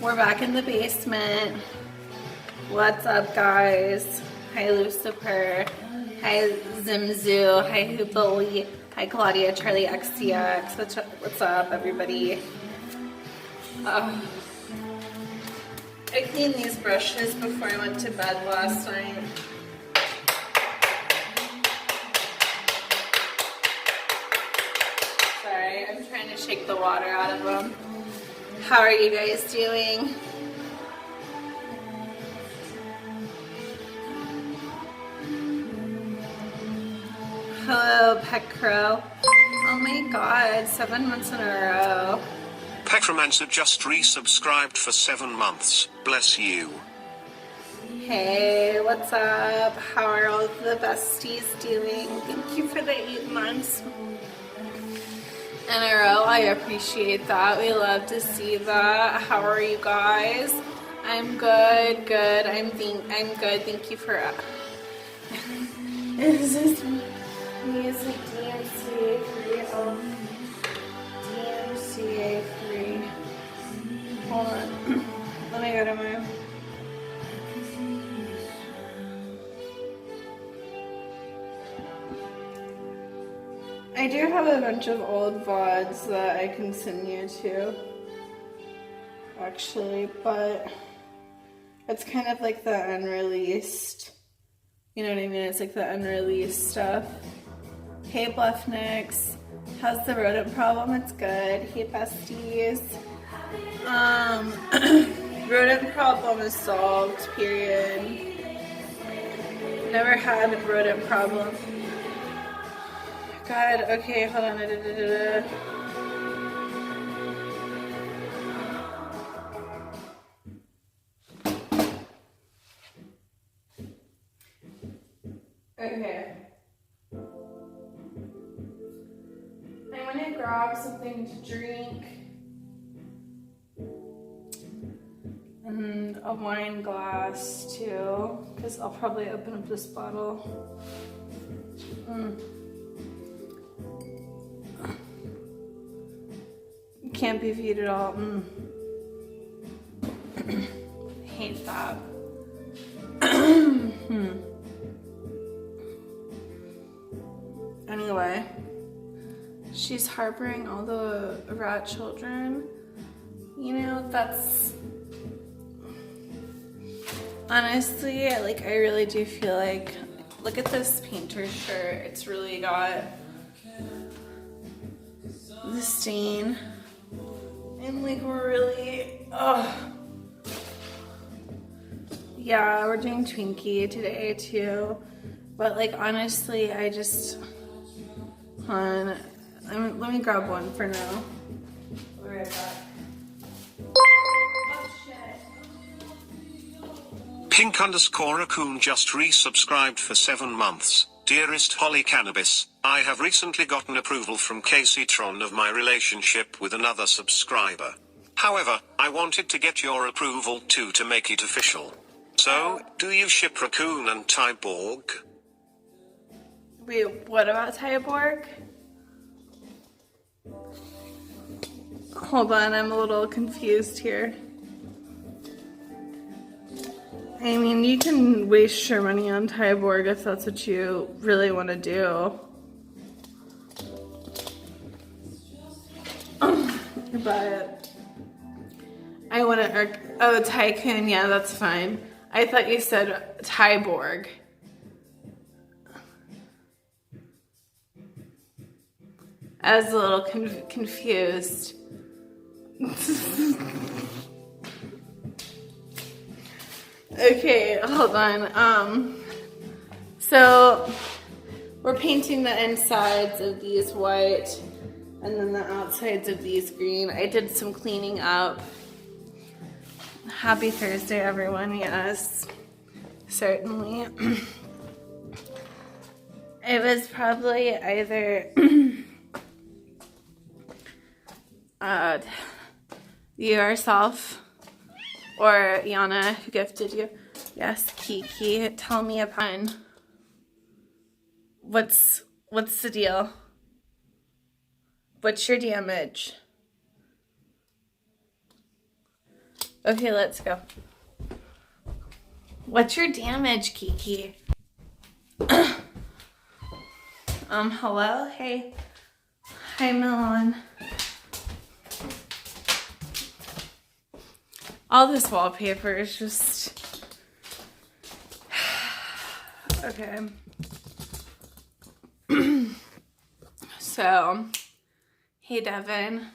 We're back in the basement. What's up, guys? Hi, Lucifer. Hi, Zimzu. Hi, Huboli. Hi, Claudia, Charlie XTX. What's up, everybody? I cleaned these brushes before I went to bed last night. Sorry, I'm trying to shake the water out of them. How are you guys doing? Hello, Pet Crow. Oh my god, 7 months in a row. Pecromancer just resubscribed for 7 months. Bless you. Hey, what's up? How are all the besties doing? Thank you for the 8 months in a row. I appreciate that. We love to see that. How are you guys? I'm good, good. I'm good. Thank you for Is this music DMCA free? Oh, DMCA free. Hold on. Let me go to my. I do have a bunch of old VODs that I can send you to, actually, but it's kind of like the unreleased, you know what I mean? It's like the unreleased stuff. Hey, Bluffnicks. How's the rodent problem? It's good. Hey, besties. Rodent problem is solved, period. Never had a rodent problem. God, okay, hold on. Okay. I'm gonna grab something to drink and a wine glass too, because I'll probably open up this bottle. Can't be viewed at all. Hate that. Anyway, she's harboring all the rat children. You know, that's honestly, like, I really do feel like, look at this painter's shirt. It's really got the stain. And like, we're really, yeah, we're doing Twinkie today too. But like, honestly, I just, let me grab one for now. I'll be right back. Oh shit. Pink_Raccoon just resubscribed for 7 months. Dearest Holly Cannabis, I have recently gotten approval from Casey Tron of my relationship with another subscriber. However, I wanted to get your approval too to make it official. So, do you ship Raccoon and Tyborg? Wait, what about Tyborg? Hold on, I'm a little confused here. I mean, you can waste your money on Tyborg if that's what you really want to do. But I want to, oh, Tycoon, yeah, that's fine. I thought you said Tyborg. I was a little confused. Okay, hold on. So we're painting the insides of these white and then the outsides of these green. I did some cleaning up. Happy Thursday, everyone. Yes, certainly. It was probably either you yourself or Yana who gifted you. Yes, Kiki. Tell me a pun. What's the deal? What's your damage? Okay, let's go. What's your damage, Kiki? Hello? Hey. Hi, Milan. All this wallpaper is just... Okay. So, hey, Devin.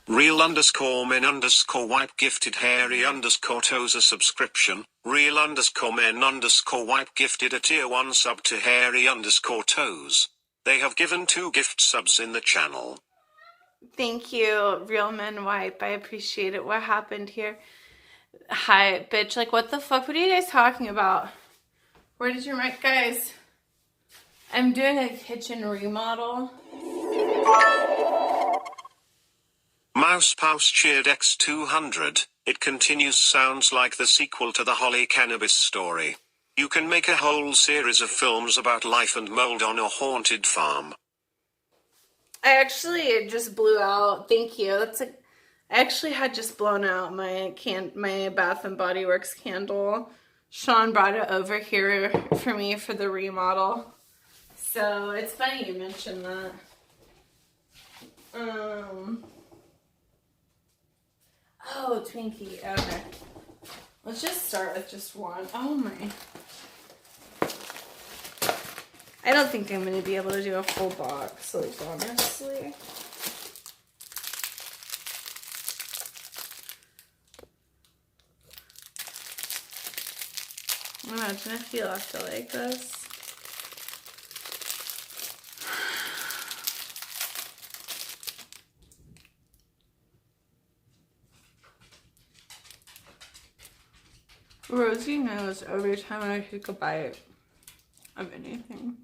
Real_men_wipe gifted Harry_toes a subscription. Real_men_wipe gifted a tier 1 sub to Harry_toes. They have given 2 gift subs in the channel. Thank you, Real Men Wipe. I appreciate it. What happened here? Hi, bitch. Like, what the fuck? What are you guys talking about? Where did your mic, guys? I'm doing a kitchen remodel. Mouse cheered X200. It continues sounds like the sequel to the Holly Cannabis story. You can make a whole series of films about life and mold on a haunted farm. I actually just blew out. Thank you. I actually had just blown out my Bath and Body Works candle. Sean brought it over here for me for the remodel. So it's funny you mentioned that. Oh, Twinkie. Okay. Let's just start with just one. Oh my. I don't think I'm going to be able to do a full box, like, honestly. Imagine if you left it like this. Rosie knows every time I take a bite of anything.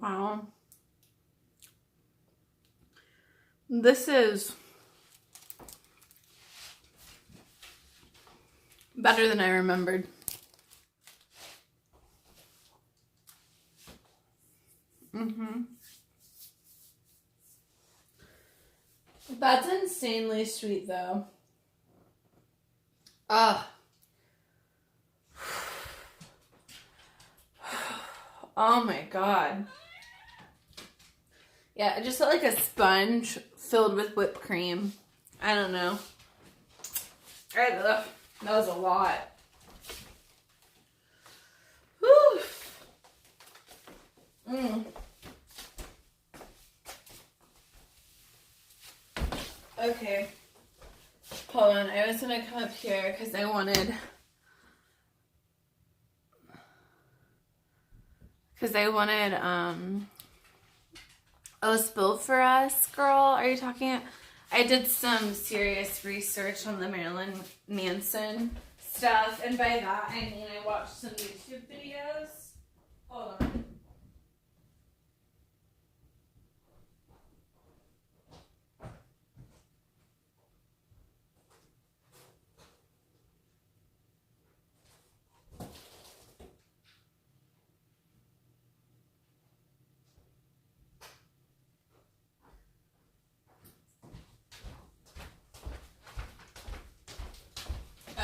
Wow. This is better than I remembered. That's insanely sweet, though. Ah. Oh my god. Yeah, it just felt like a sponge filled with whipped cream. I don't know. That was a lot. Whew. Okay. Hold on. I was going to come up here because I wanted... Oh, Spill for Us, girl. Are you talking? I did some serious research on the Marilyn Manson stuff, and by that I mean I watched some YouTube videos. Hold on.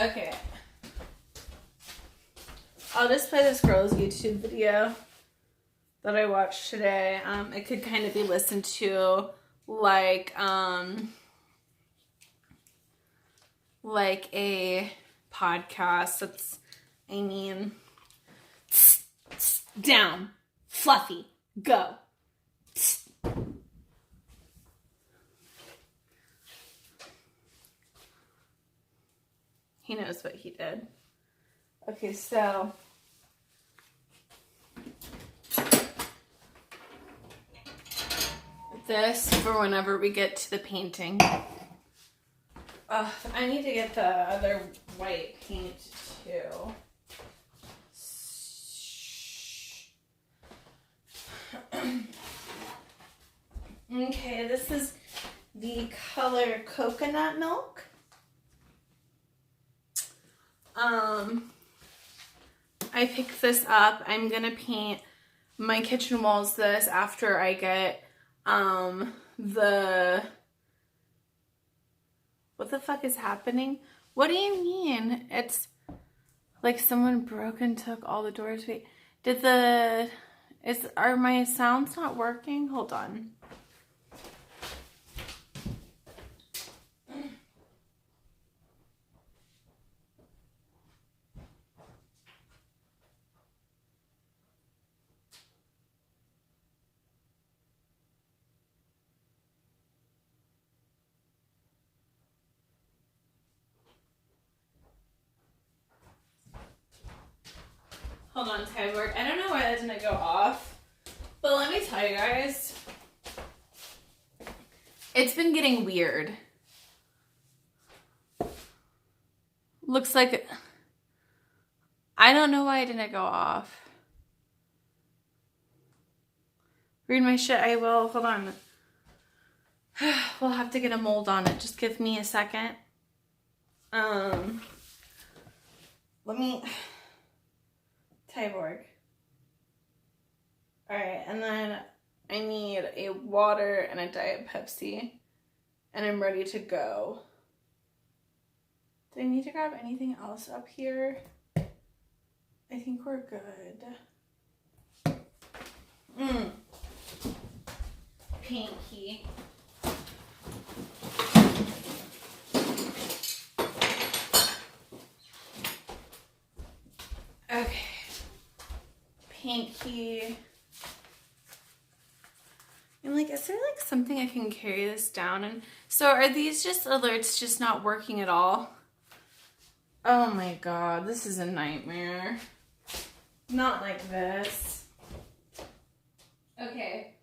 Okay. I'll just play this girl's YouTube video that I watched today. It could kind of be listened to like a podcast. Down, Fluffy, go. He knows what he did. Okay, so this for whenever we get to the painting. I need to get the other white paint too. Okay, this is the color Coconut Milk. I picked this up. I'm gonna paint my kitchen walls this after I get what the fuck is happening? What do you mean? It's like someone broke and took all the doors. Wait, are my sounds not working? Hold on. Hold on, Tyborg. I don't know why that didn't go off, but let me tell you guys, it's been getting weird. Looks like, I don't know why it didn't go off. Read my shit, I will. Hold on. We'll have to get a mold on it. Just give me a second. Let me... Tyborg. Alright, and then I need a water and a Diet Pepsi. And I'm ready to go. Do I need to grab anything else up here? I think we're good. Paint key. Okay. Paint key. I'm like, is there like something I can carry this down? And so are these just alerts just not working at all? Oh my god, this is a nightmare. Not like this. Okay.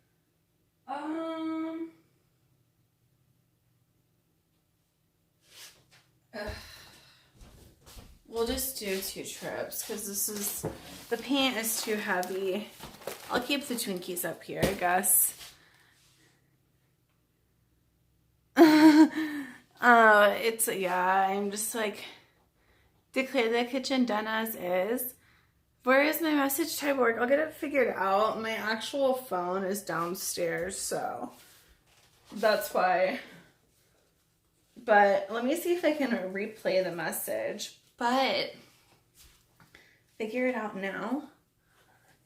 We'll just do 2 trips because the paint is too heavy. I'll keep the Twinkies up here, I guess. I'm just like, declare the kitchen done as is. Where is my message, Tyborg? I'll get it figured out. My actual phone is downstairs, so that's why. But let me see if I can replay the message. But figure it out now.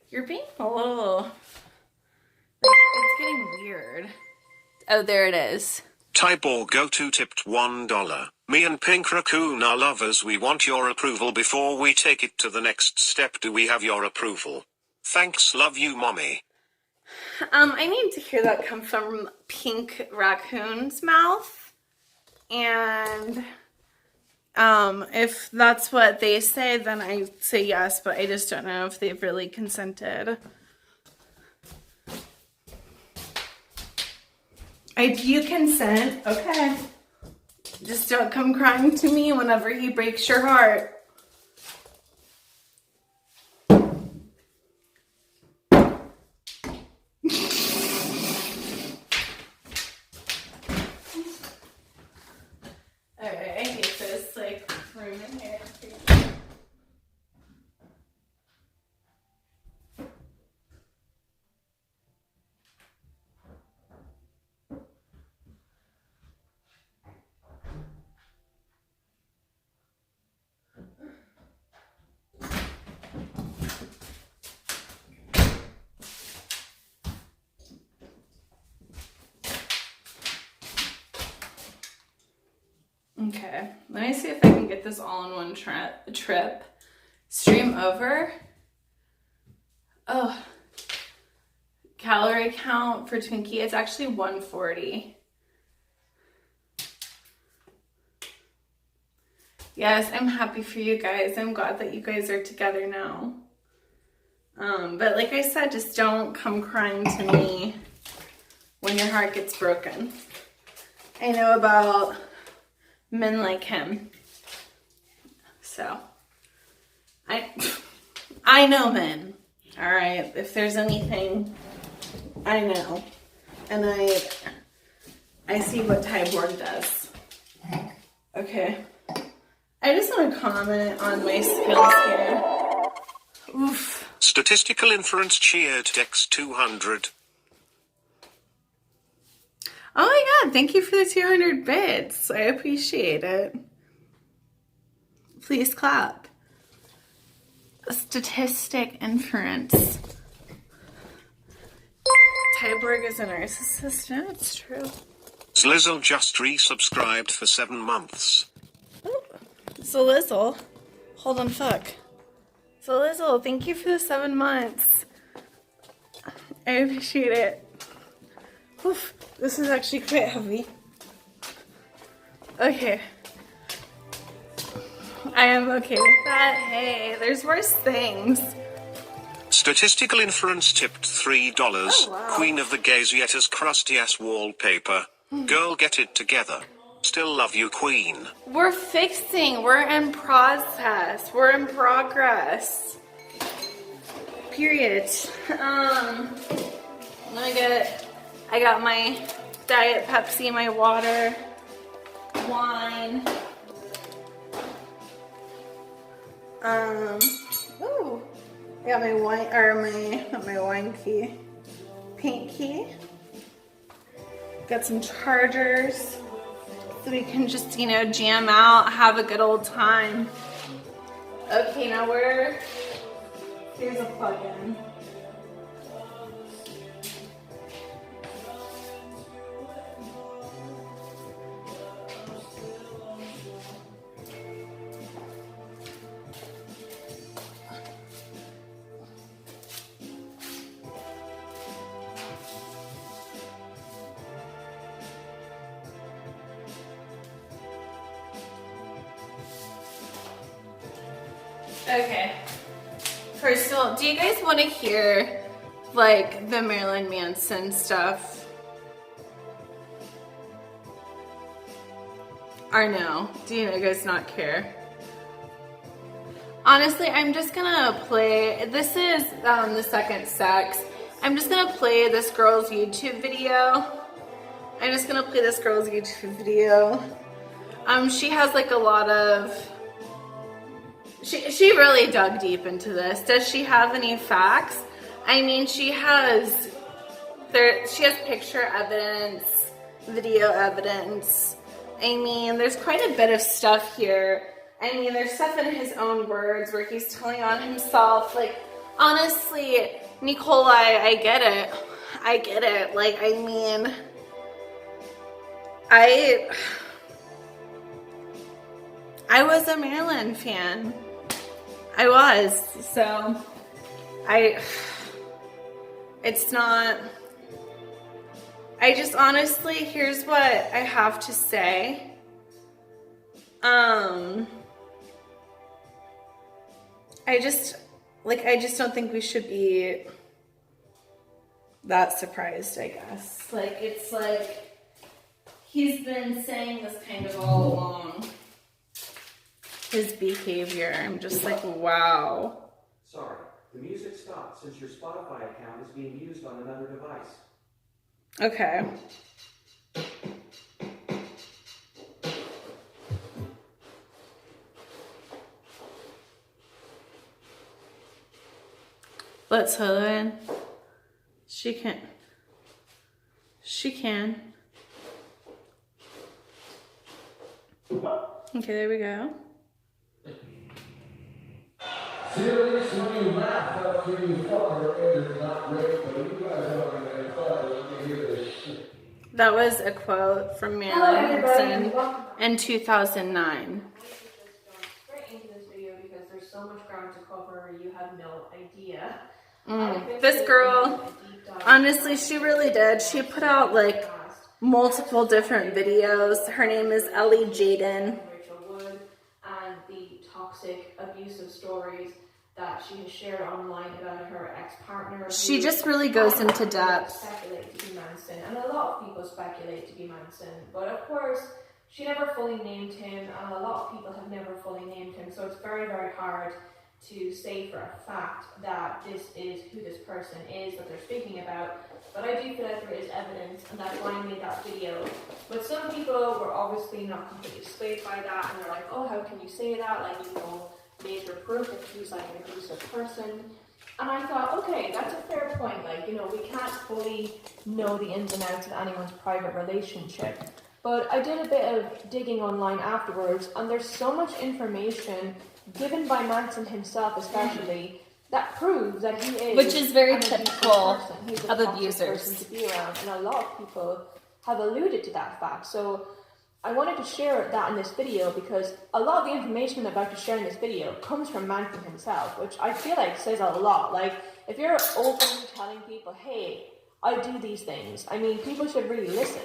You're being a little, like, it's getting weird. Oh, there it is. Tyborg Go-To tipped $1. Me and Pink Raccoon are lovers. We want your approval before we take it to the next step. Do we have your approval? Thanks, love you, mommy. I need to hear that come from Pink Raccoon's mouth. And if that's what they say, then I say yes, but I just don't know if they've really consented. You consent, okay. Just don't come crying to me whenever he breaks your heart. Alright, I hate this, like, room in here. Okay, let me see if I can get this all in one trip. Stream over. Oh, calorie count for Twinkie, it's actually 140. Yes, I'm happy for you guys. I'm glad that you guys are together now. But like I said, just don't come crying to me when your heart gets broken. I know about men like him. So, I know men, all right? If there's anything, I know. And I see what Tyborg does. Okay. I just want to comment on my skills here. Oof. Statistical inference cheered Dex 200. Oh my god, thank you for the 200 bits. I appreciate it. Please clap. Statistic inference. Tyborg is a narcissist. No, it's true. Slizzle just resubscribed for 7 months. Oh, Zalizzle. Hold on, fuck. Zalizzle, thank you for the 7 months. I appreciate it. Oof, this is actually quite heavy. Okay. I am okay with that. Hey, there's worse things. Statistical inference tipped $3. Oh, wow. Queen of the Gazietta's crusty ass wallpaper. Girl, get it together. Still love you, Queen. We're fixing. We're in process. We're in progress. Period. I got my Diet Pepsi, my water, wine. Ooh. I got my wine, or not my wine key, paint key. Got some chargers so we can just, jam out, have a good old time. Okay, now here's a plug-in. Okay. First of all, do you guys want to hear, the Marilyn Manson stuff? Or no? Do you guys not care? Honestly, I'm just gonna play, this is the second sex. I'm just gonna play this girl's YouTube video. She has a lot of, she really dug deep into this. Does she have any facts? I mean, she has picture evidence, video evidence. I mean, there's quite a bit of stuff here. I mean, there's stuff in his own words where he's telling on himself. Honestly, Nikolai, I get it. I was a Marilyn fan. I was. So, it's not, I just honestly, here's what I have to say. I just don't think we should be that surprised, I guess. He's been saying this kind of all along. His behavior, I'm just wow. Sorry, the music stopped since your Spotify account is being used on another device. Okay. Let's hold her in. She can. Okay, there we go. Serious when you laugh up to you fucker, it is not great, but you guys are going to fuck, you can hear this shit. That was a quote from Marilyn Manson in 2009. Straight into this video because there's so much ground to cover, you have no idea. This girl, honestly, she really did. She put out multiple different videos. Her name is Ellie Jaden. Rachel Wood and the toxic, abusive stories that she has shared online about her ex-partner. She just really goes into depth. Speculate to be Manson, and a lot of people speculate to be Manson, but of course, She never fully named him, and a lot of people have never fully named him, so it's very, very hard to say for a fact that this is who this person is that they're speaking about. But I do feel like there is evidence, and that's why I made that video. But some people were obviously not completely swayed by that, and they're like, oh, how can you say that? Like, you know, major proof that he's like an abusive person. And I thought, okay, that's a fair point. Like, you know, we can't fully know the ins and outs of anyone's private relationship. But I did a bit of digging online afterwards, and there's so much information given by Manson himself, especially, that proves that he is, which is very an abusive typical person. He's a of toxic abusers. person to be around, and a lot of people have alluded to that fact. So I wanted to share that in this video because a lot of the information I'm about to share in this video comes from Manson himself, which I feel like says a lot. Like, if you're openly telling people, hey, I do these things, I mean, people should really listen.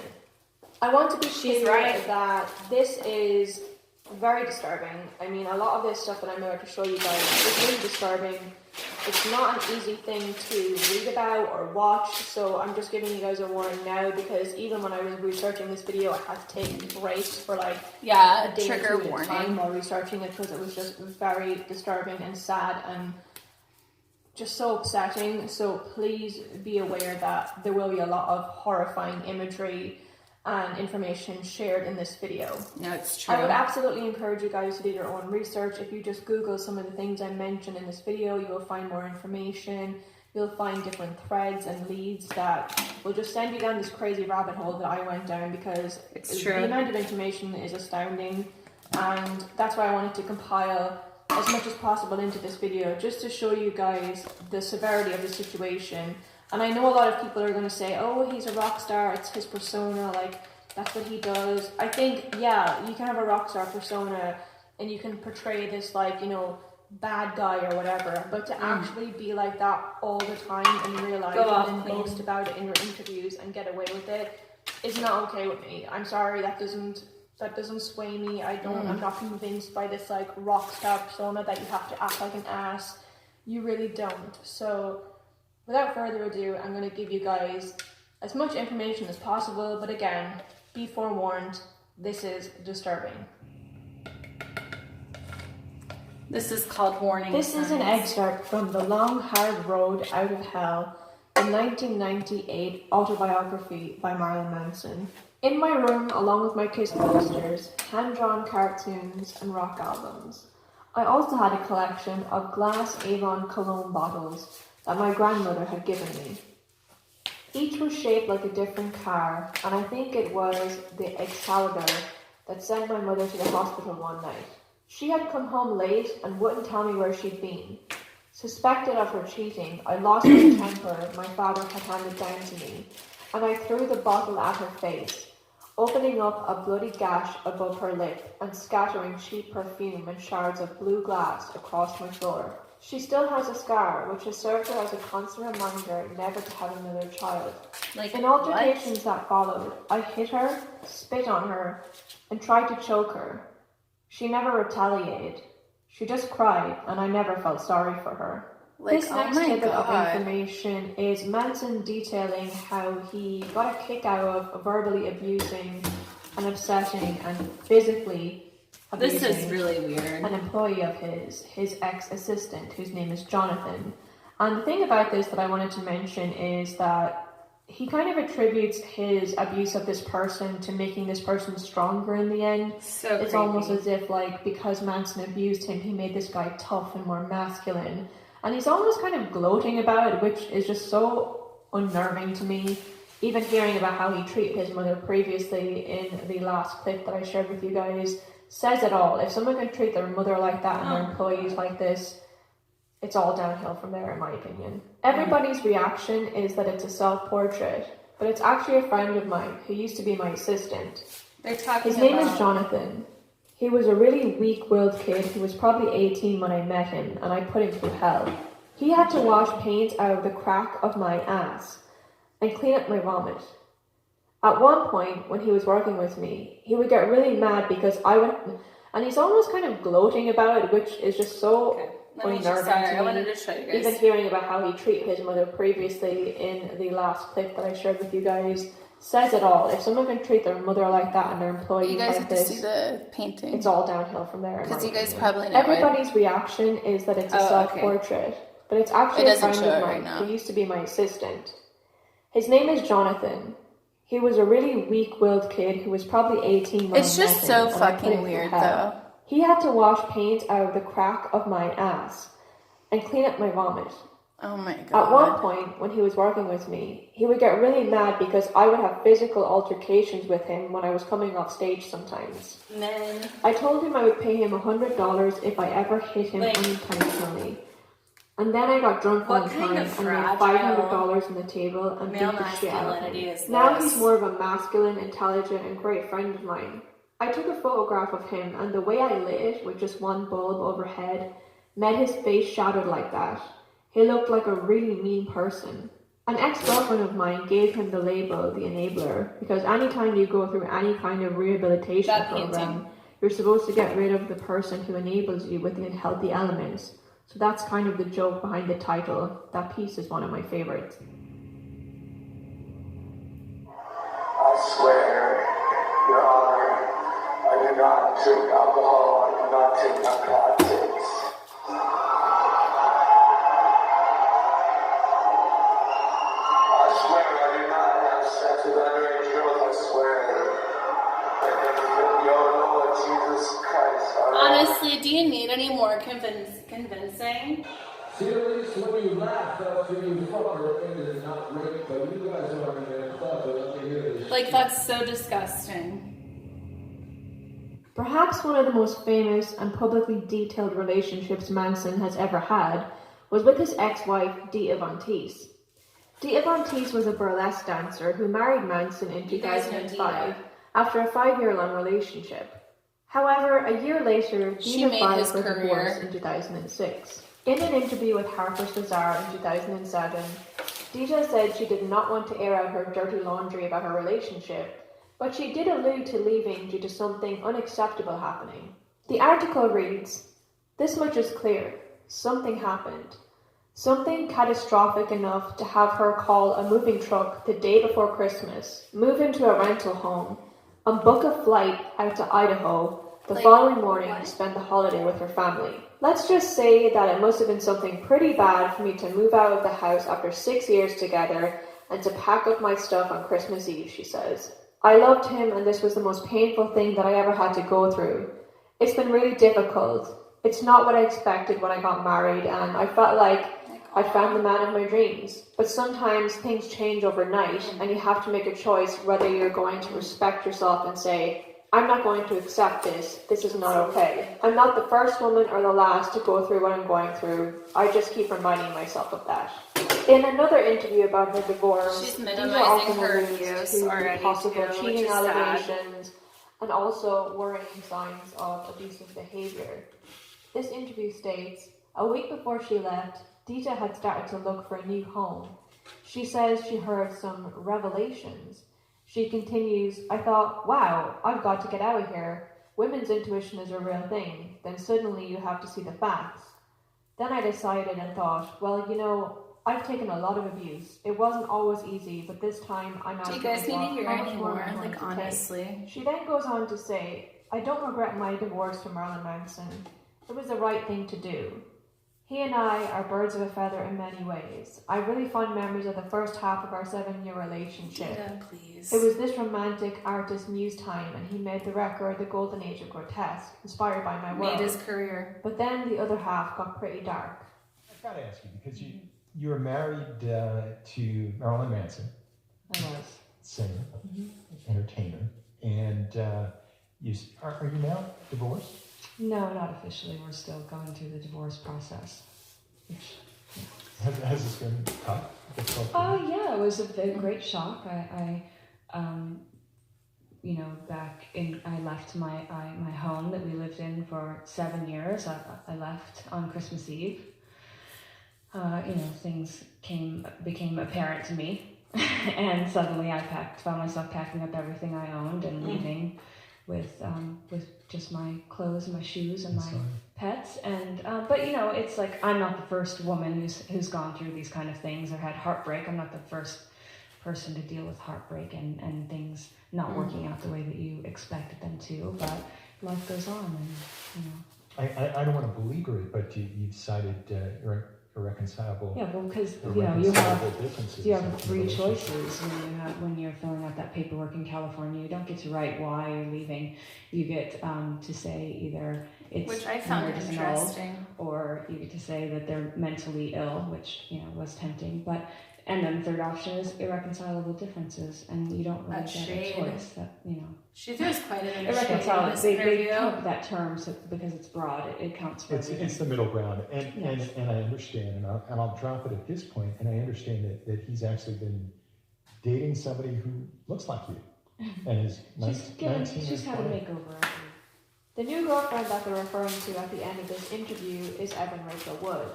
I want to be clear that this is very disturbing. I mean, a lot of this stuff that I'm about to show you guys is really disturbing. It's not an easy thing to read about or watch, so I'm just giving you guys a warning now, because even when I was researching this video, I had to take breaks for like Yeah, a day or trigger two at a warning. time while researching it, because it was just very disturbing and sad and just so upsetting. So please be aware that there will be a lot of horrifying imagery and information shared in this video. No, it's true. I would absolutely encourage you guys to do your own research. If you just Google some of the things I mentioned in this video, you will find more information. You'll find different threads and leads that will just send you down this crazy rabbit hole that I went down, because It's true. the amount of information is astounding, and that's why I wanted to compile as much as possible into this video, just to show you guys the severity of the situation. And I know a lot of people are going to say, oh, he's a rock star, it's his persona, like, that's what he does. I think, yeah, you can have a rock star persona, and you can portray this, like, you know, bad guy or whatever, but to actually be like that all the time in real life and then boast about it in your interviews and get away with it is not okay with me. I'm sorry, that doesn't sway me. I'm not convinced by this, like, rock star persona that you have to act like an ass. You really don't. So without further ado, I'm going to give you guys as much information as possible, but again, be forewarned, this is disturbing. This is called Warning This is an Signs. excerpt from The Long Hard Road Out of Hell, the 1998 autobiography by Marilyn Manson. In my room, along with my kids' posters, hand-drawn cartoons, and rock albums, I also had a collection of glass Avon cologne bottles that my grandmother had given me. Each was shaped like a different car, and I think it was the Excalibur that sent my mother to the hospital one night. She had come home late and wouldn't tell me where she'd been. Suspected of her cheating, I lost the temper my father had handed down to me, and I threw the bottle at her face, opening up a bloody gash above her lip and scattering cheap perfume and shards of blue glass across my floor. She still has a scar, which has served her as a constant reminder never to have another child. Like, In altercations that followed, I hit her, spit on her, and tried to choke her. She never retaliated. She just cried, and I never felt sorry for her. Like, This oh next my tidbit of God. information is Manson detailing how he got a kick out of verbally abusing and upsetting and physically abusing This is really weird. an employee of his ex-assistant, whose name is Jonathan. And the thing about this that I wanted to mention is that he kind of attributes his abuse of this person to making this person stronger in the end. So It's creepy. almost as if, like, because Manson abused him, he made this guy tough and more masculine. And he's almost kind of gloating about it, which is just so unnerving to me. Even hearing about how he treated his mother previously in the last clip that I shared with you guys says it all. If someone can treat their mother like that and their employees like this, it's all downhill from there, in my opinion. Everybody's reaction is that it's a self-portrait, but it's actually a friend of mine who used to be my assistant. They're talking His name about... is Jonathan. He was a really weak-willed kid who was probably 18 when I met him, and I put him through hell. He had to wash paint out of the crack of my ass and clean up my vomit. At one point, when he was working with me, he would get really mad because I went, and he's almost kind of gloating about it, which is just so Okay. Let me unnerving sorry, to me. I wanted to show you guys. Even hearing about how he treated his mother previously in the last clip that I shared with you guys says it all. If someone can treat their mother like that and their employees You guys like have to this, see the painting. it's all downhill from there. Because you guys probably know Everybody's reaction is that it's a self-portrait, but it's actually a friend of mine who used to be my assistant. His name is Jonathan. He was a really weak-willed kid who was probably 18 when It's just so fucking weird, though. He had to wash paint out of the crack of my ass and clean up my vomit. Oh my god. At one point, when he was working with me, he would get really mad because I would have physical altercations with him when I was coming off stage sometimes. Men. I told him I would pay him $100 if I ever hit him unintentionally. And then I got drunk one time and made $500 on the table and beat the shit out of him. Now he's more of a masculine, intelligent, and great friend of mine. I took a photograph of him, and the way I lit it with just one bulb overhead made his face shadowed like that. He looked like a really mean person. An ex-girlfriend of mine gave him the label, the enabler, because anytime you go through any kind of rehabilitation program, you're supposed to get rid of the person who enables you with the unhealthy elements. So that's kind of the joke behind the title. That piece is one of my favorites. I swear, Your Honor, I do not drink alcohol, I do not take narcotics. I swear I do not have sex with underage girls, I swear. Your Lord Jesus Christ. Honestly, do you need any more convincing? See, at least when you laugh, that's when you fucker and it is not rape, but you guys aren't going to fuck, but let me hear this. Like, that's so disgusting. Perhaps one of the most famous and publicly detailed relationships Manson has ever had was with his ex-wife, Dita Von Teese. Dita Von Teese was a burlesque dancer who married Manson in 2005 after a 5-year-long relationship. However, a year later, Dita filed for divorce in 2006. In an interview with Harper's Bazaar in 2007, Dita said she did not want to air out her dirty laundry about her relationship, but she did allude to leaving due to something unacceptable happening. The article reads, "This much is clear. Something happened. Something catastrophic enough to have her call a moving truck the day before Christmas, move into a rental home, and book a flight out to Idaho the following morning to spend the holiday with her family. Let's just say that it must have been something pretty bad for me to move out of the house after 6 years together and to pack up my stuff on Christmas Eve," she says. "I loved him and this was the most painful thing that I ever had to go through. It's been really difficult. It's not what I expected when I got married and I felt like I found the man of my dreams. But sometimes things change overnight and you have to make a choice whether you're going to respect yourself and say, I'm not going to accept this. This is not okay. I'm not the first woman or the last to go through what I'm going through. I just keep reminding myself of that." In another interview about her divorce, she's Dita minimizing often her alludes abuse to already possible too, which cheating is sad. allegations and also worrying signs of abusive behavior. This interview states, "A week before she left, Dita had started to look for a new home. She says she heard some revelations. She continues, I thought, wow, I've got to get out of here. Women's intuition is a real thing. Then suddenly you have to see the facts. Then I decided and thought, well, you know, I've taken a lot of abuse. It wasn't always easy, but this time I'm out. Do you guys need to hear any more? Like, honestly. She then goes on to say, I don't regret my divorce from Marilyn Manson. It was the right thing to do. He and I are birds of a feather in many ways. I have really fond memories of the first half of our 7-year relationship. Yeah, please. It was this romantic artist muse time, and he made the record The Golden Age of Grotesque, inspired by my work. Made his career. But then the other half got pretty dark. I've got to ask you, because you were married to Marilyn Manson. I was. Singer, entertainer, and are you now divorced? No, not officially. We're still going through the divorce process. Has this been tough? Oh yeah, it was a great shock. I left my home that we lived in for 7 years. I left on Christmas Eve. Things became apparent to me, and suddenly I found myself packing up everything I owned and leaving with just my clothes and my shoes and my pets. And but it's like I'm not the first woman who's gone through these kind of things or had heartbreak. I'm not the first person to deal with heartbreak and things not working out the way that you expected them to, but life goes on, and you know. I don't want to belabor it, but you decided irreconcilable. Yeah, well, because irreconcilable differences you in have the three relationship. choices when you're filling out that paperwork in California. You don't get to write why you're leaving. You get to say either it's Which I found medicinal, interesting. or you get to say that they're mentally ill, which was tempting. And then the third option is irreconcilable differences, and you don't really That's get shade. a choice. She throws quite a bit of shade in Irreconcilable. this They interview. come up with that term because it's broad. It counts for everything. It's the middle ground, and Yes. and I understand, and I'll drop it at this point, and I understand that he's actually been dating somebody who looks like you, and is 19 She's or had a 20. makeover. I think. The new girlfriend that they're referring to at the end of this interview is Evan Rachel Wood,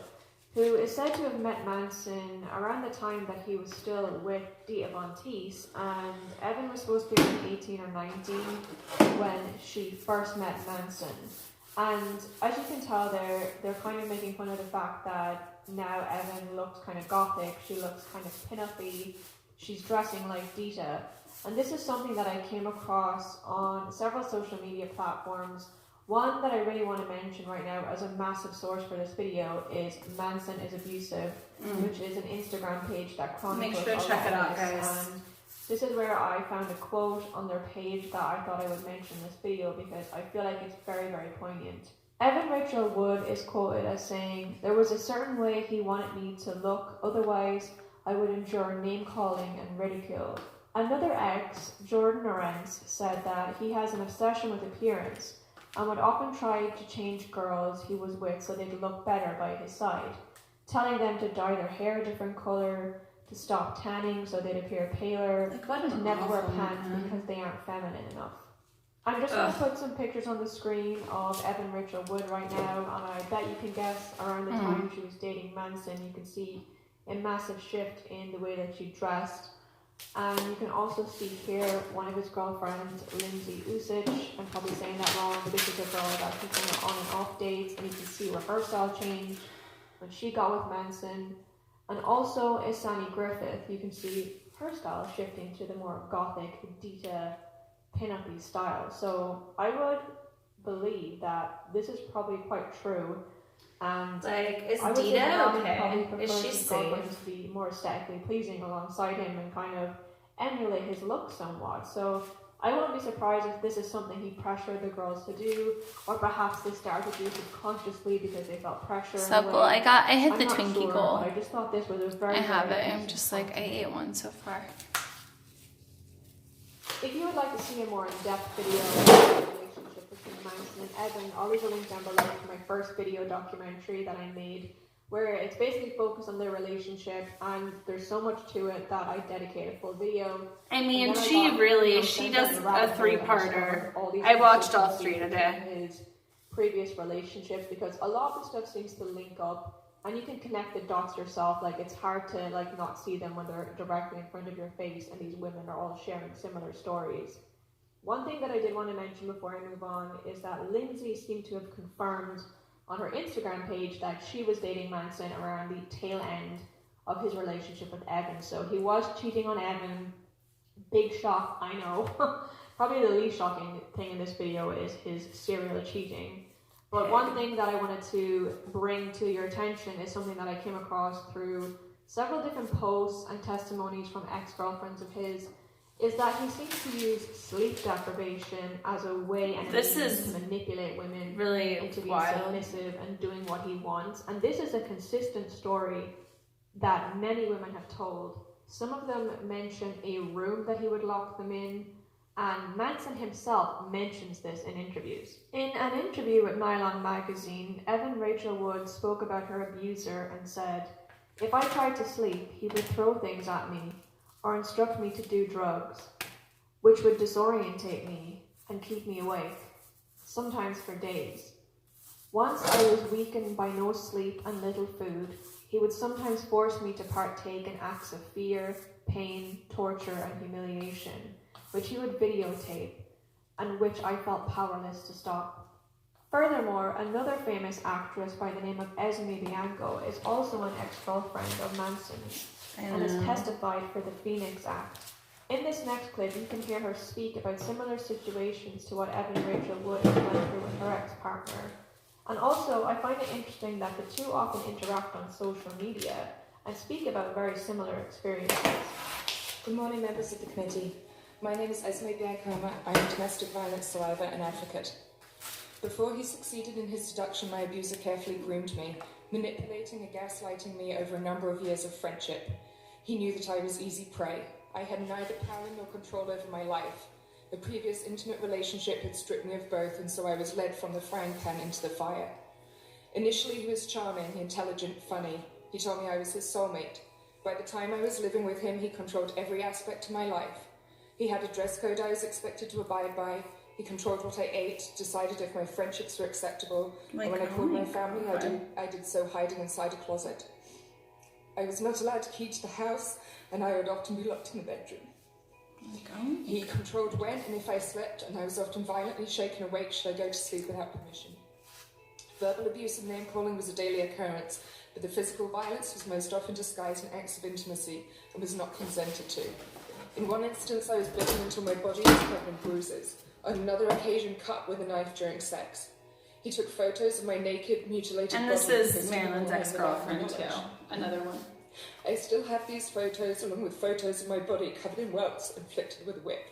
who is said to have met Manson around the time that he was still with Dita Von Teese, and Evan was supposed to be around 18 or 19 when she first met Manson. And as you can tell, they're kind of making fun of the fact that now Evan looks kind of gothic, she looks kind of pin-uppy, she's dressing like Dita. And this is something that I came across on several social media platforms. One that I really want to mention right now as a massive source for this video is Manson is Abusive, which is an Instagram page that chronicles Make sure to a check lot it of out, this. guys. And this is where I found a quote on their page that I thought I would mention in this video because I feel like it's very, very poignant. Evan Rachel Wood is quoted as saying, "There was a certain way he wanted me to look, otherwise I would endure name-calling and ridicule." Another ex, Jordan Arentz, said that he has an obsession with appearance and would often try to change girls he was with so they'd look better by his side, telling them to dye their hair a different colour, to stop tanning so they'd appear paler, Like, what an to never wear awful pants man. because they aren't feminine enough. I'm just going to put some pictures on the screen of Evan Rachel Wood right now, and I bet you can guess around the time she was dating Manson, you can see a massive shift in the way that she dressed. And you can also see here one of his girlfriends, Lindsay Usich. I'm probably saying that wrong, but this is a girl that he's been on and off dates, and you can see where her style changed when she got with Manson. And also is Sandy Griffith. You can see her style shifting to the more gothic, Dita, pin-uppy style. So I would believe that this is probably quite true. And Like, is I would say Dita that okay? probably Is she prefers his safe? girlfriends to be more aesthetically pleasing alongside him and kind of emulate his look somewhat. So I wouldn't be surprised if this is something he pressured the girls to do, or perhaps they started to do subconsciously because they felt pressure. in a Supple. way. I hit I'm the not Twinkie sure, goal. but I just thought this was a very, I have very it. I'm decent just like, I compliment. ate one so far. If you would like to see a more in-depth video of the relationship between Manson and Evan, I'll leave a link down below to my first video documentary that I made, where it's basically focused on their relationship, and there's so much to it that I dedicate a full video. I mean, And then I she got, really, sent she down does the a rabbit hole and three-parter. discovered all these I watched all three inconsistencies today. between his previous relationships, because a lot of the stuff seems to link up, and you can connect the dots yourself. Like, it's hard to not see them when they're directly in front of your face, and these women are all sharing similar stories. One thing that I did want to mention before I move on is that Lindsay seemed to have confirmed on her Instagram page that she was dating Manson around the tail end of his relationship with Evan. So he was cheating on Evan. Big shock, I know. Probably the least shocking thing in this video is his serial cheating. But one thing that I wanted to bring to your attention is something that I came across through several different posts and testimonies from ex-girlfriends of his, is that he seems to use sleep deprivation as a way and a This means is to manipulate women really into being wild. submissive and doing what he wants. And this is a consistent story that many women have told. Some of them mention a room that he would lock them in, and Manson himself mentions this in interviews. In an interview with Nylon magazine, Evan Rachel Wood spoke about her abuser and said, "If I tried to sleep, he would throw things at me or instruct me to do drugs, which would disorientate me and keep me awake, sometimes for days. Once I was weakened by no sleep and little food, he would sometimes force me to partake in acts of fear, pain, torture, and humiliation, which he would videotape, and which I felt powerless to stop." Furthermore, another famous actress by the name of Esme Bianco is also an ex-girlfriend of Manson's and has testified for the Phoenix Act. In this next clip, you can hear her speak about similar situations to what Evan Rachel Wood has went through with her ex-partner. And also, I find it interesting that the two often interact on social media and speak about very similar experiences. Good morning, members of the committee. My name is Esme Biancoma. I am a domestic violence survivor and advocate. Before he succeeded in his seduction, my abuser carefully groomed me, manipulating and gaslighting me over a number of years of friendship. He knew that I was easy prey. I had neither power nor control over my life. The previous intimate relationship had stripped me of both, and so I was led from the frying pan into the fire. Initially, he was charming, intelligent, funny. He told me I was his soulmate. By the time I was living with him, he controlled every aspect of my life. He had a dress code I was expected to abide by. He controlled what I ate, decided if my friendships were acceptable, and when I called my family, I did so hiding inside a closet. I was not allowed to key to the house, and I would often be locked in the bedroom. He controlled when and if I slept, and I was often violently shaken awake should I go to sleep without permission. Verbal abuse and name-calling was a daily occurrence, but the physical violence was most often disguised in acts of intimacy and was not consented to. In one instance, I was beaten until my body was covered in bruises. On another occasion, cut with a knife during sex. He took photos of my naked, mutilated body. And this is Marilyn's ex-girlfriend too. Another one. I still have these photos, along with photos of my body covered in welts inflicted with a whip.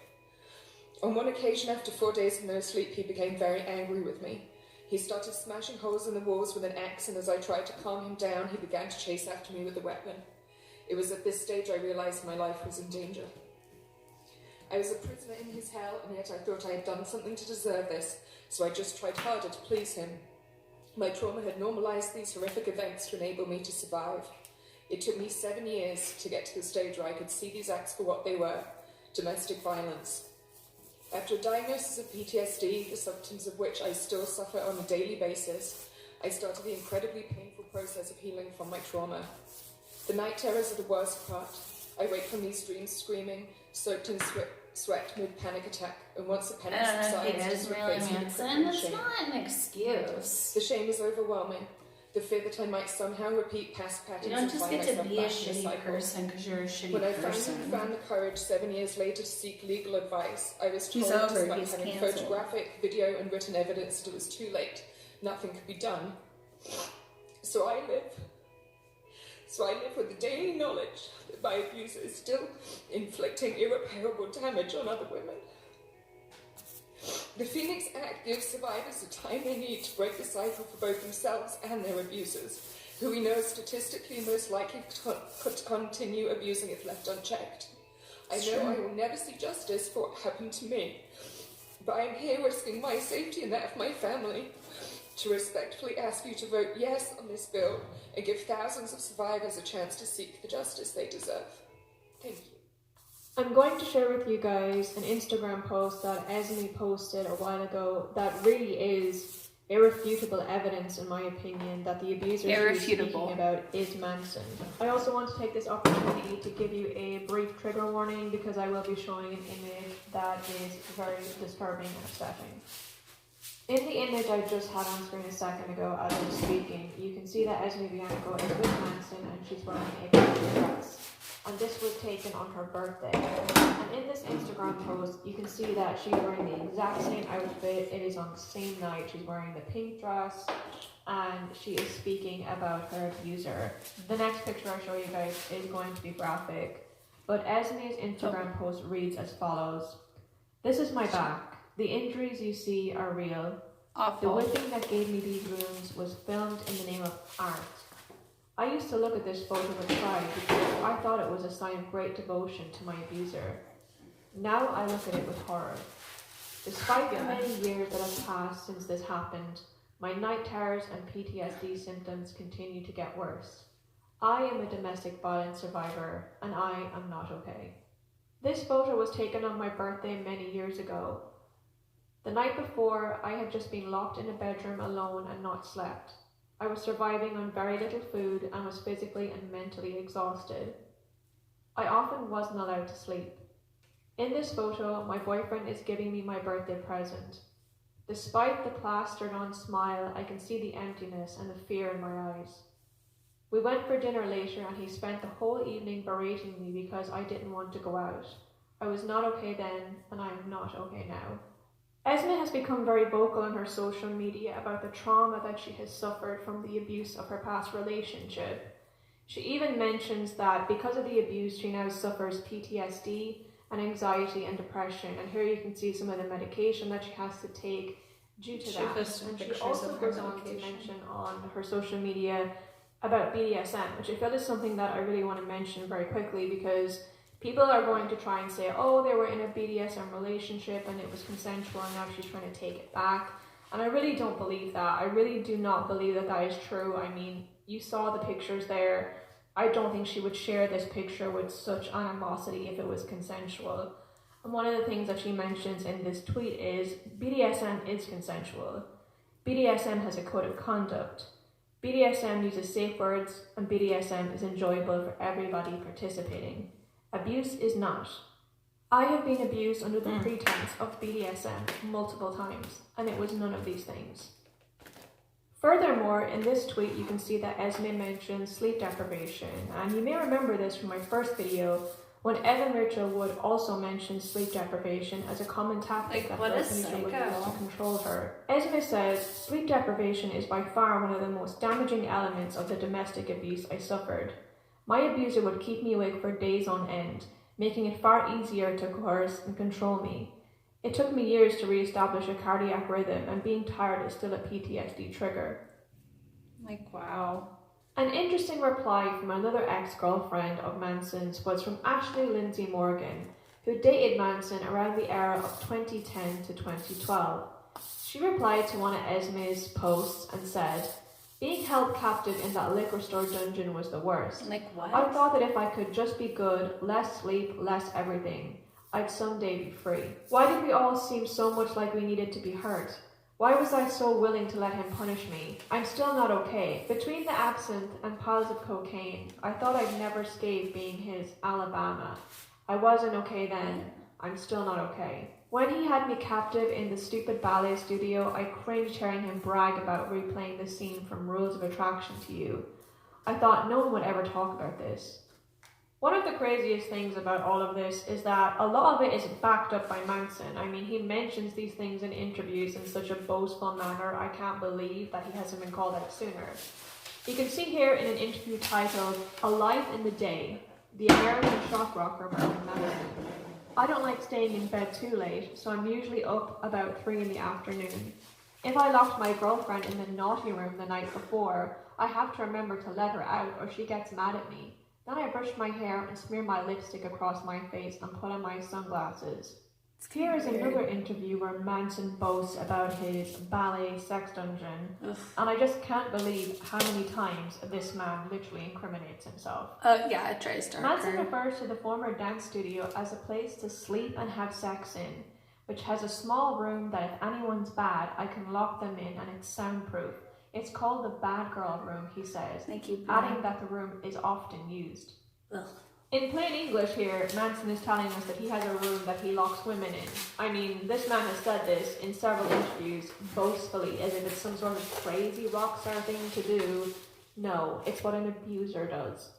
On one occasion, after 4 days of no sleep, he became very angry with me. He started smashing holes in the walls with an axe, and as I tried to calm him down, he began to chase after me with a weapon. It was at this stage I realized my life was in danger. I was a prisoner in his hell, and yet I thought I had done something to deserve this, so I just tried harder to please him. My trauma had normalized these horrific events to enable me to survive. It took me 7 years to get to the stage where I could see these acts for what they were: domestic violence. After a diagnosis of PTSD, the symptoms of which I still suffer on a daily basis, I started the incredibly painful process of healing from my trauma. The night terrors are the worst part. I wake from these dreams screaming, soaked in sweat mid-panic attack, and once the panic subsides, It's Marilyn Manson. It's not an excuse. The shame is overwhelming. The fear that I might somehow repeat past patterns. You don't just and get find to be a myself back in shitty cycle. person because you're a shitty When I person. finally found the courage 7 years later to seek legal advice, I was told, He's over, despite he's having cancelled. photographic, video, and written evidence, that it was too late. Nothing could be done. So I live with the daily knowledge that my abuser is still inflicting irreparable damage on other women. The Phoenix Act gives survivors the time they need to break the cycle for both themselves and their abusers, who we know are statistically most likely to continue abusing if left unchecked. I know I will never see justice for what happened to me, but I am here risking my safety and that of my family to respectfully ask you to vote yes on this bill and give thousands of survivors a chance to seek the justice they deserve. Thank you. I'm going to share with you guys an Instagram post that Esme posted a while ago that really is irrefutable evidence, in my opinion, that the abuser she's speaking about is Manson. I also want to take this opportunity to give you a brief trigger warning because I will be showing an image that is very disturbing and upsetting. In the image I just had on screen a second ago as I was speaking, you can see that Esme Bianco is with Manson and she's wearing a pink dress. And this was taken on her birthday. And in this Instagram post, you can see that she's wearing the exact same outfit. It is on the same night. She's wearing the pink dress and she is speaking about her abuser. The next picture I show you guys is going to be graphic, but Esme's Instagram post reads as follows. This is my back. The injuries you see are real. Awful. The whipping that gave me these wounds was filmed in the name of art. I used to look at this photo with pride because I thought it was a sign of great devotion to my abuser. Now I look at it with horror. Despite the many years that have passed since this happened, my night terrors and PTSD symptoms continue to get worse. I am a domestic violence survivor and I am not okay. This photo was taken on my birthday many years ago. The night before, I had just been locked in a bedroom alone and not slept. I was surviving on very little food and was physically and mentally exhausted. I often wasn't allowed to sleep. In this photo, my boyfriend is giving me my birthday present. Despite the plastered-on smile, I can see the emptiness and the fear in my eyes. We went for dinner later and he spent the whole evening berating me because I didn't want to go out. I was not okay then, and I am not okay now. Esme has become very vocal on her social media about the trauma that she has suffered from the abuse of her past relationship. She even mentions that because of the abuse, she now suffers PTSD and anxiety and depression. And here you can see some of the medication that she has to take due to that. And she also goes on to mention on her social media about BDSM, which I feel is something that I really want to mention very quickly, because people are going to try and say, oh, they were in a BDSM relationship and it was consensual and now she's trying to take it back. And I really don't believe that. I really do not believe that that is true. I mean, you saw the pictures there. I don't think she would share this picture with such animosity if it was consensual. And one of the things that she mentions in this tweet is BDSM is consensual. BDSM has a code of conduct. BDSM uses safe words, and BDSM is enjoyable for everybody participating. Abuse is not. I have been abused under the pretense of BDSM multiple times, and it was none of these things. Furthermore, in this tweet you can see that Esme mentions sleep deprivation, and you may remember this from my first video when Evan Rachel Wood also mentioned sleep deprivation as a common tactic that Bethany would use to control her. Esme says, sleep deprivation is by far one of the most damaging elements of the domestic abuse I suffered. My abuser would keep me awake for days on end, making it far easier to coerce and control me. It took me years to re-establish a cardiac rhythm, and being tired is still a PTSD trigger. Like, wow. An interesting reply from another ex-girlfriend of Manson's was from Ashley Lindsay Morgan, who dated Manson around the era of 2010 to 2012. She replied to one of Esme's posts and said, being held captive in that liquor store dungeon was the worst. Like what? I thought that if I could just be good, less sleep, less everything, I'd someday be free. Why did we all seem so much like we needed to be hurt? Why was I so willing to let him punish me? I'm still not okay. Between the absinthe and piles of cocaine, I thought I'd never escape being his Alabama. I wasn't okay then. I'm still not okay. When he had me captive in the stupid ballet studio, I cringed hearing him brag about replaying the scene from Rules of Attraction to you. I thought no one would ever talk about this. One of the craziest things about all of this is that a lot of it is backed up by Manson. I mean, he mentions these things in interviews in such a boastful manner, I can't believe that he hasn't been called out sooner. You can see here in an interview titled, A Life in the Day, the American shock rocker Marilyn Manson. I don't like staying in bed too late, so I'm usually up about 3 in the afternoon. If I locked my girlfriend in the naughty room the night before, I have to remember to let her out or she gets mad at me. Then I brush my hair and smear my lipstick across my face and put on my sunglasses. Here is another interview where Manson boasts about his ballet sex dungeon, and I just can't believe how many times this man literally incriminates himself. Yeah, it tries to Manson refers to the former dance studio as a place to sleep and have sex in, which has a small room that if anyone's bad, I can lock them in and it's soundproof. It's called the bad girl room, he says, adding that the room is often used. Ugh. In plain English here, Manson is telling us that he has a room that he locks women in. I mean, this man has said this in several interviews, boastfully, as if it's some sort of crazy rock star thing to do. No, it's what an abuser does.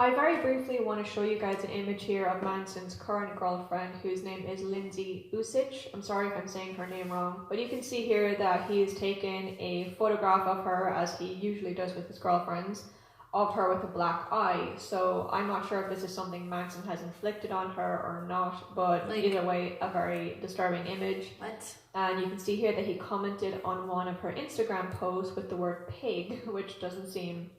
I very briefly want to show you guys an image here of Manson's current girlfriend, whose name is Lindsay Usich. I'm sorry if I'm saying her name wrong, but you can see here that he has taken a photograph of her, as he usually does with his girlfriends, of her with a black eye. So I'm not sure if this is something Manson has inflicted on her or not, but either way, a very disturbing image. What? And you can see here that he commented on one of her Instagram posts with the word pig, which doesn't seem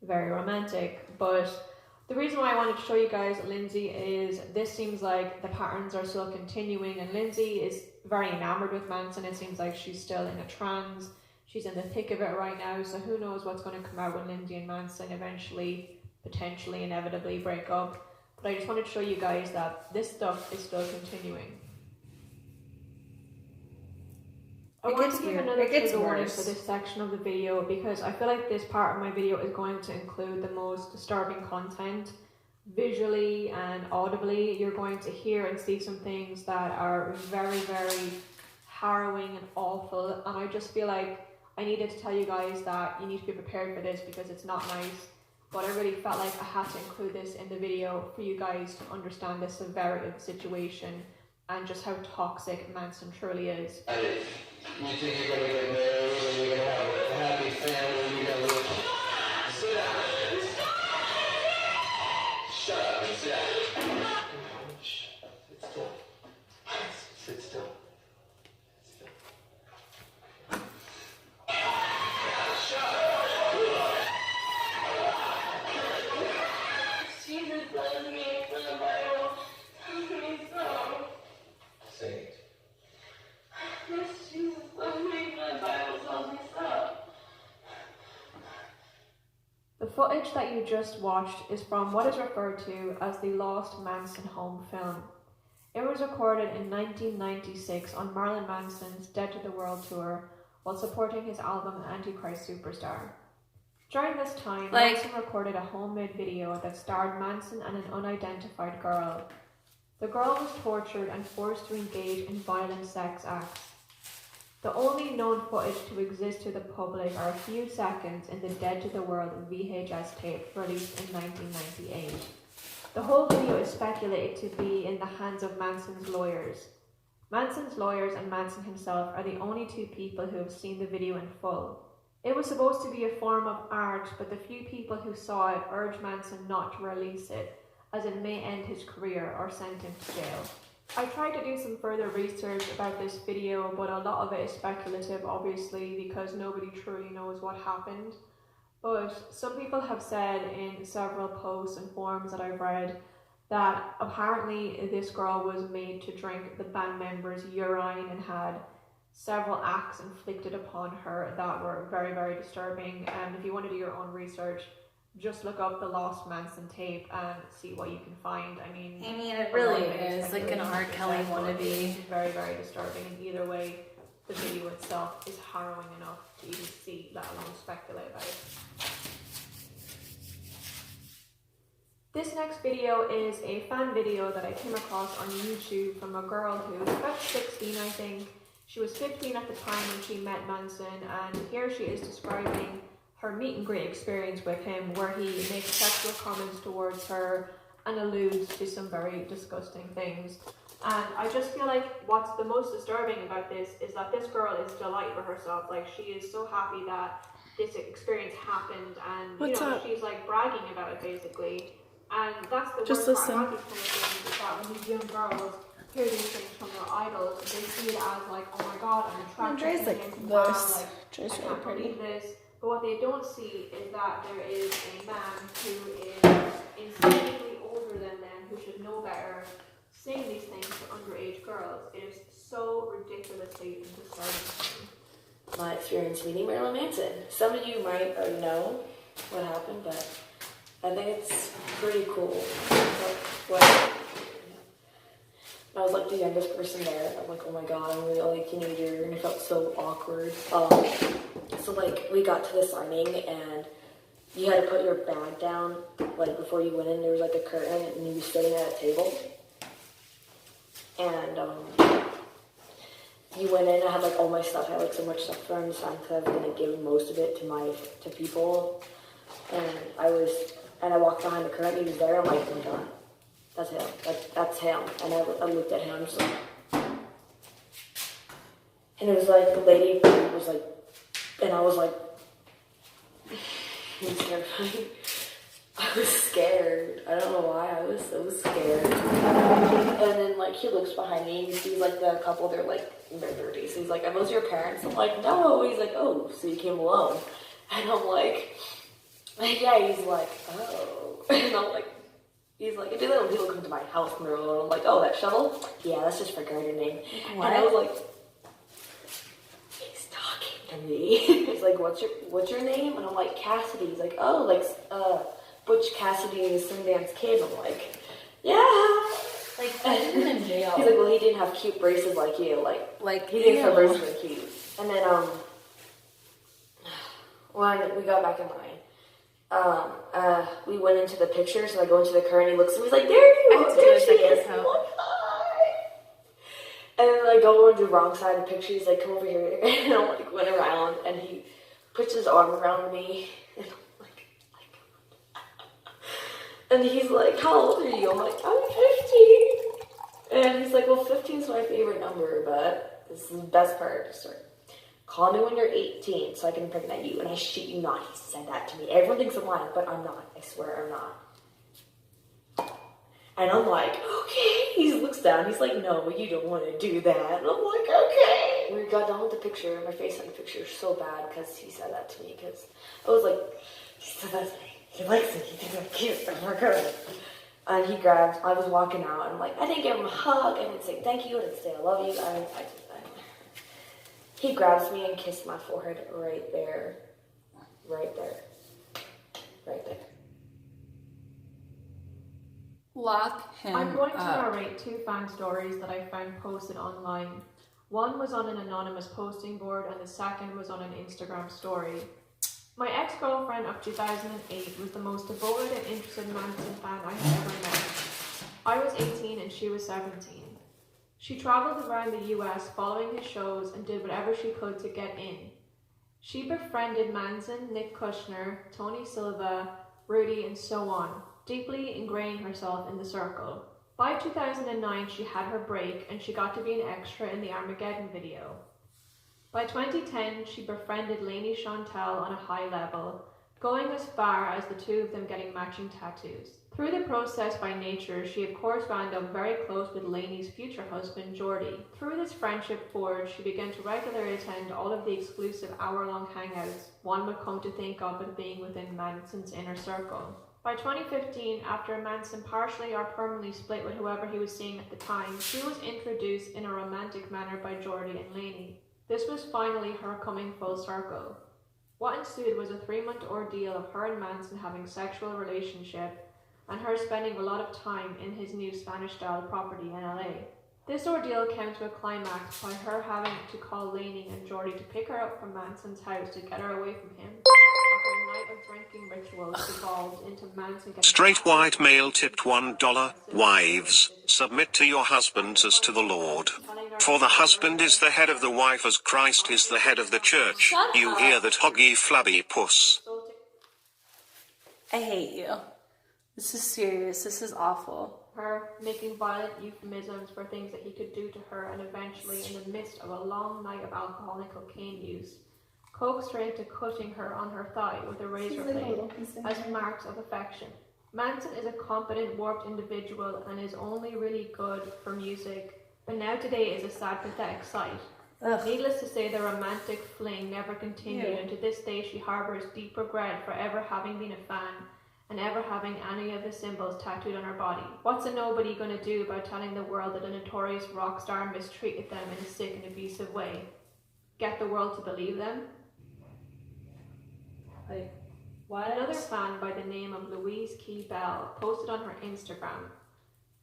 very romantic, but the reason why I wanted to show you guys Lindsay is this seems like the patterns are still continuing, and Lindsay is very enamored with Manson. It seems like she's still in a trance. She's in the thick of it right now, so who knows what's going to come out when Lindsay and Manson eventually, potentially, inevitably break up. But I just wanted to show you guys that this stuff is still continuing. I want to give another trigger warning for this section of the video because I feel like this part of my video is going to include the most disturbing content. Visually and audibly, you're going to hear and see some things that are very, very harrowing and awful, and I just feel like I needed to tell you guys that you need to be prepared for this because it's not nice. But I really felt like I had to include this in the video for you guys to understand the severity of the situation and just how toxic Manson truly is. You think you're gonna get married and you're gonna have a happy family, you're gonna sit down. Shut up and sit down. Sit still. Sit still. Jesus loves me for the Bible. Tells me so. Say it. Yes, Jesus loves me for the Bible tells me so. The footage that you just watched is from what is referred to as the Lost Manson Home film. It was recorded in 1996 on Marilyn Manson's Dead to the World tour while supporting his album Antichrist Superstar. During this time, Manson recorded a homemade video that starred Manson and an unidentified girl. The girl was tortured and forced to engage in violent sex acts. The only known footage to exist to the public are a few seconds in the Dead to the World VHS tape released in 1998. The whole video is speculated to be in the hands of Manson's lawyers. Manson's lawyers and Manson himself are the only two people who have seen the video in full. It was supposed to be a form of art, but the few people who saw it urged Manson not to release it, as it may end his career or send him to jail. I tried to do some further research about this video, but a lot of it is speculative, obviously, because nobody truly knows what happened. But some people have said in several posts and forums that I've read that apparently this girl was made to drink the band members' urine and had several acts inflicted upon her that were very, very disturbing. And if you want to do your own research, just look up the Lost Manson tape and see what you can find. I mean, it really is like an R. Kelly wannabe. It's very, very disturbing. And either way, the video itself is harrowing enough to even see, let alone speculate about it. This next video is a fan video that I came across on YouTube from a girl who was about 16, I think. She was 15 at the time when she met Manson, and here she is describing her meet and greet experience with him, where he makes sexual comments towards her and alludes to some very disgusting things. And I just feel like what's the most disturbing about this is that this girl is delighted with herself. Like, she is so happy that this experience happened, and she's like bragging about it basically. And that's the worst part about these kind of things, is that when these young girls hear these things from their idols, they see it as like, oh my god, I'm attracted to him. Wow, like, I can't believe this. But what they don't see is that there is a man who is insanely older than them, who should know better, saying these things to underage girls. It is so ridiculously disturbing. My experience meeting Marilyn Manson. Some of you might already know what happened, but I think it's pretty cool. I was like the youngest person there. I'm like, oh my god, I'm really only a teenager, and it felt so awkward. So like we got to the signing, and you had to put your bag down like before you went in. There was like a curtain, and you were sitting at a table. And you went in. I had like all my stuff. I had like so much stuff for him to sign because I was gonna give most of it to people. And I walked behind the curtain. He was there. I'm like, oh my god. That's him. That's him. And I looked at him, so. And it was like, the lady was like, and I was like, it was terrifying. I was scared. I don't know why, I was so scared. And then, like, he looks behind me, and he sees, like, the couple, they're, like, in their 30s. So he's like, are those your parents? I'm like, no. He's like, oh, so you came alone. And I'm like, yeah, he's like, oh. And I'm like, he's like, I do that when people come to my house and they're alone. I'm like, oh, that shovel? Yeah, that's just for gardening. What? And I was like, he's talking to me. He's like, what's your name? And I'm like, Cassidy. He's like, oh, like, Butch Cassidy and the Sundance Kid. I'm like, yeah. Like, put him in jail. He's like, well, he didn't have cute braces like you. Like he didn't have braces like cute. And then, when we got back in line, we went into the pictures, and I go into the car, and he looks at me, he's like, there you are. And then I go over to the wrong side of the picture. He's like, come over here. And I like went around and he puts his arm around me. And I'm like, and he's like, how old are you? I'm like, I'm 15. And he's like, well, 15 is my favorite number, but this is the best part. Start. Call me when you're 18 so I can impregnate you. And I shit you not, he said that to me. Everyone thinks I'm lying, but I'm not. I swear I'm not. And I'm like, okay. He looks down. He's like, no, you don't want to do that. And I'm like, okay. We got done with the picture. My face on the picture is so bad because he said that to me. Because I was like, he said that to me. He likes it. He thinks I'm cute. Oh my God. And he grabbed, I was walking out. And I'm like, I didn't give him a hug. I didn't say thank you. I didn't say I love you. He grabs me and kissed my forehead right there. Right there. Right there. Lock him I'm going to up. narrate 2 fan stories that I found posted online. One was on an anonymous posting board and the second was on an Instagram story. My ex-girlfriend of 2008 was the most devoted and interested Manson fan I had ever met. I was 18 and she was 17. She travelled around the US following his shows and did whatever she could to get in. She befriended Manson, Nick Kushner, Tony Silva, Rudy, and so on, deeply ingraining herself in the circle. By 2009, she had her break and she got to be an extra in the Armageddon video. By 2010, she befriended Lainey Chantal on a high level, going as far as the 2 of them getting matching tattoos. Through the process by nature, she of course wound up very close with Lainey's future husband, Jordy. Through this friendship forge, she began to regularly attend all of the exclusive hour-long hangouts one would come to think of as being within Manson's inner circle. By 2015, after Manson partially or permanently split with whoever he was seeing at the time, she was introduced in a romantic manner by Jordy and Lainey. This was finally her coming full circle. What ensued was a 3-month ordeal of her and Manson having sexual relationship and her spending a lot of time in his new Spanish-style property in LA. This ordeal came to a climax by her having to call Lainey and Jordy to pick her up from Manson's house to get her away from him. After a night of drinking rituals evolved into Manson getting Straight white male tipped $1. Wives, submit to your husbands as to the Lord. For the husband is the head of the wife as Christ is the head of the church. Shut You up. hear that, hoggy flabby puss? I hate you. This is serious. This is awful. her making violent euphemisms for things that he could do to her, and eventually, in the midst of a long night of alcohol and cocaine use, coaxed her into cutting her on her thigh with a razor blade as marks of affection. Manson is a competent, warped individual and is only really good for music, but now today is a sad, pathetic sight. Ugh. Needless to say, the romantic fling never continued, Ew. and to this day she harbors deep regret for ever having been a fan and ever having any of the symbols tattooed on her body. What's a nobody gonna do about telling the world that a notorious rock star mistreated them in a sick and abusive way? Get the world to believe them? Like, what? Another fan by the name of Louise Key Bell posted on her Instagram,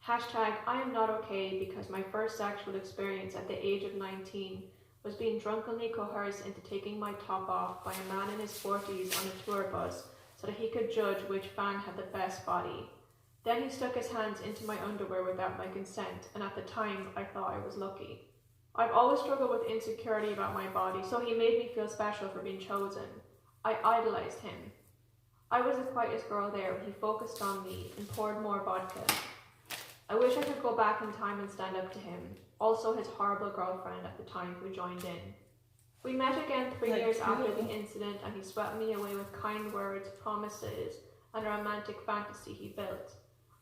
#I am not okay because my first sexual experience at the age of 19 was being drunkenly coerced into taking my top off by a man in his 40s on a tour bus so that he could judge which fan had the best body. Then he stuck his hands into my underwear without my consent, and at the time I thought I was lucky. I've always struggled with insecurity about my body, so he made me feel special for being chosen. I idolized him. I was the quietest girl there when he focused on me and poured more vodka. I wish I could go back in time and stand up to him, also his horrible girlfriend at the time who joined in. We met again 3 years after the incident, and he swept me away with kind words, promises, and a romantic fantasy he built.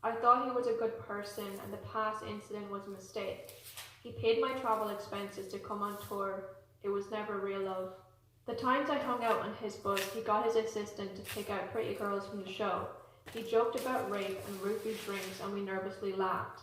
I thought he was a good person, and the past incident was a mistake. He paid my travel expenses to come on tour. It was never real love. The times I hung out on his bus, he got his assistant to pick out pretty girls from the show. He joked about rape and roofie drinks, and we nervously laughed.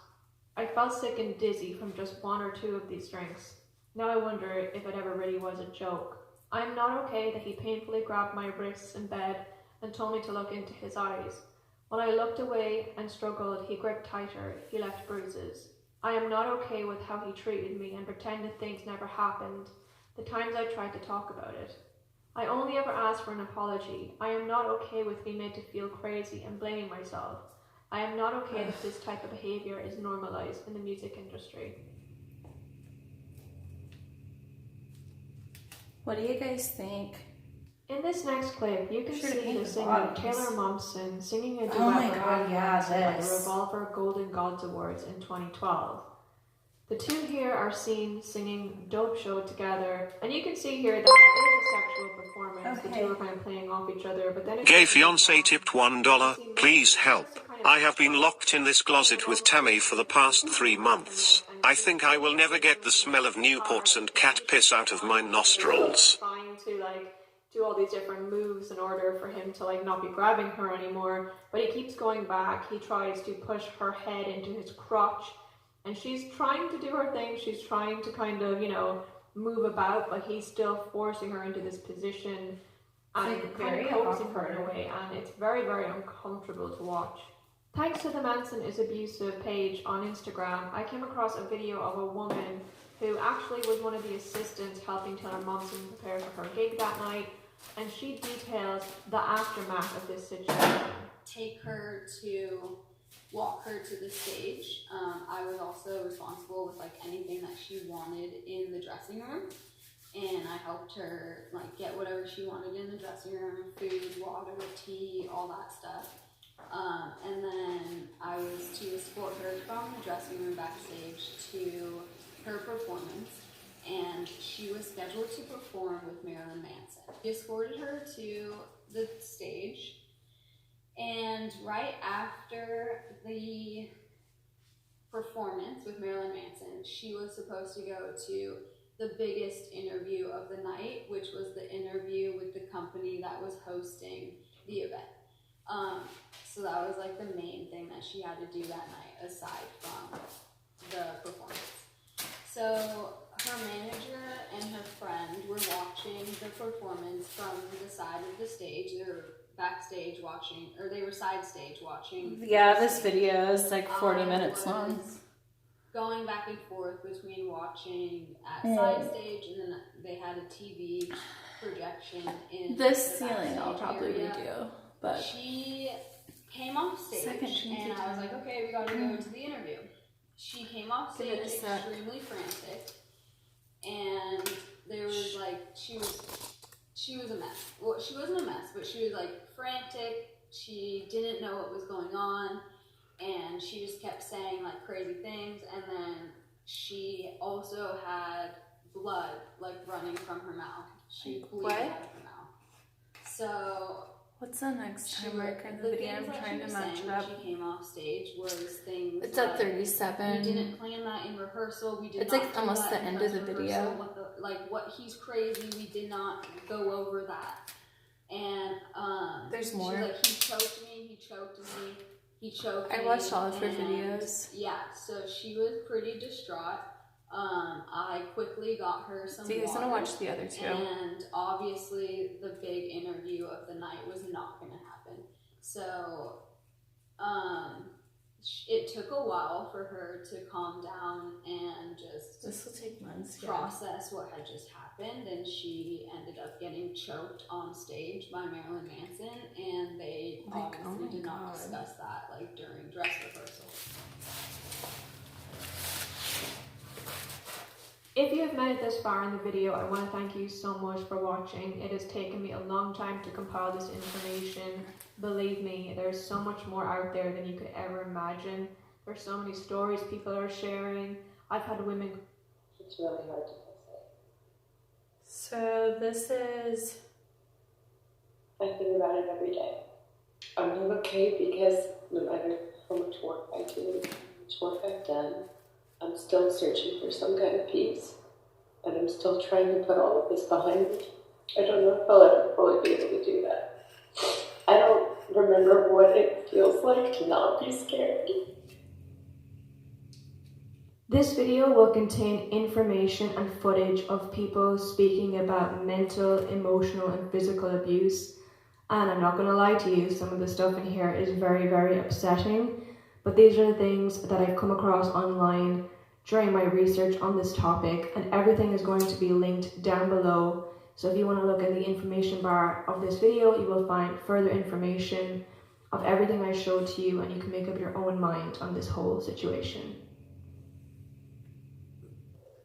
I felt sick and dizzy from just 1 or 2 of these drinks. Now I wonder if it ever really was a joke. I am not okay that he painfully grabbed my wrists in bed and told me to look into his eyes. When I looked away and struggled, he gripped tighter. He left bruises. I am not okay with how he treated me and pretended things never happened, the times I tried to talk about it. I only ever asked for an apology. I am not okay with being made to feel crazy and blaming myself. I am not okay that this type of behavior is normalized in the music industry. What do you guys think? In this next clip, you can Sure to see paint the the singer bottoms. Taylor Momsen singing a duet Oh my with God, Marilyn yeah, Manson at the this. Revolver Golden Gods Awards in 2012. The two here are seen singing Dope Show together, and you can see here that it is a sexual performance. The Okay. two are kind of playing off each other, but then it's Gay fiance tipped $1. Please help. I have been locked in this closet with Tammy for the past 3 months. I think I will never get the smell of Newports and cat piss out of my nostrils. Trying to do all these different moves in order for him to not be grabbing her anymore, but he keeps going back. He tries to push her head into his crotch, and she's trying to do her thing. She's trying to kind of move about, but he's still forcing her into this position and kind of coaxing her in a way, and it's very, very uncomfortable to watch. Thanks to the Manson is Abusive page on Instagram, I came across a video of a woman who actually was one of the assistants helping Taylor Momsen prepare for her gig that night, and she details the aftermath of this situation. Take her to walk her to the stage. I was also responsible with anything that she wanted in the dressing room, and I helped her get whatever she wanted in the dressing room: food, water, tea, all that stuff. And then I was to escort her from the dressing room backstage to her performance, and she was scheduled to perform with Marilyn Manson. We escorted her to the stage, and right after the performance with Marilyn Manson, she was supposed to go to the biggest interview of the night, which was the interview with the company that was hosting the event. So that was the main thing that she had to do that night, aside from the performance. So her manager and her friend were watching the performance from the side of the stage. They were backstage watching, or they were side stage watching. Yeah, this video is 40 minutes long. Going back and forth between watching at side stage, and then they had a TV projection in This the ceiling I'll backstage probably area. redo, but She came off stage, and I was like, okay, we gotta go to the interview. She came off stage extremely frantic, and there was she was a mess. Well, she wasn't a mess, but she was frantic. She didn't know what was going on, and she just kept saying crazy things. And then she also had blood running from her mouth. She was bleeding out of her mouth. So what's the next time mark in the video? I'm trying to match it up. She came off stage was things. It's at 37. We didn't plan that in rehearsal. We did. It's not do almost that the in end of the rehearsal. video. What he's crazy. We did not go over that. And There's more. He choked me. He choked me. He choked me. I watched all of her videos. Yeah, so she was pretty distraught. I quickly got her some So you guys water, gonna watch the other two. and obviously the big interview of the night was not gonna happen. So, it took a while for her to calm down and just This will take months. process what had just happened, and she ended up getting choked on stage by Marilyn Manson, and they obviously did not discuss that during dress rehearsal. If you have made it this far in the video, I want to thank you so much for watching. It has taken me a long time to compile this information. Believe me, there's so much more out there than you could ever imagine. There's so many stories people are sharing. I've had women... It's really hard to fix So this is... it. I think about it every day. I'm not okay because no matter how much work I do, how much work I've done, I'm still searching for some kind of peace, and I'm still trying to put all of this behind me. I don't know if I'll ever fully be able to do that. I don't remember what it feels like to not be scared. This video will contain information and footage of people speaking about mental, emotional, and physical abuse. And I'm not going to lie to you, some of the stuff in here is very, very upsetting. But these are the things that I've come across online during my research on this topic, and everything is going to be linked down below. So if you want to look in the information bar of this video, you will find further information of everything I showed to you, and you can make up your own mind on this whole situation.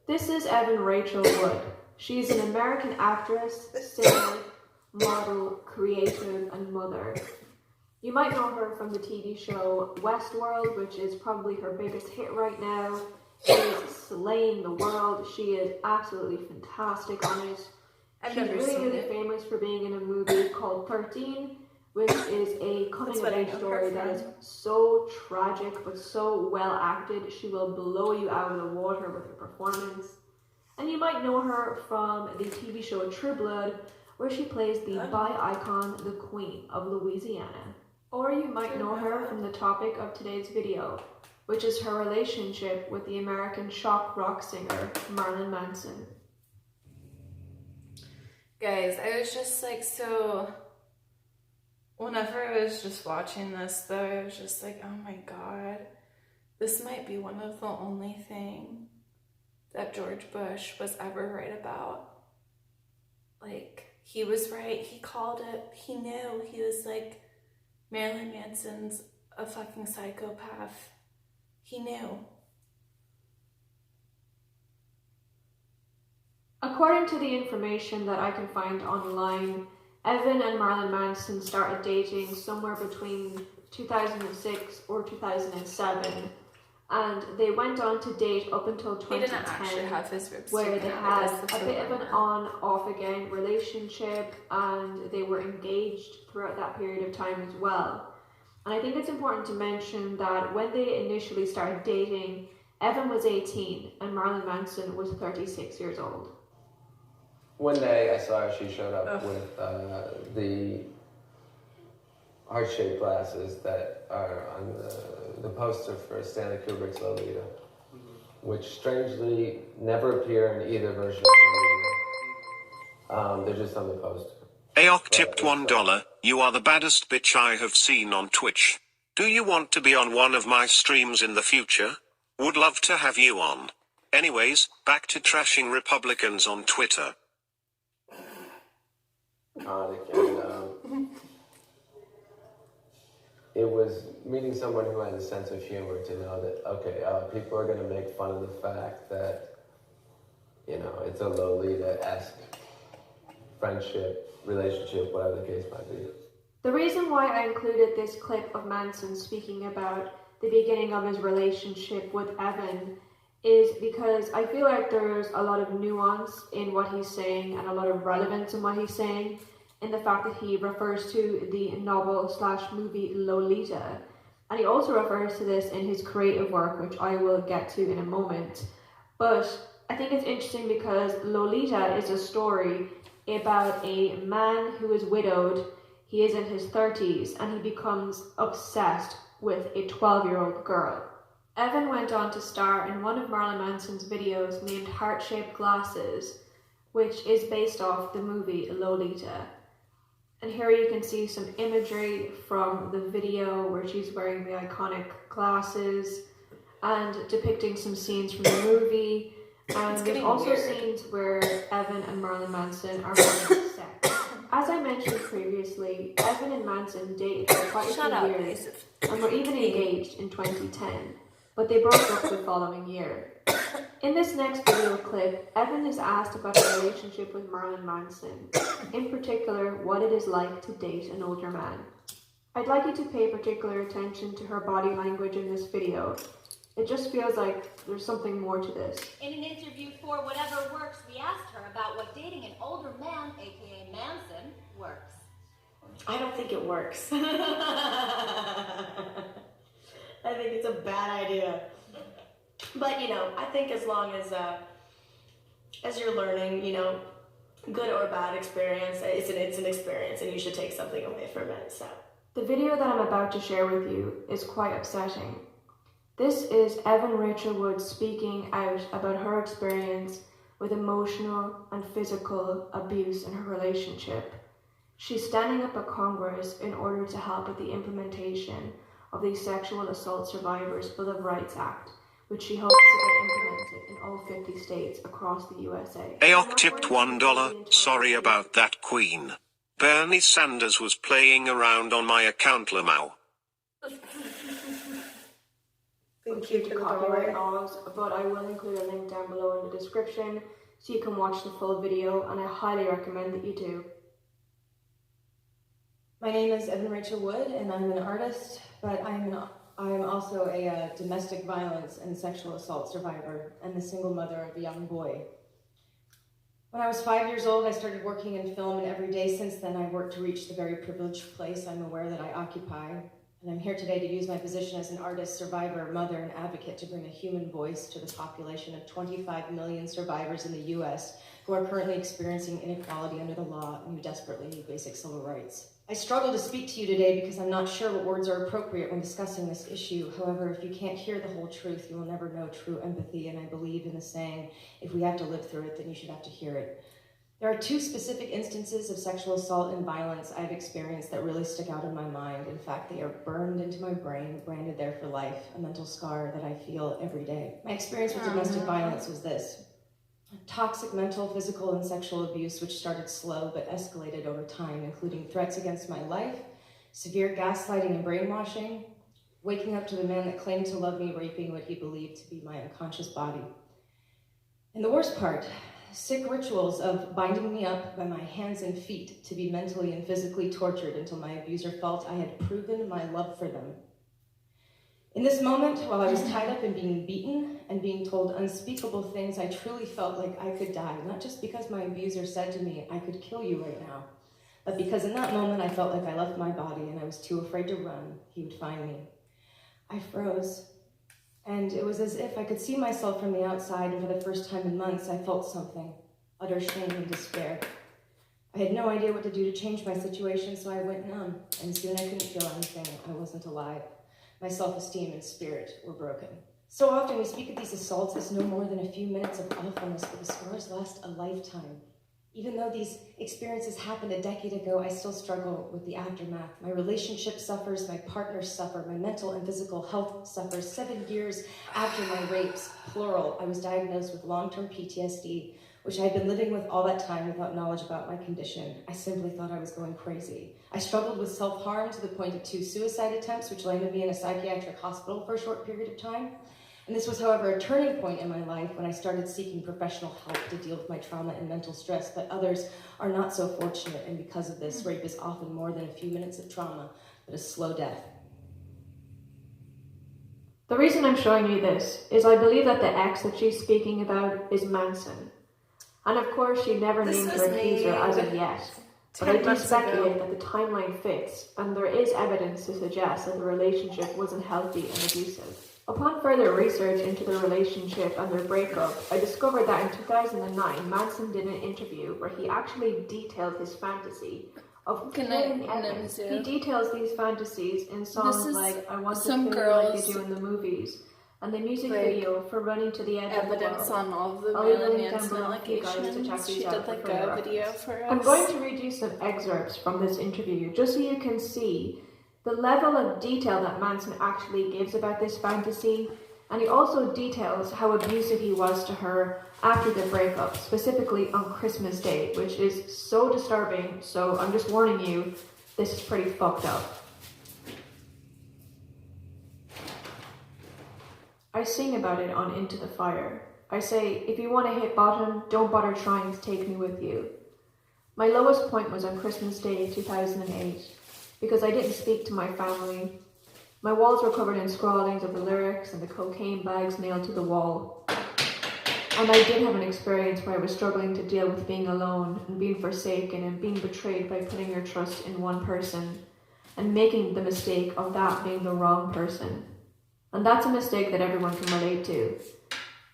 This is Evan Rachel Wood. She is an American actress, singer, model, creative, and mother. You might know her from the TV show Westworld, which is probably her biggest hit right now. She is slaying the world. She is absolutely fantastic on it. She's really famous for being in a movie called 13, which is a coming-of-age story that is so tragic but so well acted. She will blow you out of the water with her performance. And you might know her from the TV show True Blood, where she plays the bi icon, the Queen of Louisiana. Or you might know her from the topic of today's video, which is her relationship with the American shock rock singer Marilyn Manson. Guys, I was just like, so whenever I was just watching this though, I was just like, oh my god, this might be one of the only thing that George Bush was ever right about. Like, he was right, he called it, he knew, he was like, Marilyn Manson's a fucking psychopath. He knew. According to the information that I can find online, Evan and Marilyn Manson started dating somewhere between 2006 or 2007, and they went on to date up until 2010, where they had a bit of an on-off again relationship, and they were engaged throughout that period of time as well. And I think it's important to mention that when they initially started dating, Evan was 18 and Marilyn Manson was 36 years old. One day I saw her, she showed up with the heart-shaped glasses that are on the poster for Stanley Kubrick's Lolita, which strangely never appear in either version of the movie. They're just on the poster. Aok tipped $1. You are the baddest bitch I have seen on Twitch. Do you want to be on one of my streams in the future? Would love to have you on. Anyways, back to trashing Republicans on Twitter. And it was meeting someone who had a sense of humor to know that, okay, people are going to make fun of the fact that, you know, it's a Lolita-esque friendship, relationship, whatever the case might be. The reason why I included this clip of Manson speaking about the beginning of his relationship with Evan is because I feel like there's a lot of nuance in what he's saying and a lot of relevance in what he's saying, in the fact that he refers to the novel/movie Lolita, and he also refers to this in his creative work, which I will get to in a moment. But I think it's interesting because Lolita is a story about a man who is widowed. He is in his 30s and he becomes obsessed with a 12-year-old girl. Evan went on to star in one of Marilyn Manson's videos named Heart-Shaped Glasses, which is based off the movie Lolita. And here you can see some imagery from the video where she's wearing the iconic glasses and depicting some scenes from the movie. And there's also scenes where Evan and Marilyn Manson are having sex. As I mentioned previously, Evan and Manson dated for quite a few years and were even engaged in 2010, but they broke up the following year. In this next video clip, Evan is asked about her relationship with Marilyn Manson, in particular what it is like to date an older man. I'd like you to pay particular attention to her body language in this video. It just feels like there's something more to this. In an interview for Whatever Works, we asked her about what dating an older man, aka Manson, works. I don't think it works. I think it's a bad idea. But, you know, I think as long as you're learning, you know, good or bad experience, it's an experience and you should take something away from it, so. The video that I'm about to share with you is quite upsetting. This is Evan Rachel Wood speaking out about her experience with emotional and physical abuse in her relationship. She's standing up at Congress in order to help with the implementation of the Sexual Assault Survivors Bill of Rights Act, which she hopes to get implemented in all 50 states across the USA. Aok tipped $1. Sorry about that, Queen. Bernie Sanders was playing around on my account, Lamau. Due to copyright laws, but I will include a link down below in the description so you can watch the full video, and I highly recommend that you do. My name is Evan Rachel Wood, and I'm an artist, but I'm also a domestic violence and sexual assault survivor and the single mother of a young boy. When I was 5 years old, I started working in film, and every day since then I worked to reach the very privileged place I'm aware that I occupy. And I'm here today to use my position as an artist, survivor, mother, and advocate to bring a human voice to the population of 25 million survivors in the US who are currently experiencing inequality under the law and who desperately need basic civil rights. I struggle to speak to you today because I'm not sure what words are appropriate when discussing this issue. However, if you can't hear the whole truth, you will never know true empathy, and I believe in the saying, if we have to live through it, then you should have to hear it. There are two specific instances of sexual assault and violence I've experienced that really stick out in my mind. In fact, they are burned into my brain, branded there for life, a mental scar that I feel every day. My experience with domestic violence was this. Toxic mental, physical, and sexual abuse, which started slow but escalated over time, including threats against my life, severe gaslighting and brainwashing, waking up to the man that claimed to love me, raping what he believed to be my unconscious body. And the worst part, sick rituals of binding me up by my hands and feet to be mentally and physically tortured until my abuser felt I had proven my love for them. In this moment, while I was tied up and being beaten and being told unspeakable things, I truly felt like I could die, not just because my abuser said to me, I could kill you right now, but because in that moment I felt like I left my body and I was too afraid to run. He would find me. I froze, and it was as if I could see myself from the outside, and for the first time in months, I felt something, utter shame and despair. I had no idea what to do to change my situation, so I went numb, and soon I couldn't feel anything. I wasn't alive. My self-esteem and spirit were broken. So often we speak of these assaults as no more than a few minutes of awfulness, but the scars last a lifetime. Even though these experiences happened a decade ago, I still struggle with the aftermath. My relationship suffers, my partners suffer, my mental and physical health suffers. 7 years after my rapes, plural, I was diagnosed with long-term PTSD, which I had been living with all that time without knowledge about my condition. I simply thought I was going crazy. I struggled with self-harm to the point of 2 suicide attempts, which landed me in a psychiatric hospital for a short period of time. And this was, however, a turning point in my life when I started seeking professional help to deal with my trauma and mental stress, but others are not so fortunate, and because of this, rape is often more than a few minutes of trauma, but a slow death. The reason I'm showing you this is I believe that the ex that she's speaking about is Manson. And of course, she never named her accuser as of yet. But I do speculate that the timeline fits, and there is evidence to suggest that the relationship wasn't healthy and abusive. Upon further research into the relationship and their breakup, I discovered that in 2009, Manson did an interview where he actually detailed his fantasy of killing Evan. He details these fantasies in songs like I Want to Kill You Like You Do in the Movies, and the music video for Running to the Edge of the World. Evidence on all of the I'll leave a link Marilyn down below for you guys to check allegations. these She out did for like further a video reference. for us. I'm going to read you some excerpts from this interview, just so you can see the level of detail that Manson actually gives about this fantasy, and he also details how abusive he was to her after the breakup, specifically on Christmas Day, which is so disturbing, so I'm just warning you, this is pretty fucked up. I sing about it on Into the Fire. I say, if you want to hit bottom, don't bother trying to take me with you. My lowest point was on Christmas Day 2008, because I didn't speak to my family. My walls were covered in scrawlings of the lyrics and the cocaine bags nailed to the wall. And I did have an experience where I was struggling to deal with being alone and being forsaken and being betrayed by putting your trust in one person and making the mistake of that being the wrong person. And that's a mistake that everyone can relate to.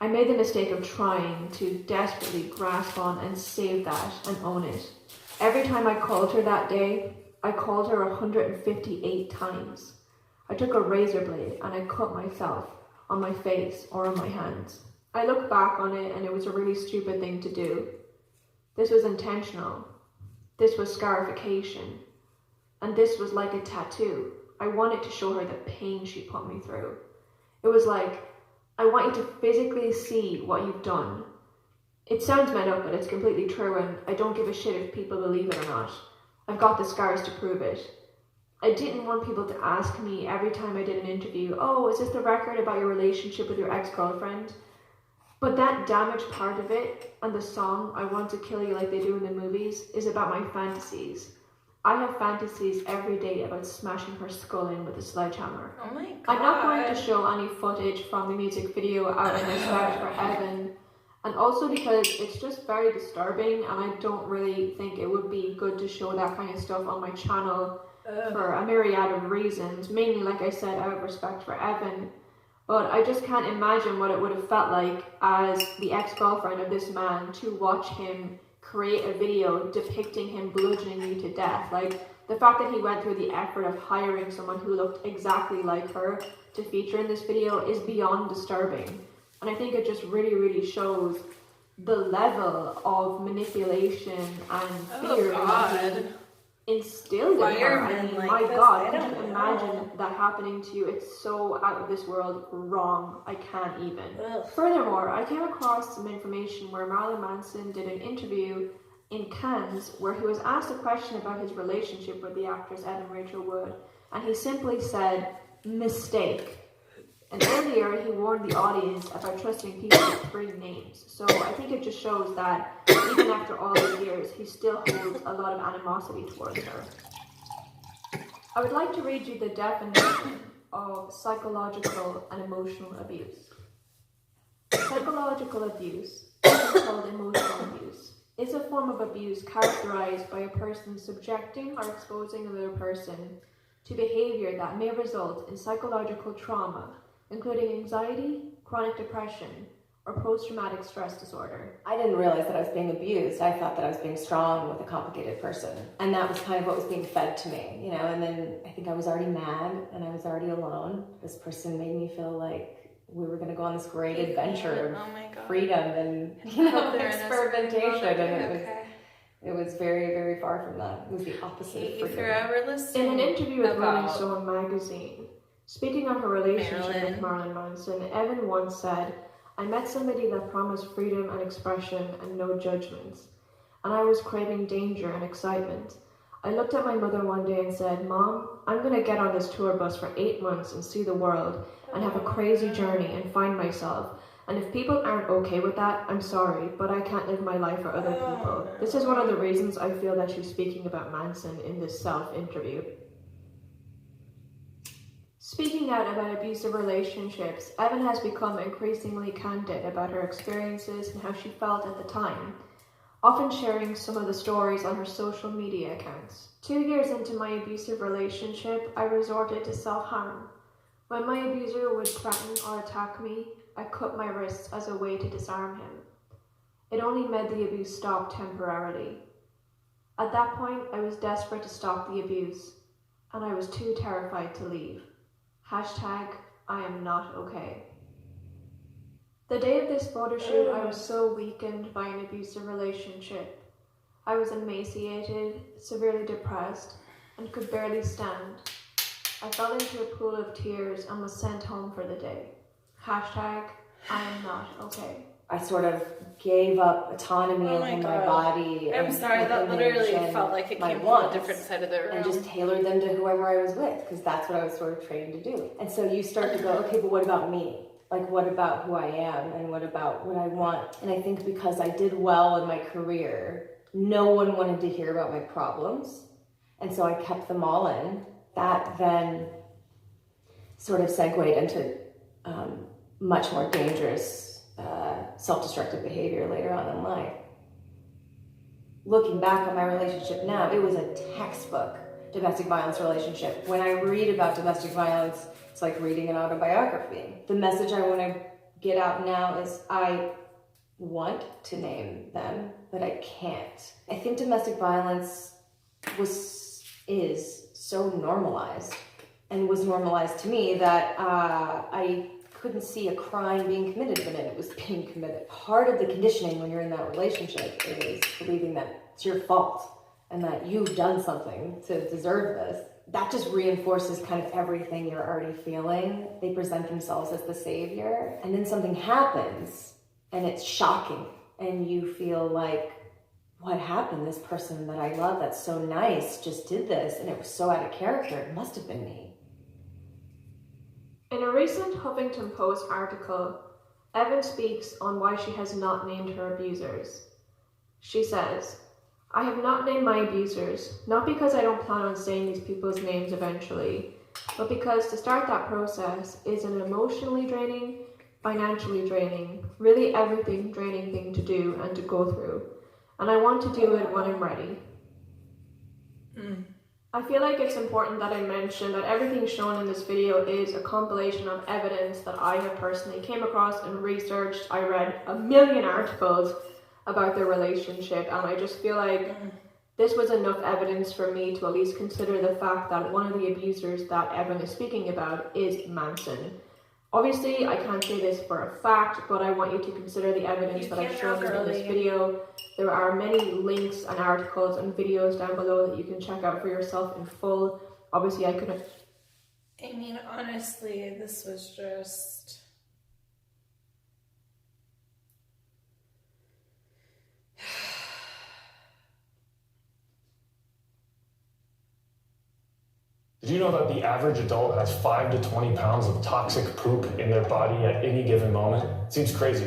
I made the mistake of trying to desperately grasp on and save that and own it. Every time I called her that day, I called her 158 times. I took a razor blade and I cut myself on my face or on my hands. I look back on it and it was a really stupid thing to do. This was intentional. This was scarification. And this was like a tattoo. I wanted to show her the pain she put me through. It was like, I want you to physically see what you've done. It sounds made up, but it's completely true, and I don't give a shit if people believe it or not. I've got the scars to prove it. I didn't want people to ask me every time I did an interview, oh, is this the record about your relationship with your ex-girlfriend? But that damaged part of it, and the song, I Want to Kill You Like They Do in the Movies, is about my fantasies. I have fantasies every day about smashing her skull in with a sledgehammer. Oh my god. I'm not going to show any footage from the music video out of respect for Evan, and also because it's just very disturbing, and I don't really think it would be good to show that kind of stuff on my channel for a myriad of reasons, mainly, like I said, out of respect for Evan. But I just can't imagine what it would have felt like as the ex-girlfriend of this man to watch him create a video depicting him bludgeoning you to death. Like, the fact that he went through the effort of hiring someone who looked exactly like her to feature in this video is beyond disturbing. And I think it just really, really shows the level of manipulation and fear that he instilled in her. I mean, my God, could you imagine that happening to you? It's so out of this world wrong. I can't even. Furthermore, I came across some information where Marilyn Manson did an interview in Cannes where he was asked a question about his relationship with the actress Evan Rachel Wood, and he simply said, "Mistake." And earlier, he warned the audience about trusting people with 3 names. So I think it just shows that even after all these years, he still holds a lot of animosity towards her. I would like to read you the definition of psychological and emotional abuse. Psychological abuse, also called emotional abuse, is a form of abuse characterized by a person subjecting or exposing another person to behavior that may result in psychological trauma, including anxiety, chronic depression, or post-traumatic stress disorder. I didn't realize that I was being abused. I thought that I was being strong with a complicated person. And that was kind of what was being fed to me, you know, and then I think I was already mad and I was already alone. This person made me feel like we were going to go on this great adventure of freedom and, you know, experimentation. And it was very, very far from that. It was the opposite of freedom. In an interview with Rolling Stone magazine, speaking on her relationship with Marilyn Manson, Evan once said, "I met somebody that promised freedom and expression and no judgments, and I was craving danger and excitement. I looked at my mother one day and said, 'Mom, I'm going to get on this tour bus for 8 months and see the world and have a crazy journey and find myself. And if people aren't okay with that, I'm sorry, but I can't live my life for other people.'" This is one of the reasons I feel that she's speaking about Manson in this self-interview. Speaking out about abusive relationships, Evan has become increasingly candid about her experiences and how she felt at the time, often sharing some of the stories on her social media accounts. 2 years into my abusive relationship, I resorted to self-harm. When my abuser would threaten or attack me, I cut my wrists as a way to disarm him. It only made the abuse stop temporarily. At that point, I was desperate to stop the abuse, and I was too terrified to leave. #I am not okay. The day of this photo shoot, I was so weakened by an abusive relationship. I was emaciated, severely depressed, and could barely stand. I fell into a pool of tears and was sent home for the day. #I am not okay. I sort of gave up autonomy in my body. I'm sorry, that literally felt like it came from a different side of the room. And just tailored them to whoever I was with, because that's what I was sort of trained to do. And so you start to go, okay, but what about me? Like, what about who I am and what about what I want? And I think because I did well in my career, no one wanted to hear about my problems. And so I kept them all in. That then sort of segued into much more dangerous self-destructive behavior later on in life. Looking back on my relationship now, it was a textbook domestic violence relationship. When I read about domestic violence, it's like reading an autobiography. The message I want to get out now is I want to name them, but I can't. I think domestic violence is so normalized and was normalized to me that I couldn't see a crime being committed when it was being committed. Part of the conditioning when you're in that relationship is believing that it's your fault and that you've done something to deserve this. That just reinforces kind of everything you're already feeling. They present themselves as the savior, and then something happens and it's shocking and you feel like, what happened? This person that I love that's so nice just did this and it was so out of character. It must have been me. In a recent Huffington Post article, Evan speaks on why she has not named her abusers. She says, "I have not named my abusers, not because I don't plan on saying these people's names eventually, but because to start that process is an emotionally draining, financially draining, really everything draining thing to do and to go through. And I want to do it when I'm ready." I feel like it's important that I mention that everything shown in this video is a compilation of evidence that I have personally came across and researched. I read a million articles about their relationship, and I just feel like this was enough evidence for me to at least consider the fact that one of the abusers that Evan is speaking about is Manson. Obviously, I can't say this for a fact, but I want you to consider the evidence that I've shown you in this video. There are many links and articles and videos down below that you can check out for yourself in full. Obviously, I couldn't... I mean, honestly, this was just... Did you know that the average adult has 5 to 20 pounds of toxic poop in their body at any given moment? Seems crazy.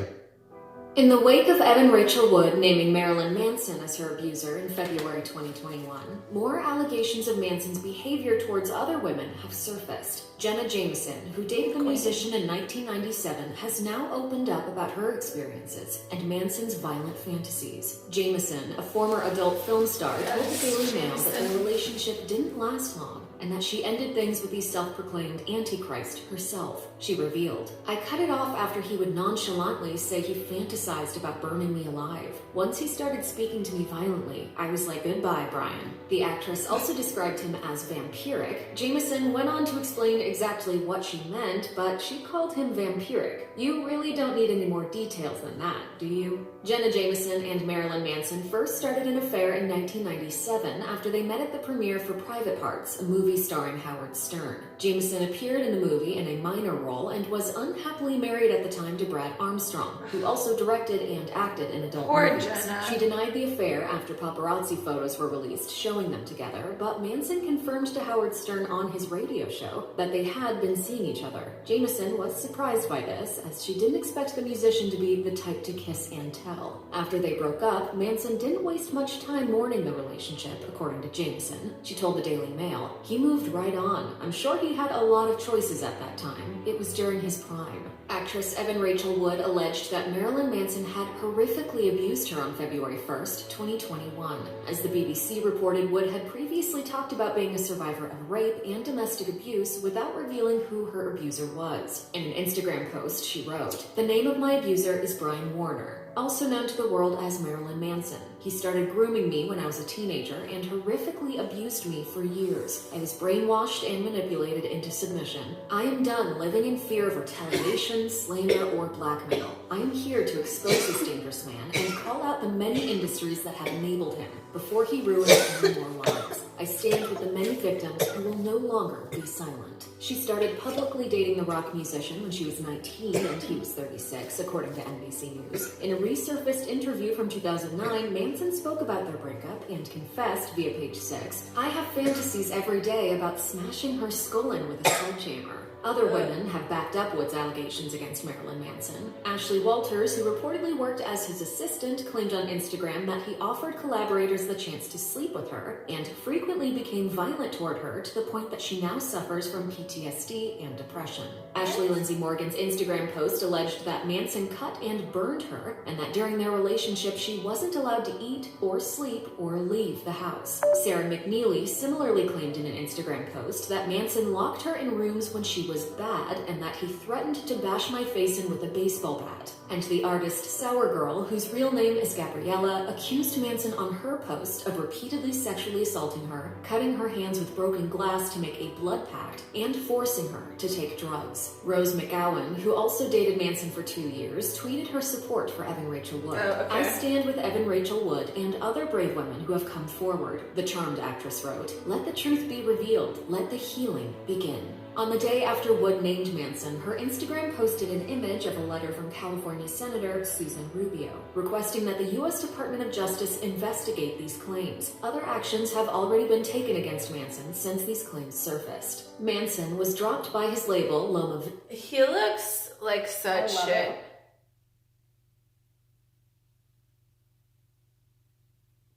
In the wake of Evan Rachel Wood naming Marilyn Manson as her abuser in February 2021, more allegations of Manson's behavior towards other women have surfaced. Jenna Jameson, who dated the musician in 1997, has now opened up about her experiences and Manson's violent fantasies. Jameson, a former adult film star, told the Daily Mail that the relationship didn't last long and that she ended things with the self-proclaimed Antichrist herself. She revealed, "I cut it off after he would nonchalantly say he fantasized about burning me alive. Once he started speaking to me violently, I was like, goodbye, Brian." The actress also described him as vampiric. Jameson went on to explain exactly what she meant, but she called him vampiric. You really don't need any more details than that, do you? Jenna Jameson and Marilyn Manson first started an affair in 1997 after they met at the premiere for Private Parts, a movie starring Howard Stern. Jameson appeared in the movie in a minor role and was unhappily married at the time to Brad Armstrong, who also directed and acted in adult movies. Jenna. She denied the affair after paparazzi photos were released showing them together, but Manson confirmed to Howard Stern on his radio show that they had been seeing each other. Jameson was surprised by this, as she didn't expect the musician to be the type to kiss and tell. After they broke up, Manson didn't waste much time mourning the relationship, according to Jameson. She told the Daily Mail, "He moved right on. I'm sure he had a lot of choices at that time. It was during his prime." Actress Evan Rachel Wood alleged that Marilyn Manson had horrifically abused her on February 1st, 2021. As the BBC reported, Wood had previously talked about being a survivor of rape and domestic abuse without revealing who her abuser was. In an Instagram post, she wrote, "The name of my abuser is Brian Warner, also known to the world as Marilyn Manson. He started grooming me when I was a teenager and horrifically abused me for years. I was brainwashed and manipulated into submission. I am done living in fear of retaliation, slander, or blackmail. I am here to expose this dangerous man and call out the many industries that have enabled him before he ruins any more lives. I stand with the many victims who will no longer be silent." She started publicly dating the rock musician when she was 19 and he was 36, according to NBC News. In a resurfaced interview from 2009, Manson spoke about their breakup and confessed via Page 6, "I have fantasies every day about smashing her skull in with a sledgehammer." Other women have backed up Wood's allegations against Marilyn Manson. Ashley Walters, who reportedly worked as his assistant, claimed on Instagram that he offered collaborators the chance to sleep with her and frequently became violent toward her to the point that she now suffers from PTSD and depression. Ashley Lindsay Morgan's Instagram post alleged that Manson cut and burned her and that during their relationship she wasn't allowed to eat or sleep or leave the house. Sarah McNeely similarly claimed in an Instagram post that Manson locked her in rooms when she was bad and that he threatened to bash my face in with a baseball bat. And the artist Sour Girl, whose real name is Gabriella, accused Manson on her post of repeatedly sexually assaulting her, cutting her hands with broken glass to make a blood pact, and forcing her to take drugs. Rose McGowan, who also dated Manson for 2 years, tweeted her support for Evan Rachel Wood. "I stand with Evan Rachel Wood and other brave women who have come forward," the Charmed actress wrote. "Let the truth be revealed. Let the healing begin." On the day after Wood named Manson, her Instagram posted an image of a letter from California Senator Susan Rubio, requesting that the U.S. Department of Justice investigate these claims. Other actions have already been taken against Manson since these claims surfaced. Manson was dropped by his label, Loma... He looks like such shit.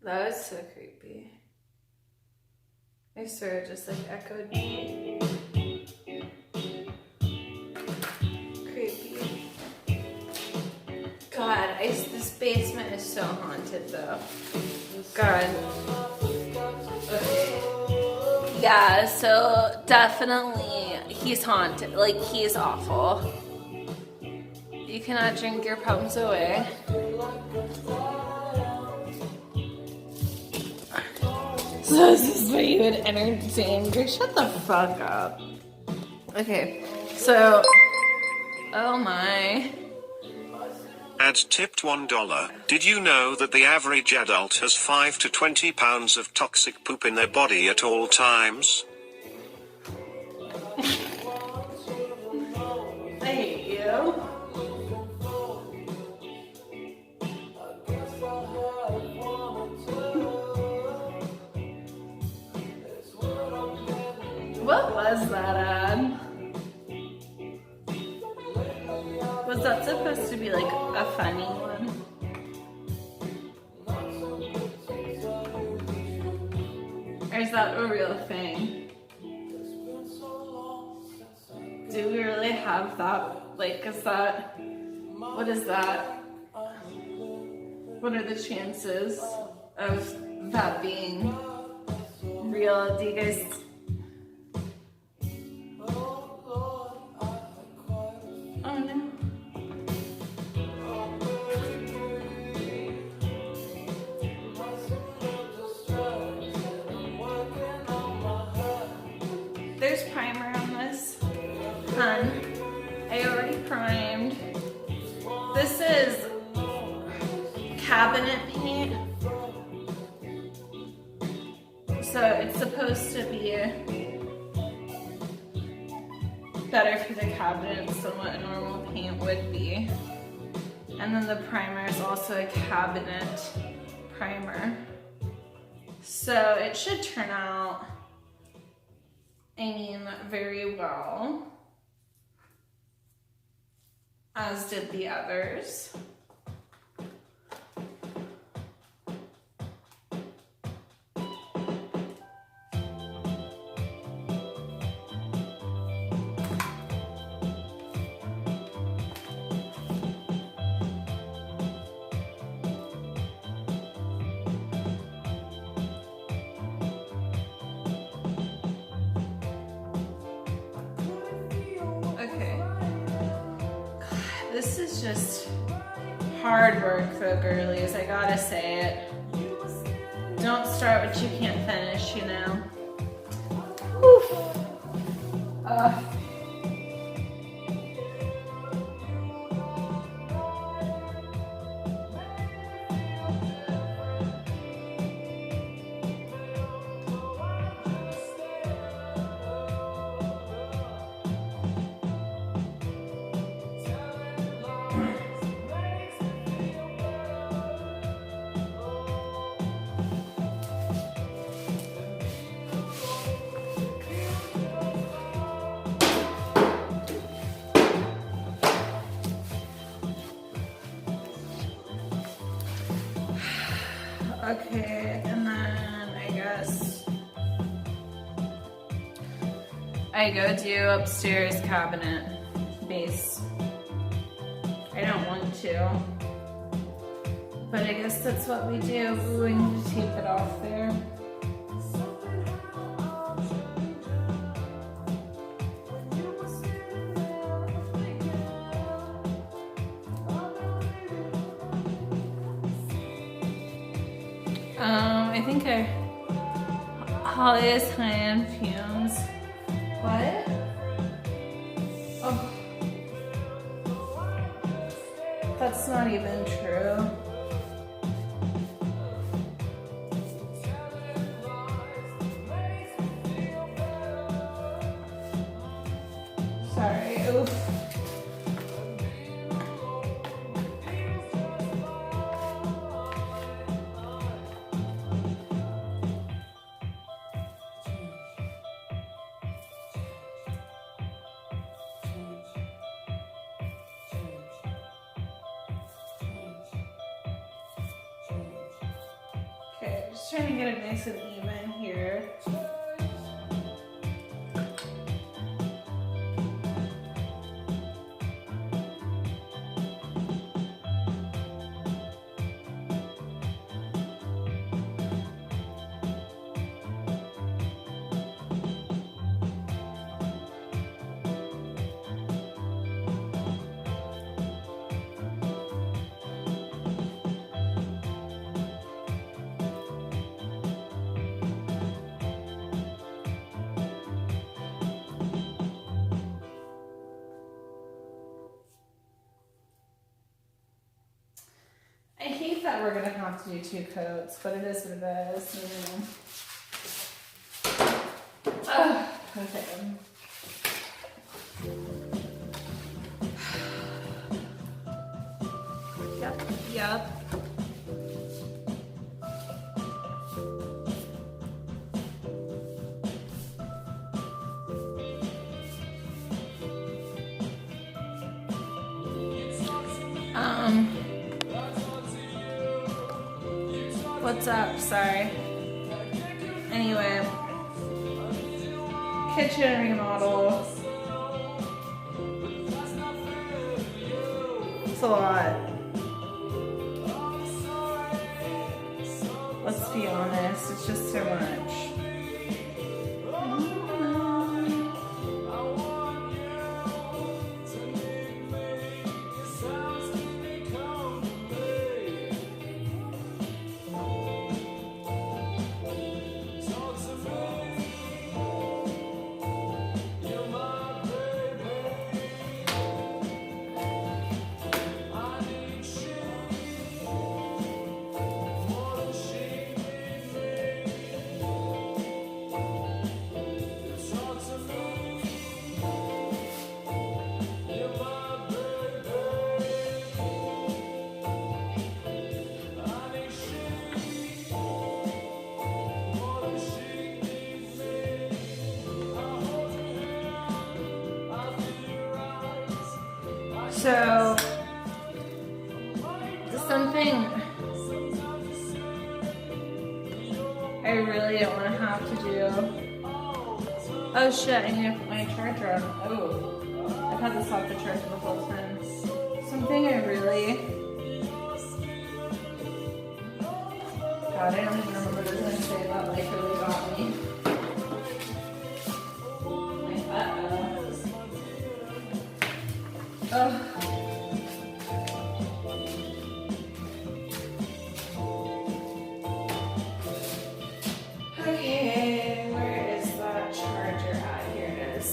That was so creepy. I swear it just like echoed me. Creepy. God, this basement is so haunted though. God. Okay. Yeah, so definitely he's haunted. Like, he's awful. You cannot drink your problems away. So this is what you would entertain. Girl, shut the fuck up. Okay, so, oh my. Ad tipped $1. Did you know that the average adult has 5 to 20 pounds of toxic poop in their body at all times? I hate you. What was that ad? Was that supposed to be like a funny one? Or is that a real thing? Do we really have that? Like, is that, what is that? What are the chances of that being real? Do you guys... Oh no. There's primer on this. Hun, I already primed. This is cabinet paint. So it's supposed to be better for the cabinets than what a normal paint would be. And then the primer is also a cabinet primer. So it should turn out, I mean, very well, as did the others. Okay. God, this is just hard work though, girlies. I gotta say it. Don't start what you can't finish, you know? Oof. Okay, and then I guess I go do upstairs cabinet base. I don't want to, but I guess that's what we do. Ooh, I need to tape it off there. I think Holly is high on fumes. What? Oh. That's not even true. Sorry, oof. Just trying to get it nice and even here. I hate that we're gonna have to do 2 coats, but it is what it is. Okay. Yep. What's up? Sorry. Anyway, kitchen remodel. It's a lot. Let's be honest, it's just so much. So, something I really don't want to have to do. Oh shit, I need to put my charger on. Oh, I've had this off the charger the whole time. Something I really... God, I don't even remember what I was going to say that like really got me. Ugh. Okay, where is that charger at? Here it is.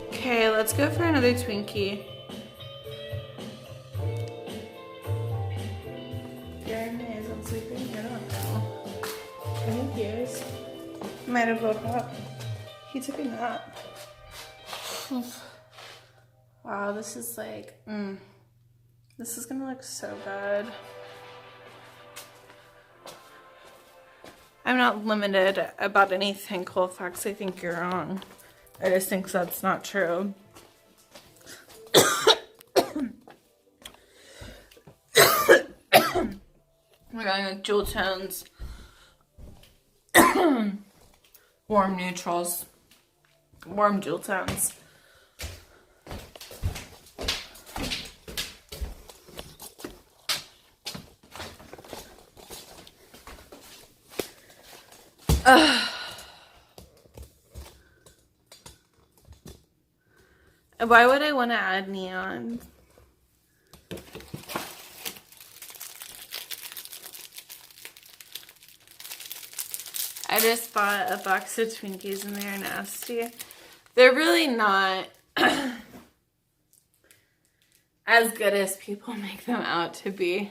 Okay, let's go for another Twinkie. Sleeping? I don't know. I think he is. Might have woke up. He took a nap. Wow, this is like, this is gonna look so bad. I'm not limited about anything, Colfax. I think you're wrong. I just think that's not true. We're going with jewel tones, warm neutrals, warm jewel tones. Why would I want to add neon? I just bought a box of Twinkies and they're nasty. They're really not as good as people make them out to be.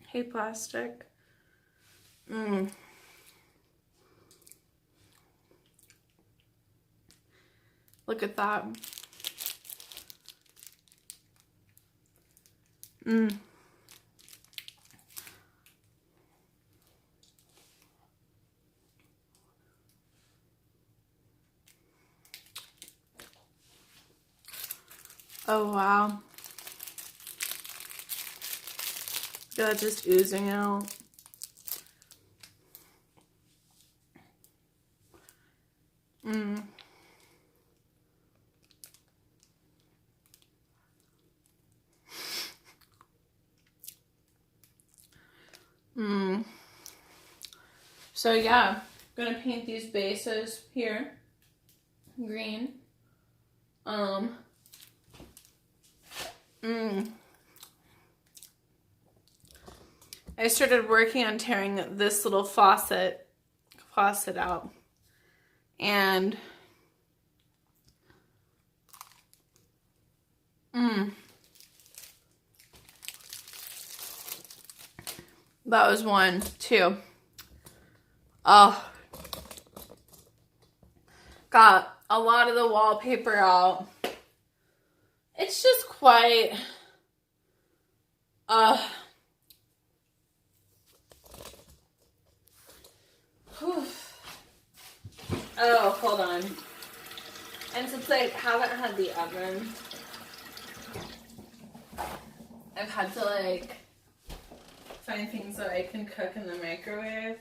Hey, plastic. Look at that. Oh, wow. That just oozing out. Mmm. Mmm. So yeah, I'm gonna paint these bases here green. I started working on tearing this little faucet out, and that was 1, 2. Oh, got a lot of the wallpaper out. It's just quite, whew. Oh, hold on. And since I haven't had the oven, I've had to like find things that I can cook in the microwave.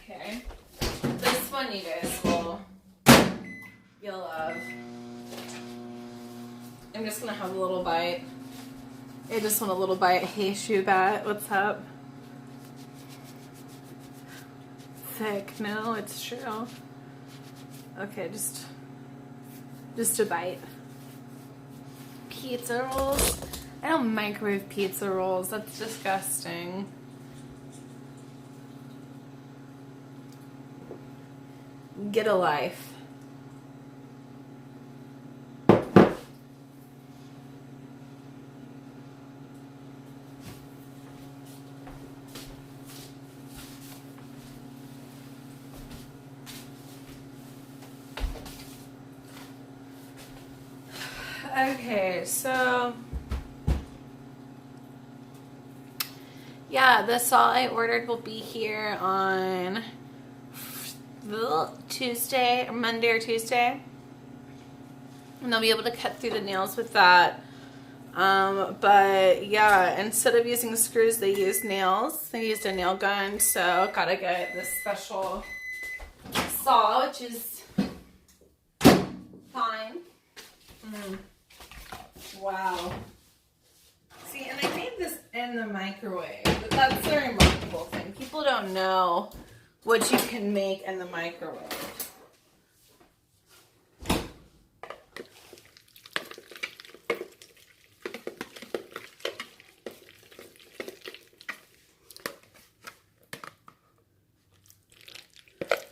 Okay. This one you guys you'll love. I'm just gonna have a little bite. I just want a little bite. Hey, Shubat, what's up? Thick, no, it's true. Okay, just a bite. Pizza rolls? I don't microwave pizza rolls. That's disgusting. Get a life. Okay, so yeah, the salt I ordered will be here on Tuesday, or Monday or Tuesday, and I'll be able to cut through the nails with that. But yeah, instead of using screws, they used nails. They used a nail gun, so gotta get this special saw, which is fine. Wow. See, and I made this in the microwave, but that's the remarkable thing. People don't know what you can make in the microwave.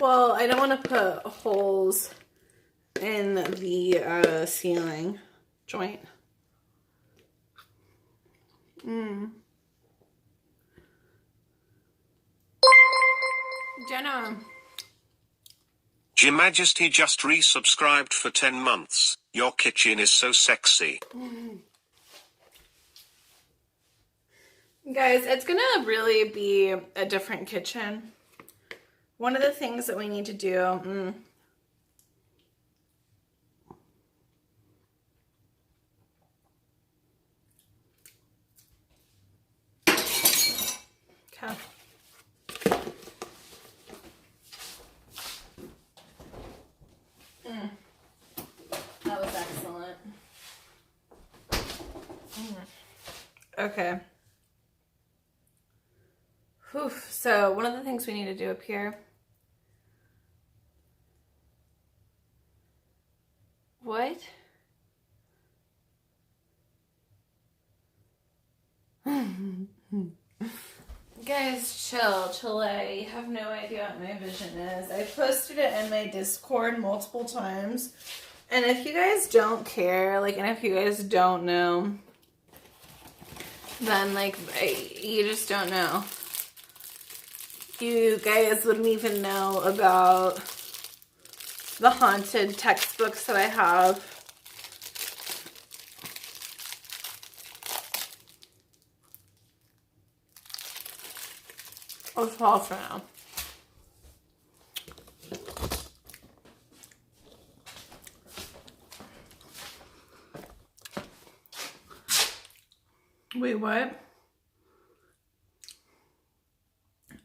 Well, I don't want to put holes in the ceiling joint. Jenna. Your Majesty just resubscribed for 10 months. Your kitchen is so sexy. Guys, it's gonna really be a different kitchen. One of the things that we need to do, okay. That was excellent. Okay. Whew. So one of the things we need to do up here. What? Guys, chill. I have no idea what my vision is. I posted it in my Discord multiple times. And if you guys don't care, like, and if you guys don't know, then, like, you just don't know. You guys wouldn't even know about the haunted textbooks that I have. That's all for now. Wait, what?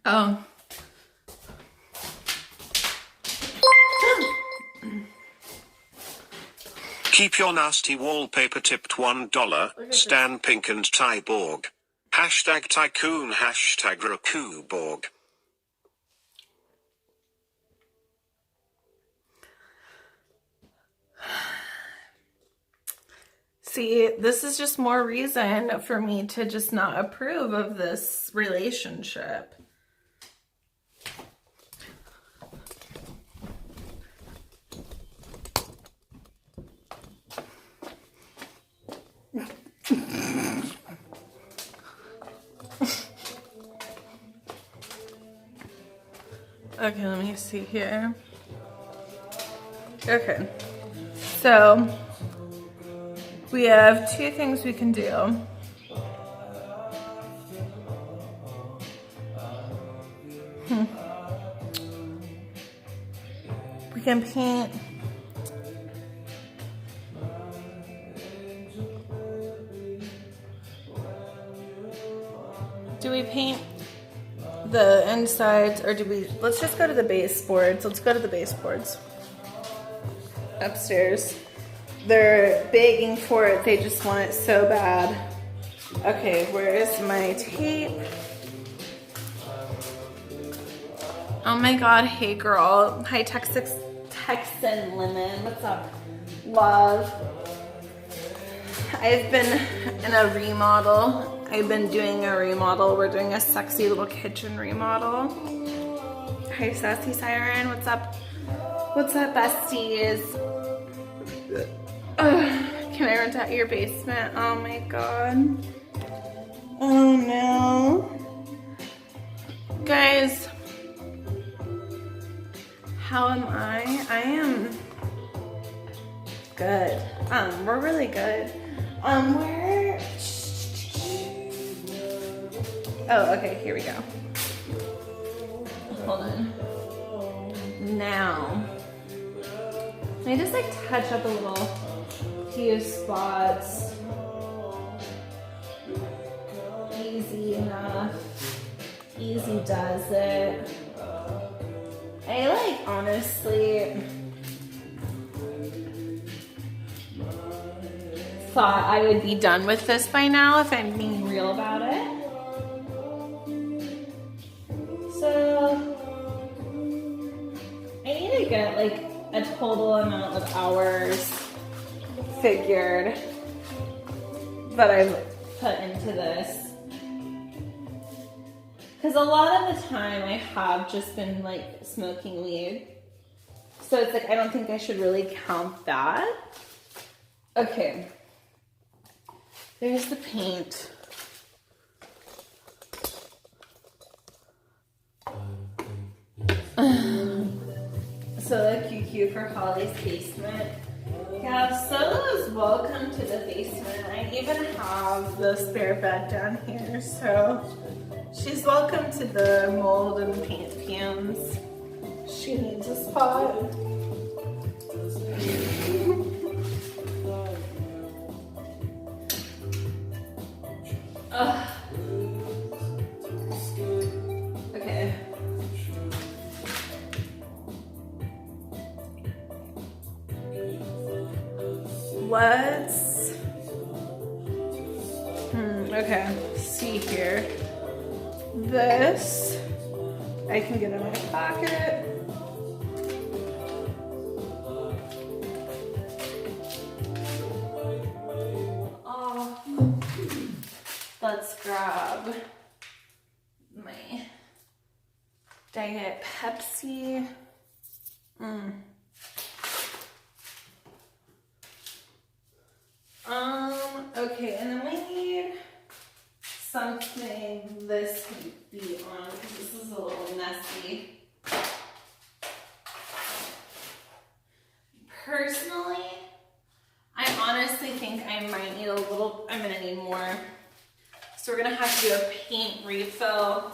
Oh. Keep your nasty wallpaper tipped $1. Stan Pink and Tyborg. Hashtag Tycoon. Hashtag Rakuborg. See, this is just more reason for me to just not approve of this relationship. Okay, let me see here. Okay, so we have two things we can do. We can paint do we paint the insides, or do we, let's just go to the baseboards. Let's go to the baseboards upstairs. They're begging for it. They just want it so bad. Okay, where is my tape? Oh my god, hey girl. Hi Texan Lemon. What's up? Love. I've been in a remodel. I've been doing a remodel. We're doing a sexy little kitchen remodel. Hi Sassy Siren. What's up? What's up, besties? Can I rent out your basement? Oh my god. Oh no. Guys, how am I? I am good. We're really good. We're... Oh, okay, here we go. Hold on. Now, I just like touch up a little few spots. Easy enough. Easy does it. I like, honestly, thought I would be done with this by now if I'm being real about it. So I need to get like a total amount of hours figured that I've put into this. Because a lot of the time I have just been like smoking weed. So it's like, I don't think I should really count that. Okay. There's the paint. So the QQ for Holly's basement. Yeah, Solo's welcome to the basement. I even have the spare bed down here, so she's welcome to the mold and paint fumes. She needs a spot. Ugh. Okay. Let's okay, see here. This I can get in my pocket. Let's grab my Diet Pepsi. Okay, and then we need something this can be on because this is a little messy. Personally, I honestly think I might need a little, I'm gonna need more. So we're gonna have to do a paint refill.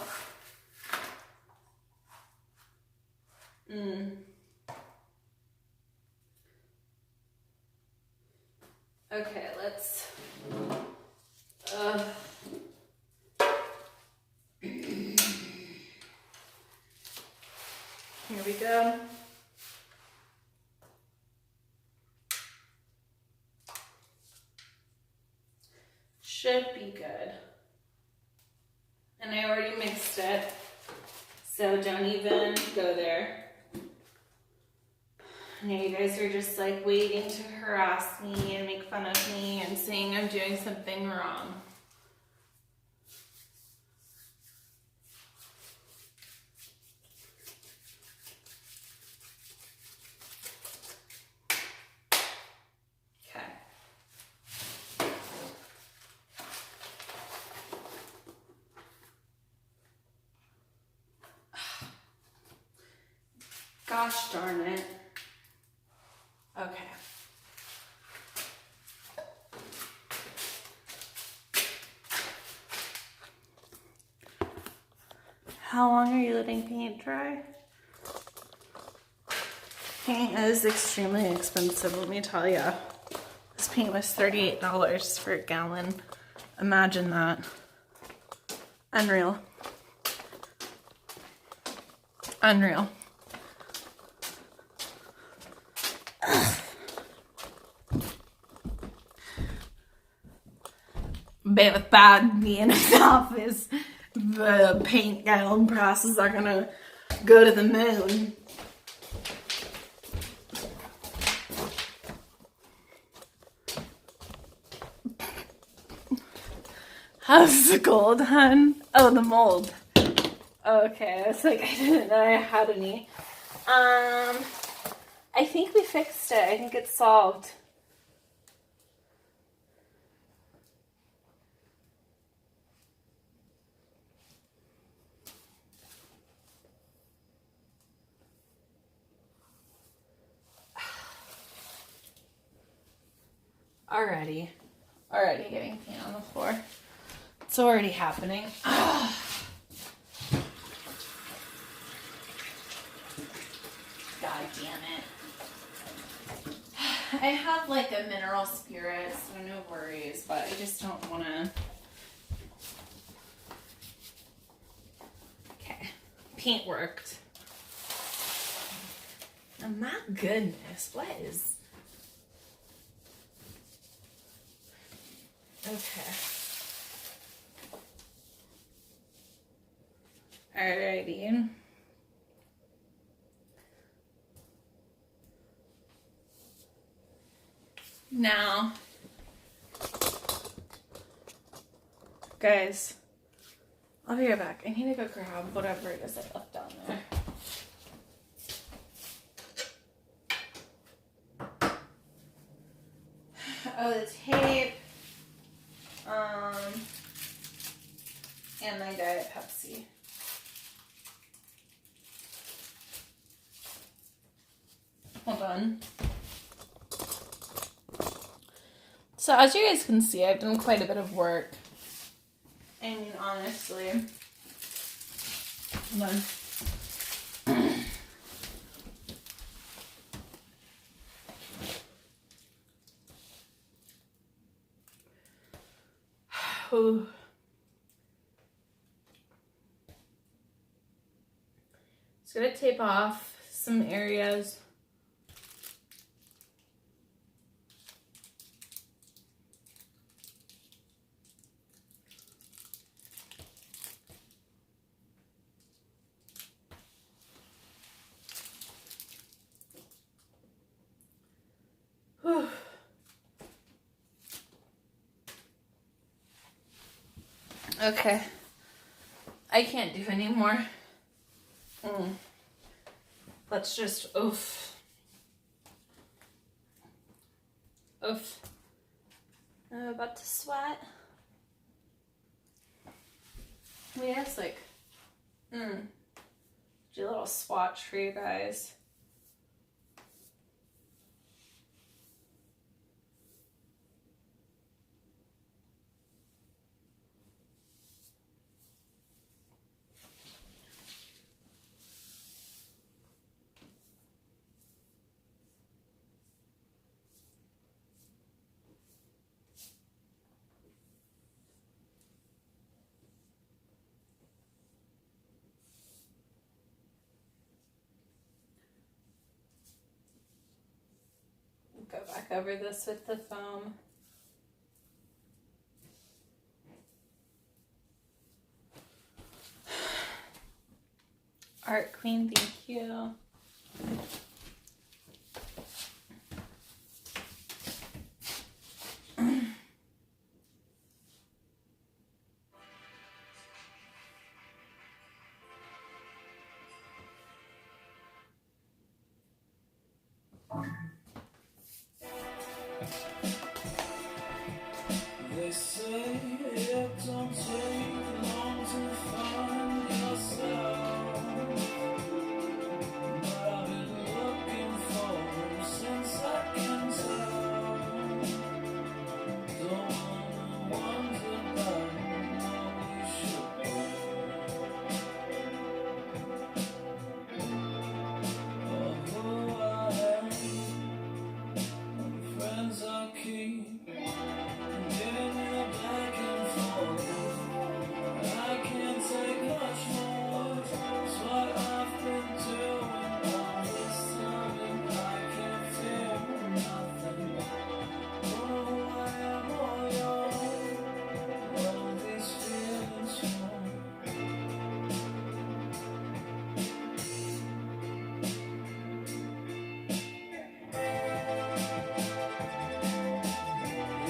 Okay, let's, Here we go. Should be good. And I already mixed it, so don't even go there. Now you guys are just like waiting to harass me and make fun of me and saying I'm doing something wrong. Okay. Gosh darn it. Okay. How long are you letting paint dry? Paint is extremely expensive, let me tell you. This paint was $38 for a gallon. Imagine that. Unreal. Unreal. Bit of bad being in the office. The paint gallon prices are gonna go to the moon. How's the gold, hun? Oh, the mold. Okay, it's like I didn't know I had any. I think we fixed it. I think it's solved. Already getting paint on the floor. It's already happening. God damn it. I have like a mineral spirit, so no worries, but I just don't want to. Okay, paint worked. Oh my goodness, what is... Okay. Alrighty. Now, guys, I'll be right back. I need to go grab whatever it is I left down there. Oh, the tape. And my Diet Pepsi. Hold on. So as you guys can see, I've done quite a bit of work. I mean, honestly. Hold on. Ooh. Just gonna tape off some areas. Whew. Okay, I can't do anymore. Let's just, oof. Oof. I'm about to sweat. Yes, like, do a little swatch for you guys. over this with the foam. Art Queen, thank you. They say it don't take long to find yourself, but I've been looking for them since I can tell. Don't wanna wonder about what we should be, or who I am, or the friends I keep. Getting me back and forth. I can't take much more. It's what I've been doing all this time, and I can't feel nothing. Don't know who I am or you're. All these feelings for.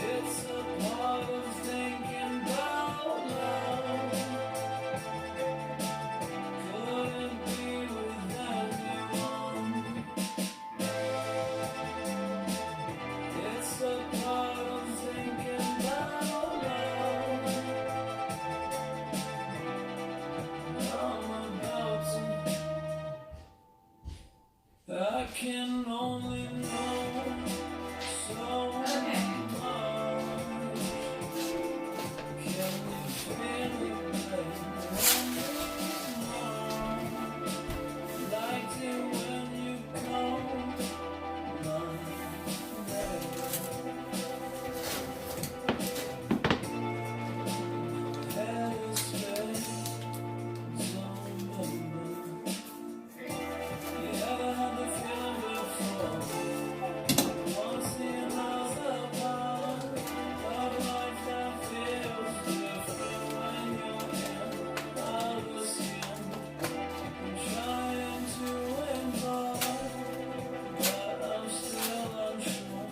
It's a part of thinking about love. Couldn't be with anyone. It's a part of thinking about love. I'm about to. I can only know so much. Can you feel it, baby? Liked it when you called my name. Had a space, don't remember. You ever had the feeling before? Wanna see another part of life that feels different when you're in outer skin. I'm trying to impart, but I'm still unsure.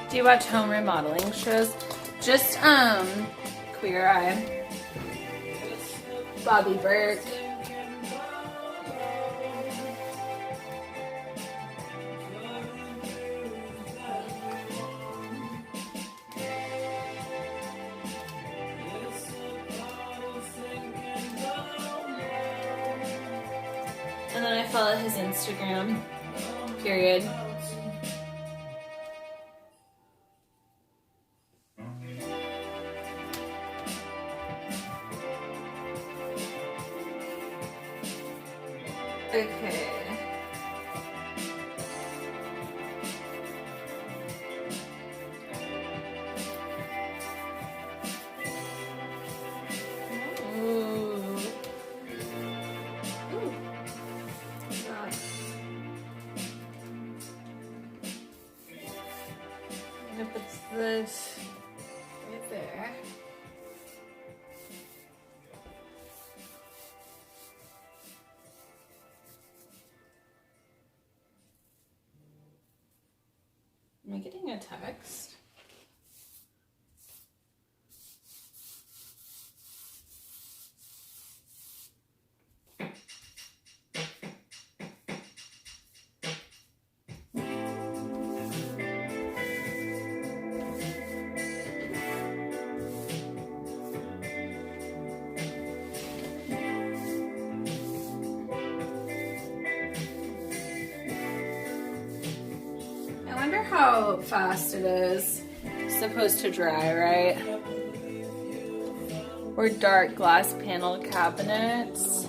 Do you watch home remodeling shows? Just Queer Eye, Bobby Burke. And then I follow his Instagram, period. Okay. Ooh. Ooh. God. I'm gonna put this right there. Am I getting a text? I wonder how fast it is. It's supposed to dry, right? Or dark glass panel cabinets.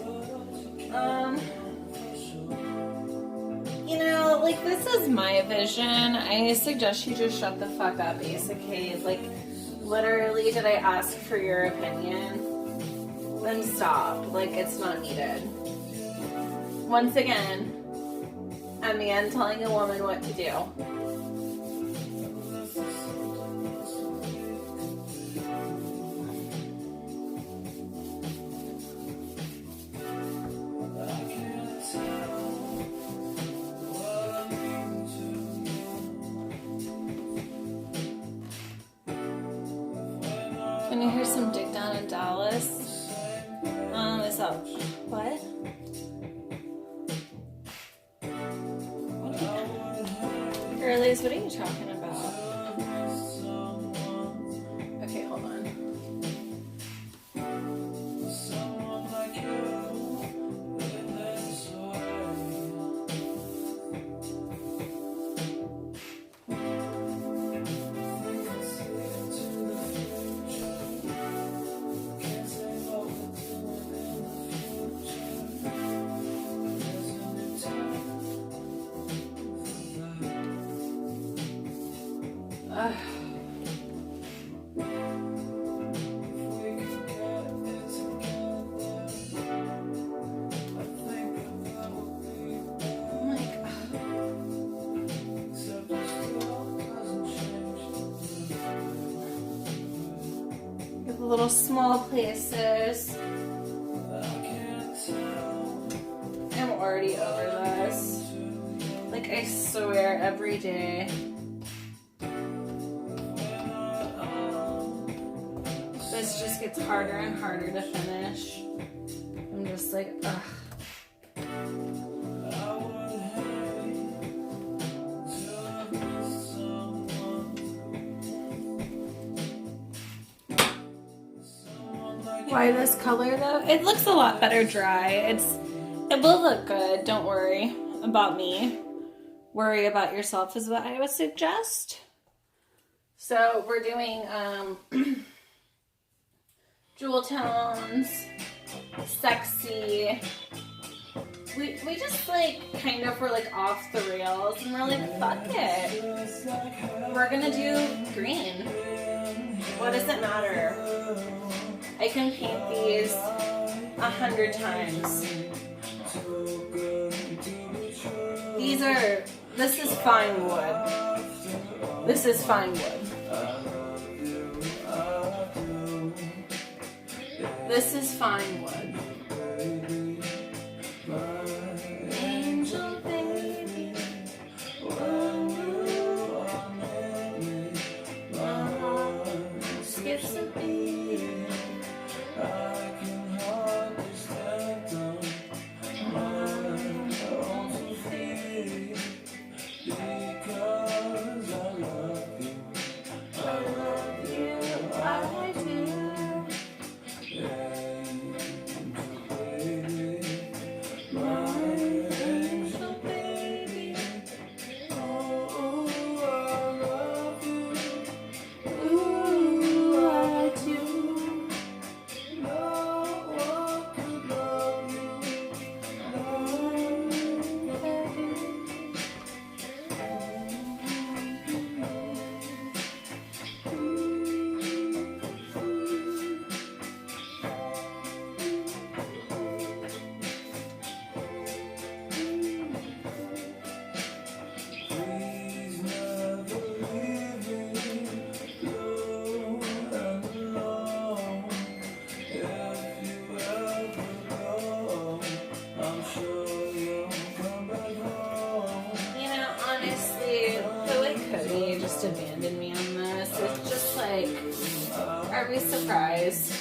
You know, like, this is my vision. I suggest you just shut the fuck up, ASAK. Like, literally, did I ask for your opinion? Then stop. Like, it's not needed. Once again, a man telling a woman what to do. When you hear some dig down in Dallas, is that what? Girlies, what are you talking about? Okay, hold on. Little small places. I'm already over this. Like, I swear, every day. This just gets harder and harder to finish. I'm just like, ugh. Why this color though? It looks a lot better dry. It will look good. Don't worry about me. Worry about yourself is what I would suggest. So we're doing jewel tones, sexy. We just like kind of were like off the rails and we're like, fuck it. We're gonna do green. What does it matter? I can paint these 100 times. This is fine wood. This is fine wood. This is fine wood. Angel baby. Skips a beat. Abandoned me on this. It's just like, are we surprised?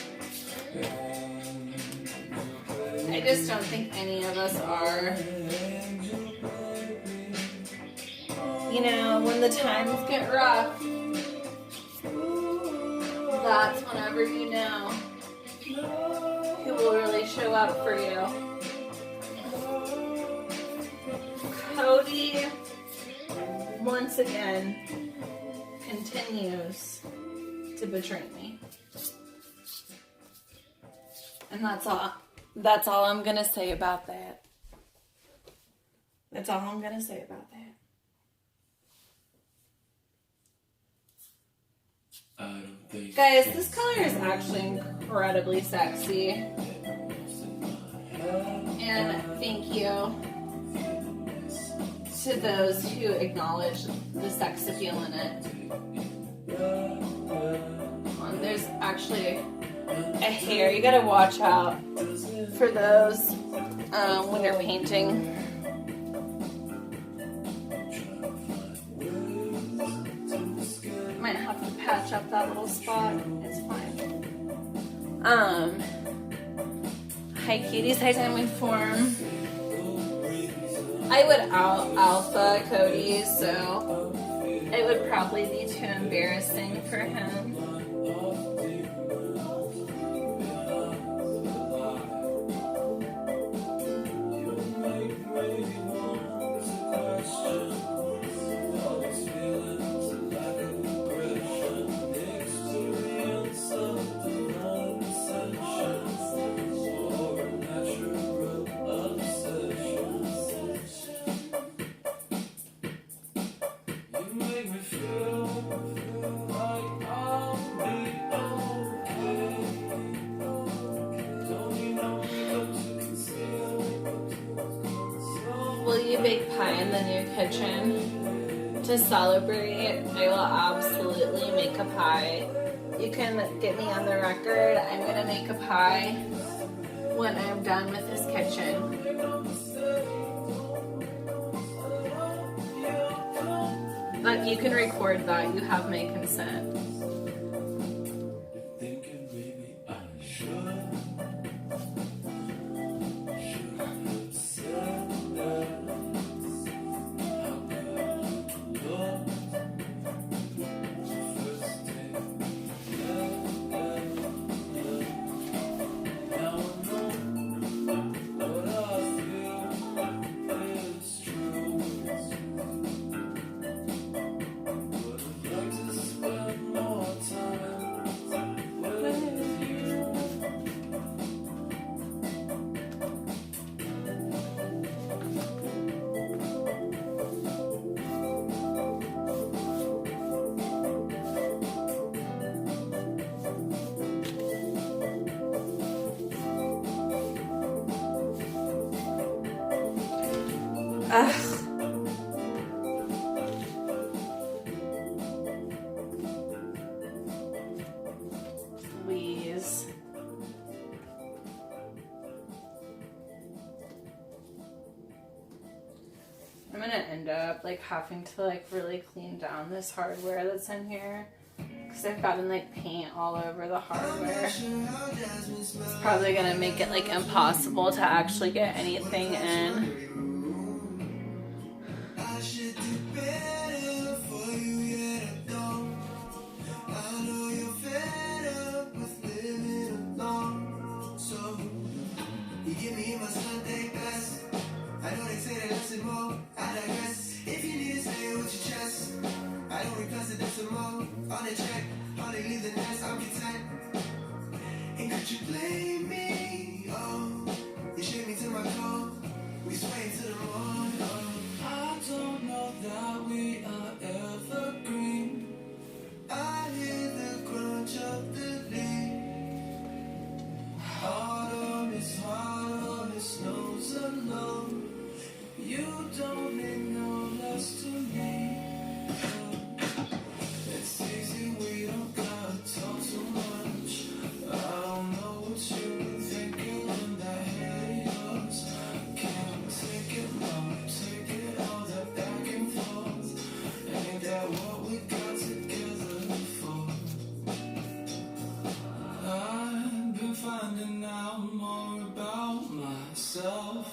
I just don't think any of us are. You know, when the times get rough, that's whenever you know who will really show up for you. Cody once again continues to betray me. And that's all I'm gonna say about that. That's all I'm gonna say about that. Guys, this color is actually incredibly sexy. And thank you to those who acknowledge the sex appeal in it. There's actually a hair. You gotta watch out for those when you're painting. Might have to patch up that little spot. It's fine. Hi cuties, hi Diamond Form. I would alpha Cody, so it would probably be too embarrassing for him. Will you bake pie in the new kitchen? To celebrate, I will absolutely make a pie. You can get me on the record. I'm gonna make a pie when I'm done with this kitchen. But you can record that. You have my consent. Please. I'm gonna end up like having to like really clean down this hardware that's in here because I've gotten like paint all over the hardware. It's probably gonna make it like impossible to actually get anything in.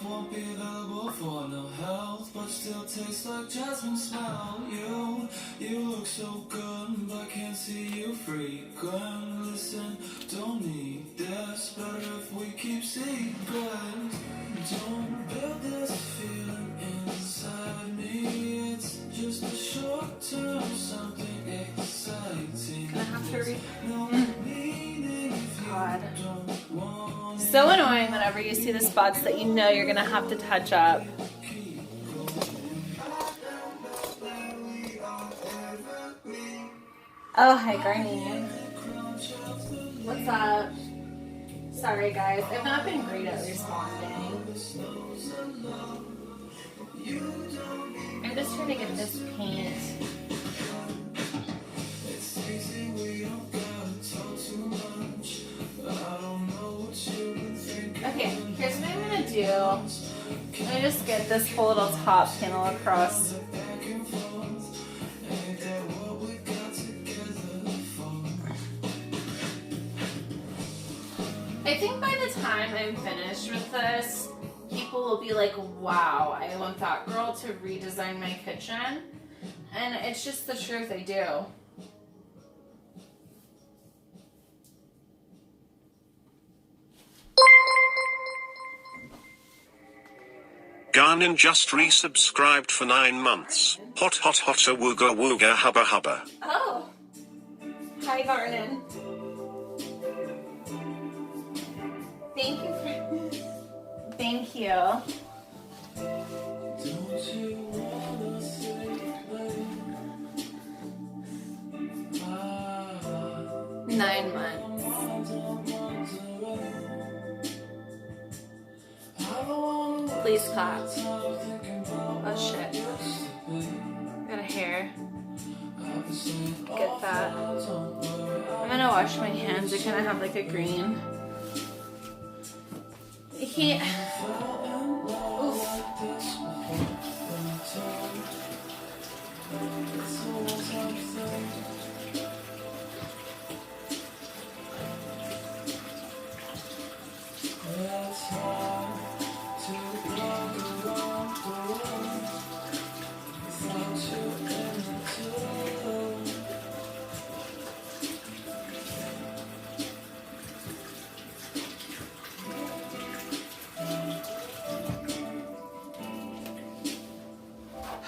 Won't be available for no health, but still tastes like jasmine smell. You look so good, but can't see you frequent. Listen, don't need this, better if we keep secrets. Don't build this feeling inside me, it's just a short Gonna have to read. God. So annoying whenever you see the spots that you know you're gonna have to touch up. Oh, hi, Garney. What's up? Sorry, guys. I've not been great at responding. I'm just trying to get this paint. Okay, here's what I'm gonna do. I'm gonna just get this whole little top panel across. I think by the time I'm finished with this, people will be like, wow, I want that girl to redesign my kitchen. And it's just the truth, I do. Garnin just resubscribed for 9 months. Hot hot hot a wooga wooga hubba hubba. Oh. Hi, Garnin. Thank you for... Thank you. Nine months. Please clap. Oh shit. Got a hair. Get that. I'm gonna wash my hands. They're gonna have like a green. He. Oof.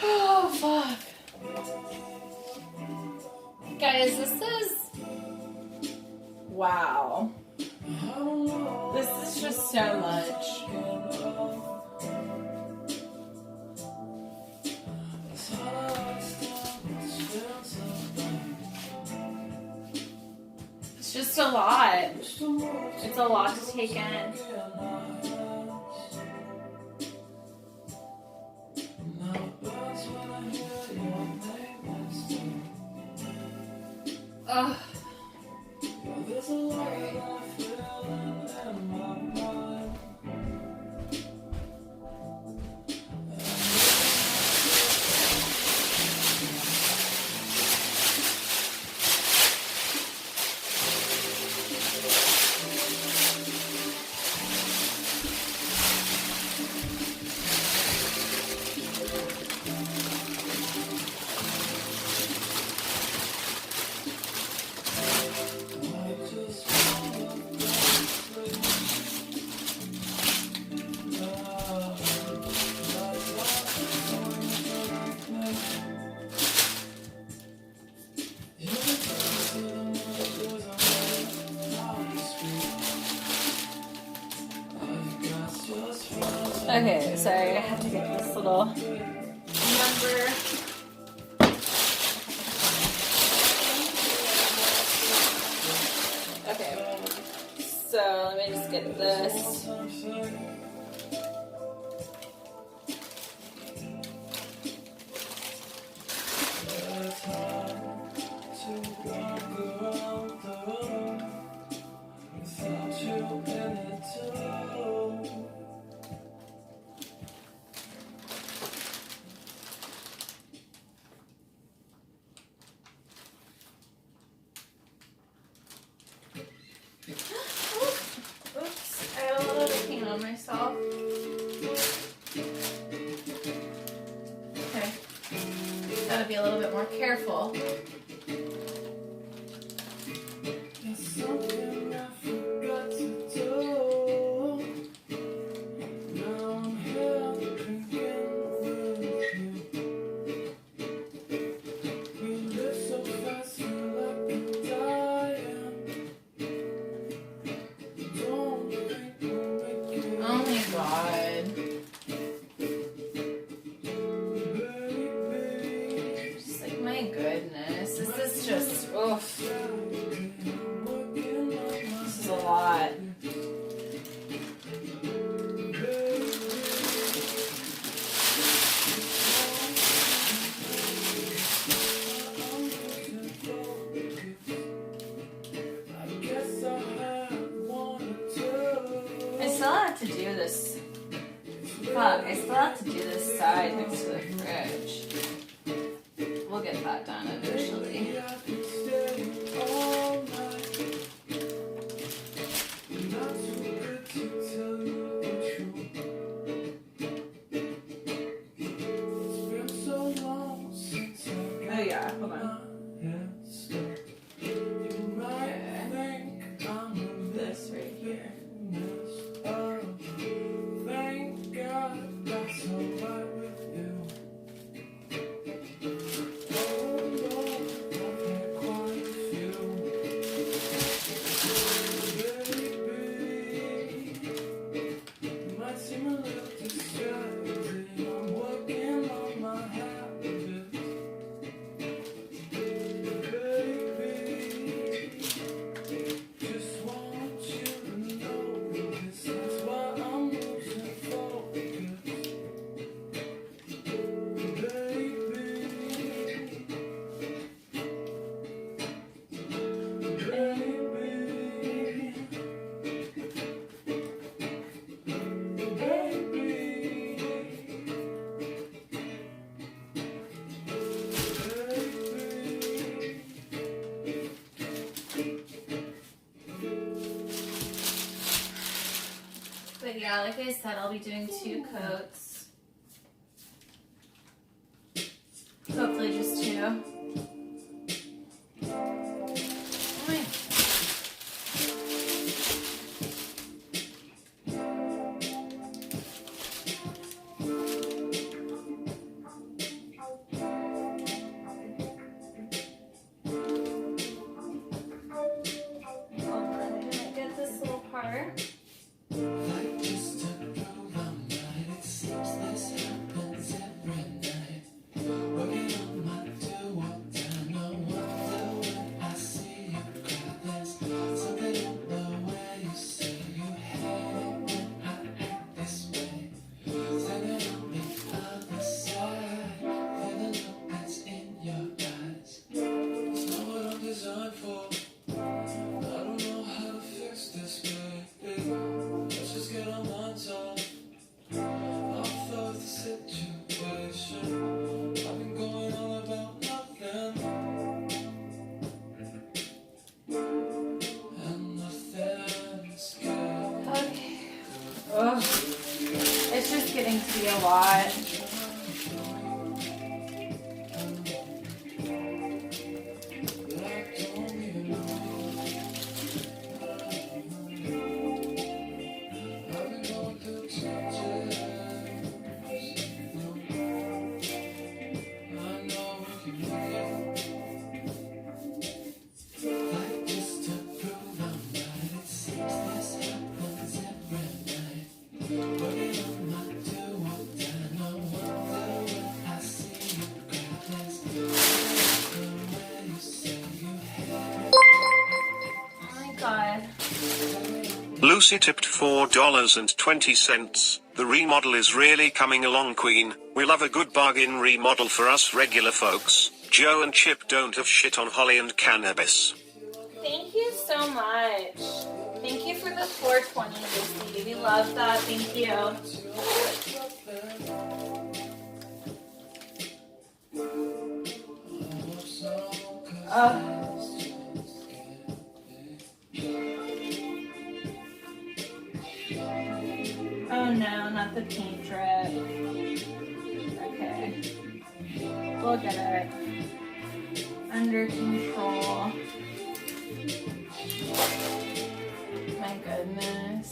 Oh, fuck. Guys, this is... Wow. This is just so much. It's just a lot. It's a lot to take in. Ugh. Okay, sorry, I have to get this little number. Okay, so let me just get this. Oops, I have a little bit paint on myself. Okay, gotta be a little bit more careful. this. This is just, oof. This is a lot. I still have to do this. Fuck, I still have to do this side next to the fridge. We'll get that done eventually. Oh yeah, hold on. This right here. Thank God that's alright with you. But yeah, like I said, I'll be doing 2 coats. Hopefully just 2. Get this little part. Ugh. It's just getting to be a lot. Lucy tipped $4.20. The remodel is really coming along, Queen. We love a good bargain remodel for us regular folks. Joe and Chip don't have shit on Holly and cannabis. Thank you so much. Thank you for the $4.20, Lucy. We love that. Thank you. Oh no, not the paint drip. Okay. We'll get it under control. My goodness.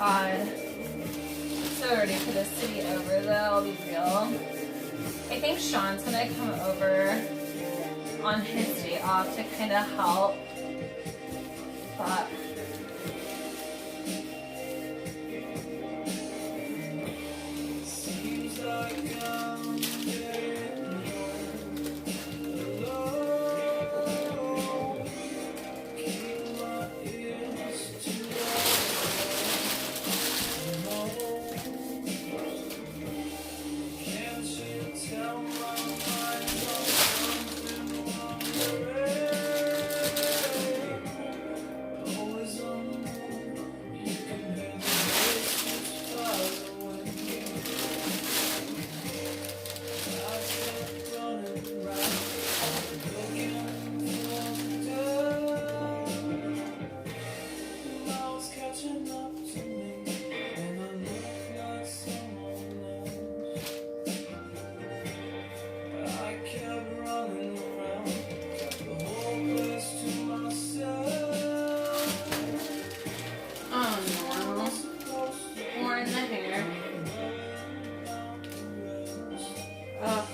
God. So ready for this to be over though, I'll be real. I think Sean's gonna come over on his day off to kind of help. But Seems like I'm getting alone. Keep my ears to can't you tell my mind's on something wandering? Always on the move, you can hear the voices far away. I kept running around, looking for the I was catching up to me, and I looked like someone else. I kept running around, the whole place to myself. oh no. More in the hair. Ugh.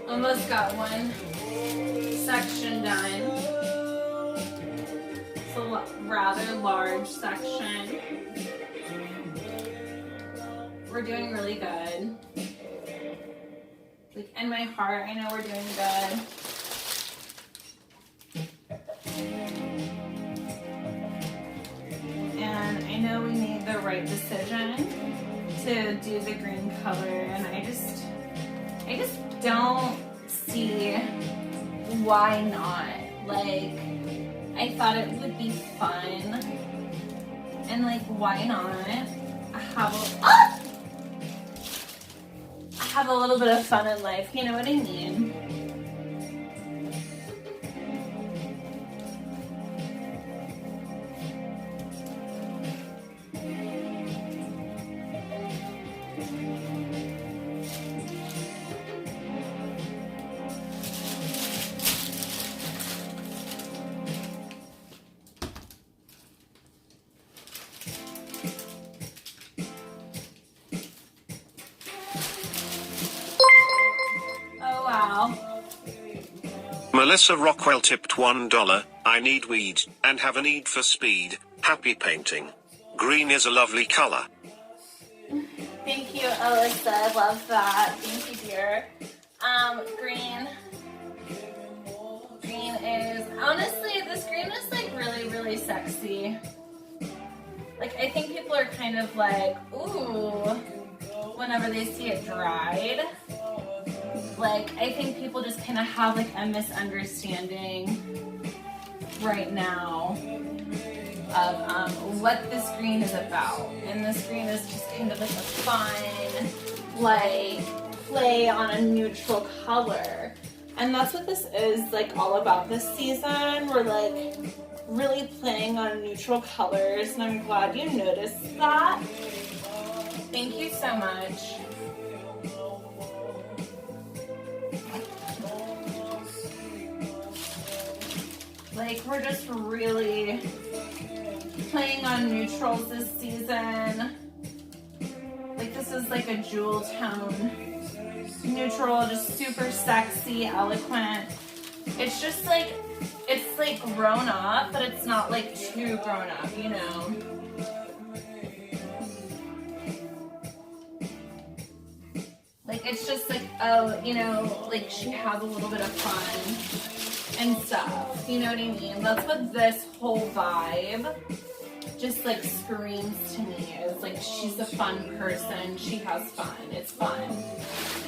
Almost got one section done. It's a rather large section. We're doing really good. Like in my heart, I know we're doing good. And I know we made the right decision to do the green color, and I just don't see why not. Like, I thought it would be fun, and like, why not have a little bit of fun in life, you know what I mean? Melissa Rockwell tipped $1. I need weed and have a need for speed. Happy painting. Green is a lovely color. Thank you, Alyssa. I love that. Thank you, dear. Green is, honestly, this green is like really, really sexy. Like, I think people are kind of like, ooh, whenever they see it dried. Like, I think people just kind of have like a misunderstanding right now of what this green is about. And this green is just kind of like a fun, like, play on a neutral color. And that's what this is like all about this season. We're like really playing on neutral colors, and I'm glad you noticed that. Thank you so much. Like, we're just really playing on neutrals this season. Like, this is like a jewel tone neutral, just super sexy, eloquent. It's just like, it's like grown up, but it's not like too grown up, you know? Like, it's just like, oh, you know, like she has a little bit of fun and stuff, you know what I mean? That's what this whole vibe just like screams to me, is like she's a fun person, she has fun, it's fun.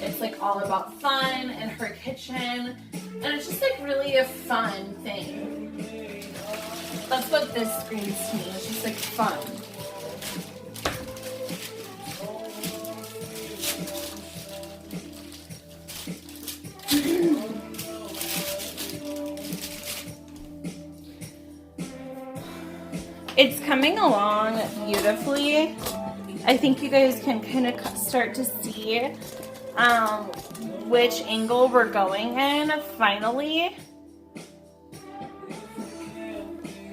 It's like all about fun and her kitchen, and it's just like really a fun thing. That's what this screams to me, it's just like fun. It's coming along beautifully. I think you guys can kind of start to see which angle we're going in finally.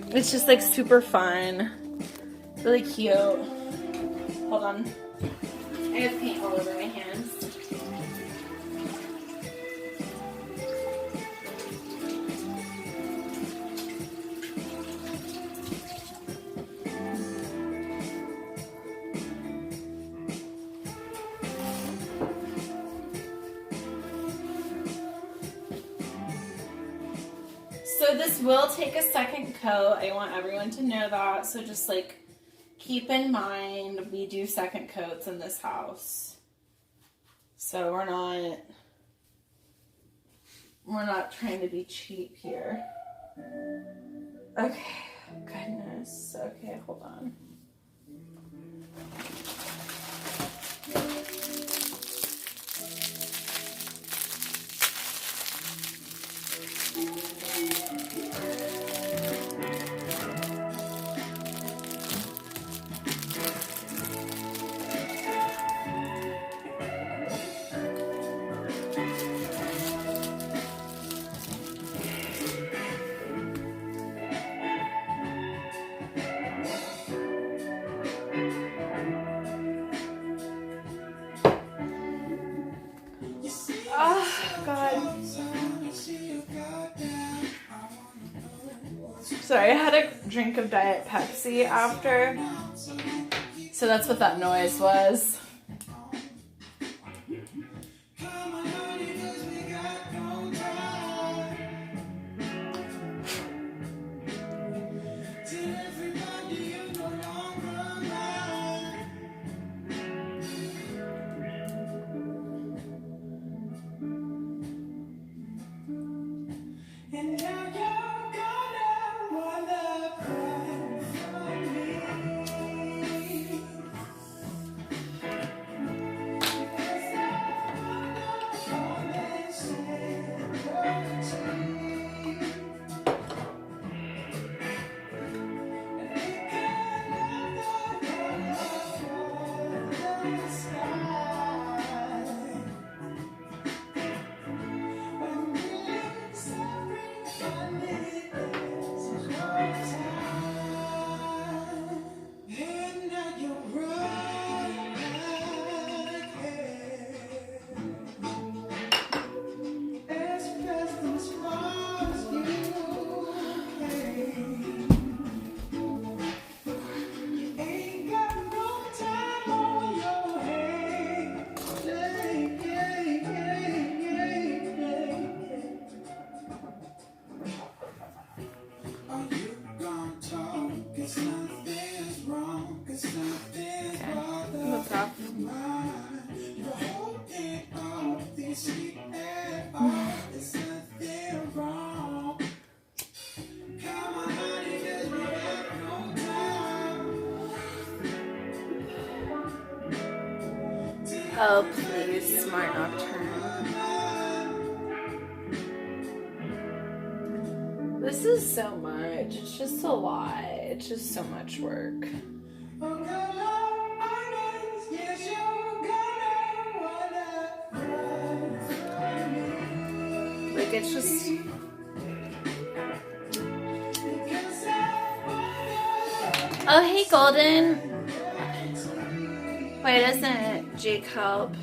It's just like super fun, really cute. Hold on, I have paint all over my hands. So this will take a second coat. I want everyone to know that. So just like keep in mind, we do second coats in this house. So we're not trying to be cheap here. Okay, goodness. Okay, hold on. Sorry, I had a drink of Diet Pepsi after, so that's what that noise was. Oh, please, Smart Nocturne. This is so much. It's just a lot. It's just so much work. Like, it's just... Oh, hey, Golden. Why doesn't Jake help?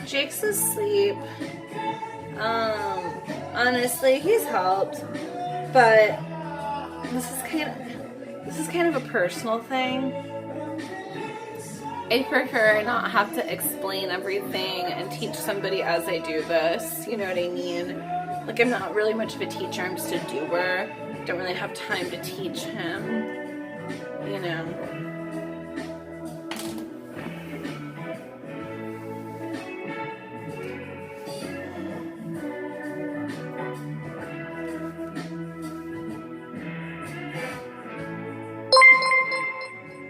Jake's asleep. Honestly, he's helped, but this is kind of a personal thing. I prefer not have to explain everything and teach somebody as I do this. You know what I mean? Like, I'm not really much of a teacher. I'm just a doer. Don't really have time to teach him. You know.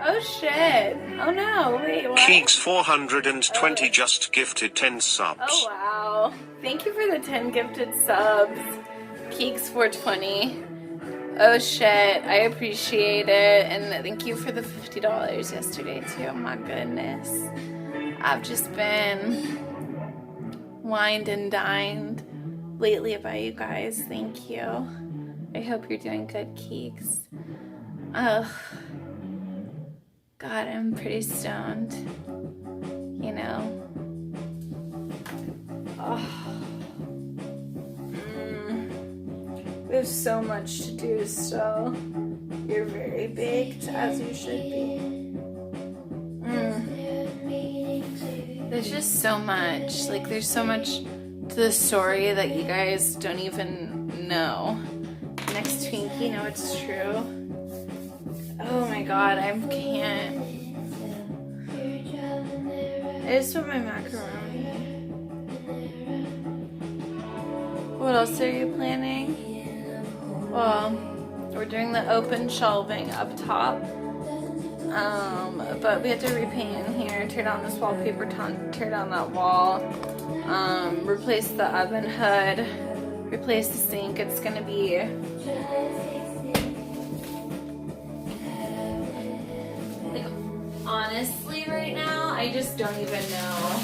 Oh shit. Oh no, wait, what? Keeks 420 just gifted 10 subs. Oh wow. Thank you for the 10 gifted subs. Keeks 420. Oh shit, I appreciate it. And thank you for the $50 yesterday too. Oh my goodness. I've just been wined and dined lately by you guys. Thank you. I hope you're doing good, Keeks. Ugh. God, I'm pretty stoned. You know. Oh. We have so much to do still. You're very baked, as you should be. There's just so much. Like, there's so much to the story that you guys don't even know. Next Twinkie, no, it's true. Oh my god, I can't. I just want my macaroni. What else are you planning? Well, we're doing the open shelving up top. But we have to repaint in here, tear down this wallpaper, tear down that wall, replace the oven hood, replace the sink. It's gonna be honestly, right now, I just don't even know.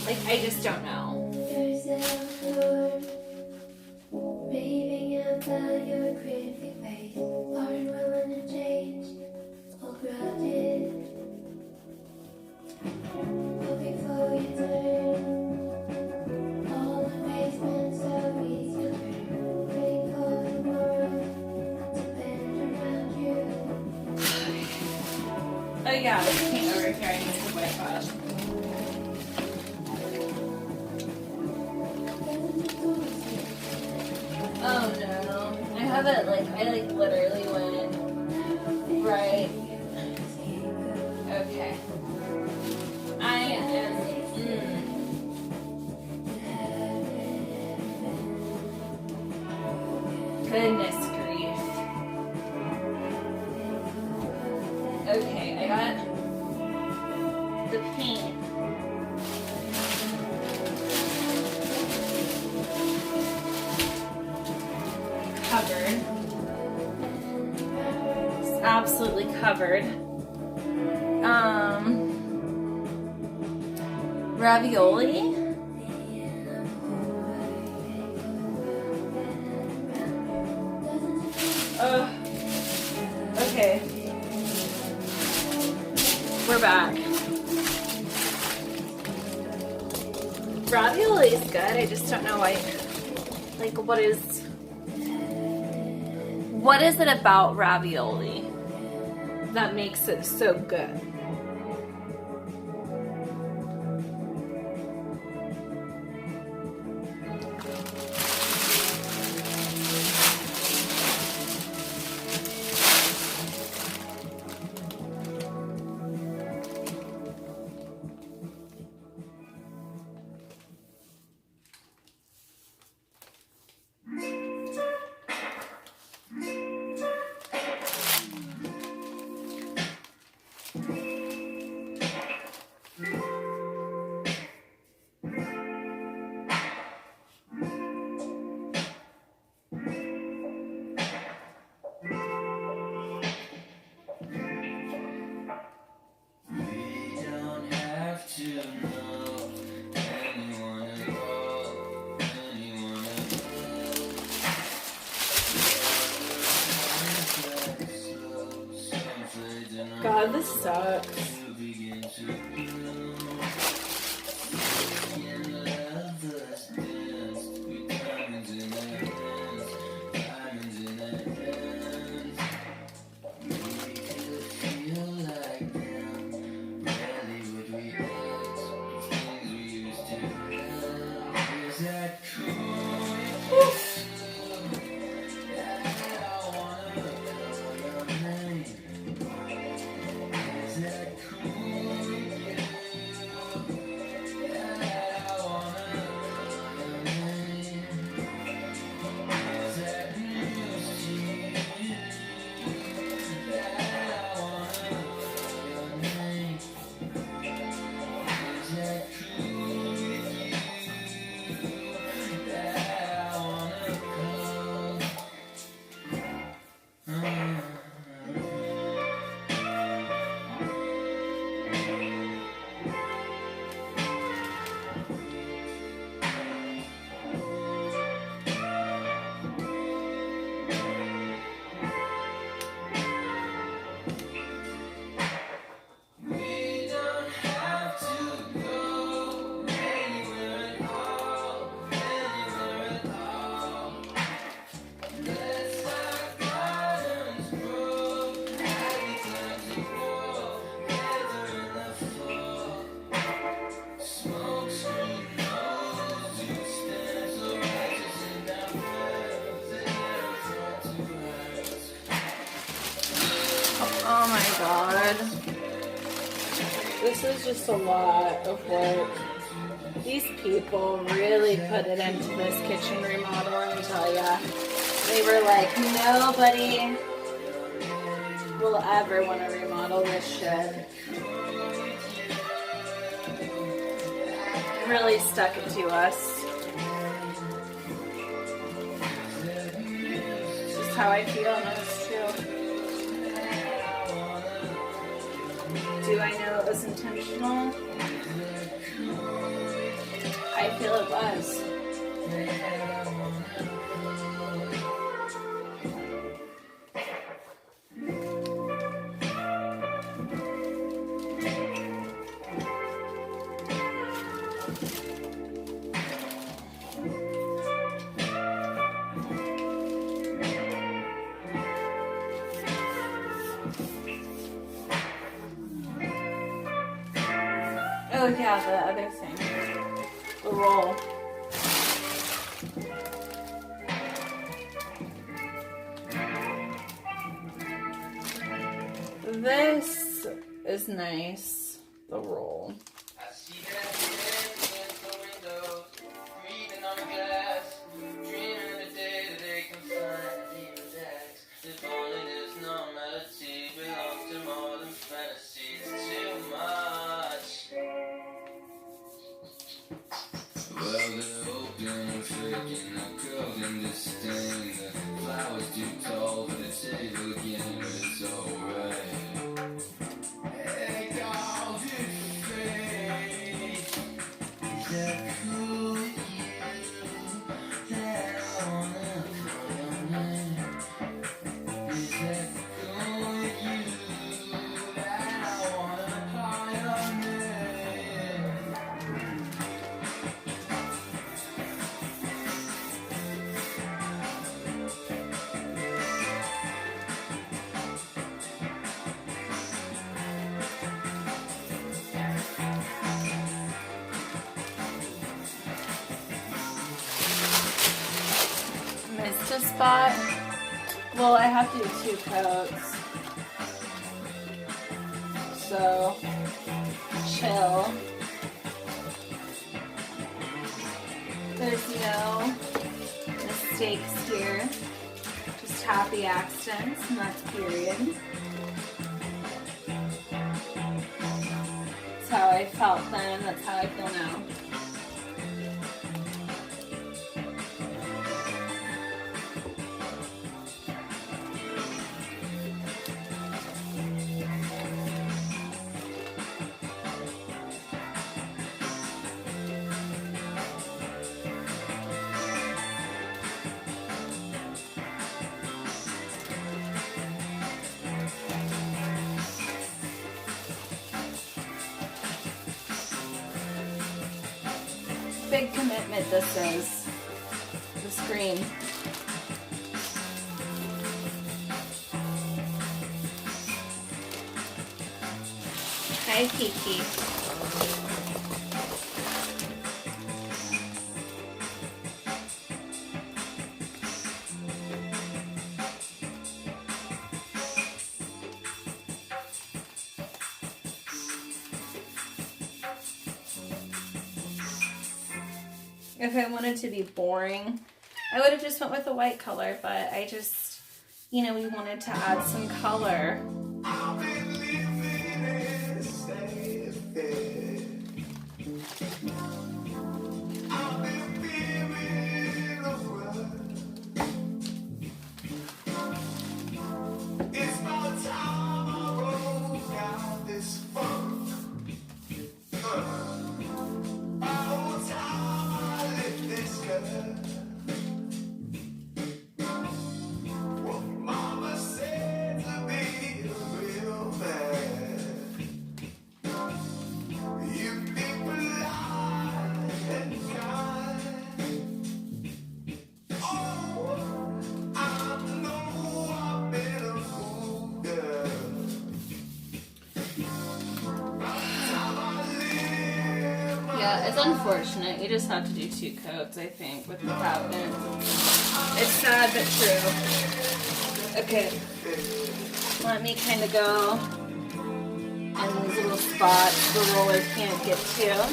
Like, I just don't know. Raving about your crazy ways, aren't willing to change, all grudges. Looking for your turn, all the basements of easy waiting for the world to bend around you. Oh yeah, this paint over here, I need to wipe up. Oh no, I have it I literally went right. Okay. I am, Goodness grief. Okay, I got the paint. Covered. It's absolutely covered. Ravioli. Okay. We're back. Ravioli is good. I just don't know why. Like, what is it about ravioli that makes it so good? god, this sucks. Oh my god. This is just a lot of work. These people really put it into this kitchen remodel, let me tell ya. They were like, nobody will ever want to remodel this shit. Really stuck it to us. Just how I feel on this too. Do I know it was intentional? I feel it was. Oh yeah, the other thing. The roll. This is nice. The roll. I see that in the windows, reading on the glass, dreaming the day that they can find the index. If only this normality belongs to modern fantasy, it's too much. Well, they're open and faking, the girl can disdain the flowers too tall for the table again, but it's alright. Hey, dog, it's fake. Is that cool with you? That I wanna call your name. Is that cool with you? That I wanna call your name. Missed a spot. Well, I have to do 2 coats. So, chill. There's no mistakes here. Just happy accidents, and that's period. That's how I felt then, that's how I feel now. big commitment this is. The screen. Hi, Kiki. If I wanted to be boring, I would have just went with the white color, but I just, you know, we wanted to add some color. Yeah, it's unfortunate. You just have to do 2 coats, I think, with the cabinet. It's sad but true. Okay. Let me kind of go in these little spots the roller can't get to.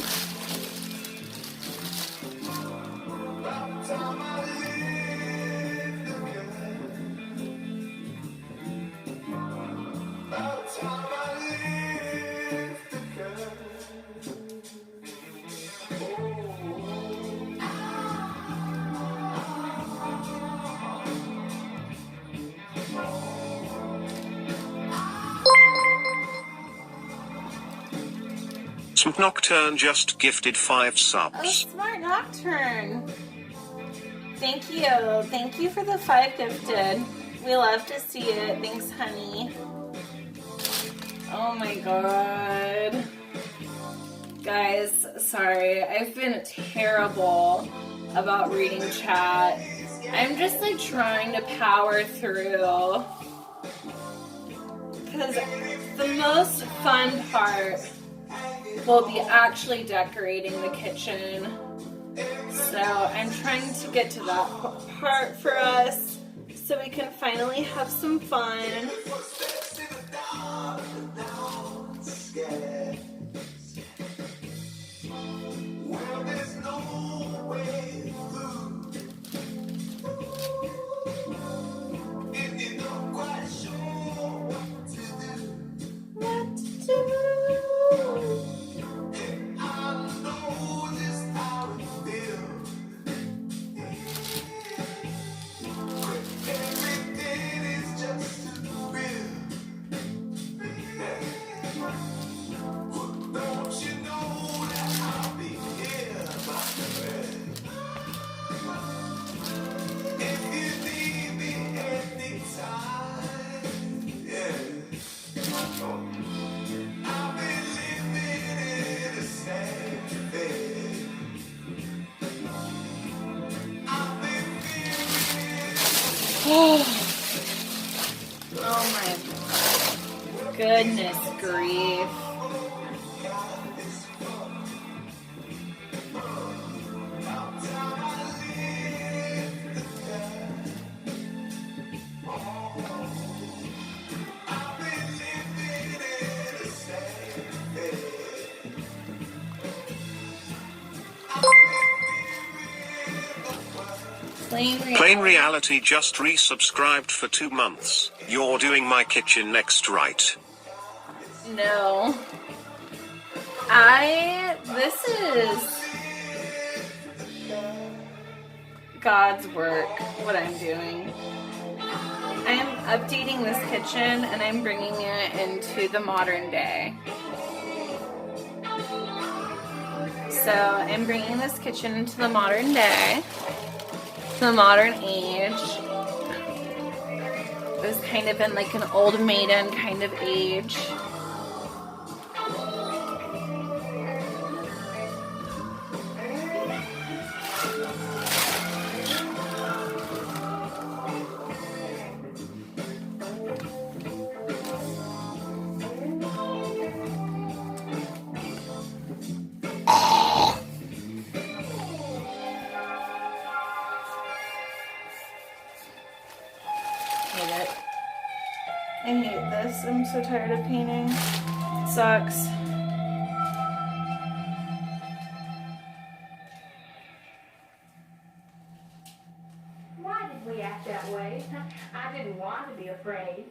Nocturne just gifted 5 subs. Oh, smart Nocturne. Thank you. Thank you for the 5 gifted. We love to see it. Thanks, honey. Oh my god. Guys, sorry. I've been terrible about reading chat. I'm just like trying to power through. Because the most fun part will be actually decorating the kitchen. So I'm trying to get to that part for us so we can finally have some fun. What to do? Oh my goodness grief. Plain Reality just resubscribed for 2 months. You're doing my kitchen next, right? No. This is God's work, what I'm doing. I'm updating this kitchen and I'm bringing it into the modern day. So I'm bringing this kitchen into the modern day, the modern age. It was kind of in like an old maiden kind of age. I'm so tired of painting. Sucks. Why did we act that way? I didn't want to be afraid.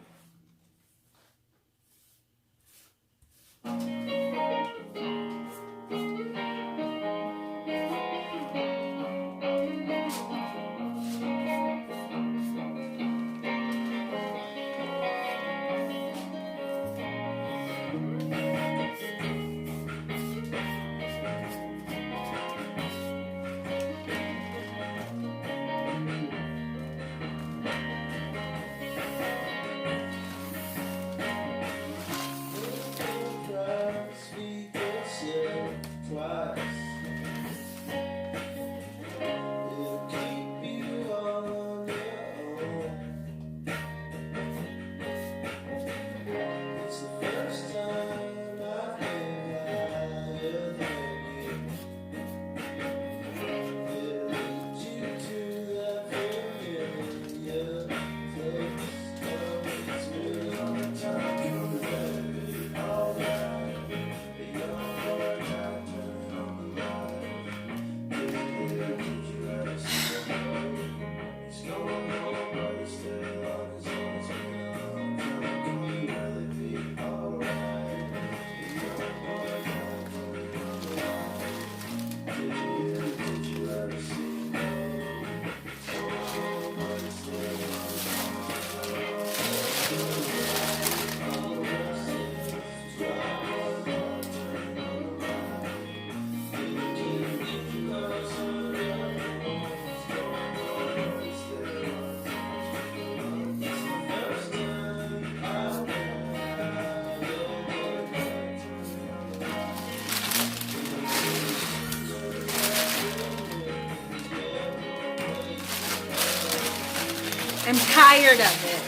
I'm tired of it.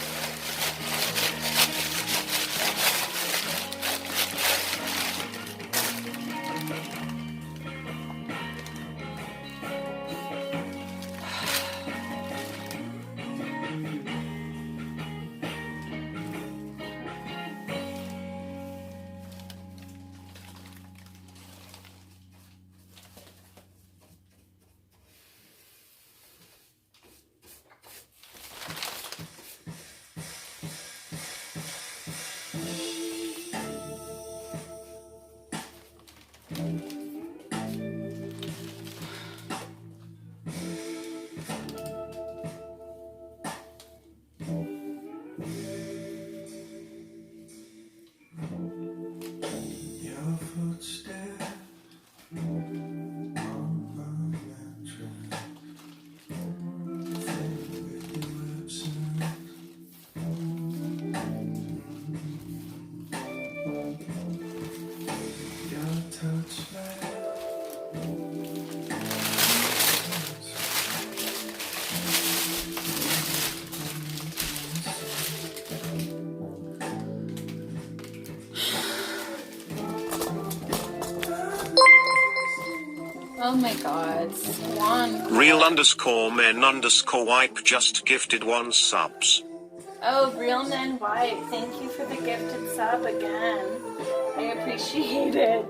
Oh my god, Swan. Real_men_wipe just gifted 1 subs. Oh, Real Men White, thank you for the gifted sub again. I appreciate it.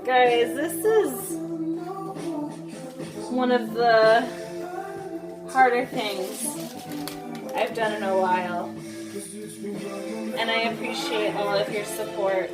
Guys, this is one of the harder things I've done in a while. And I appreciate all of your support.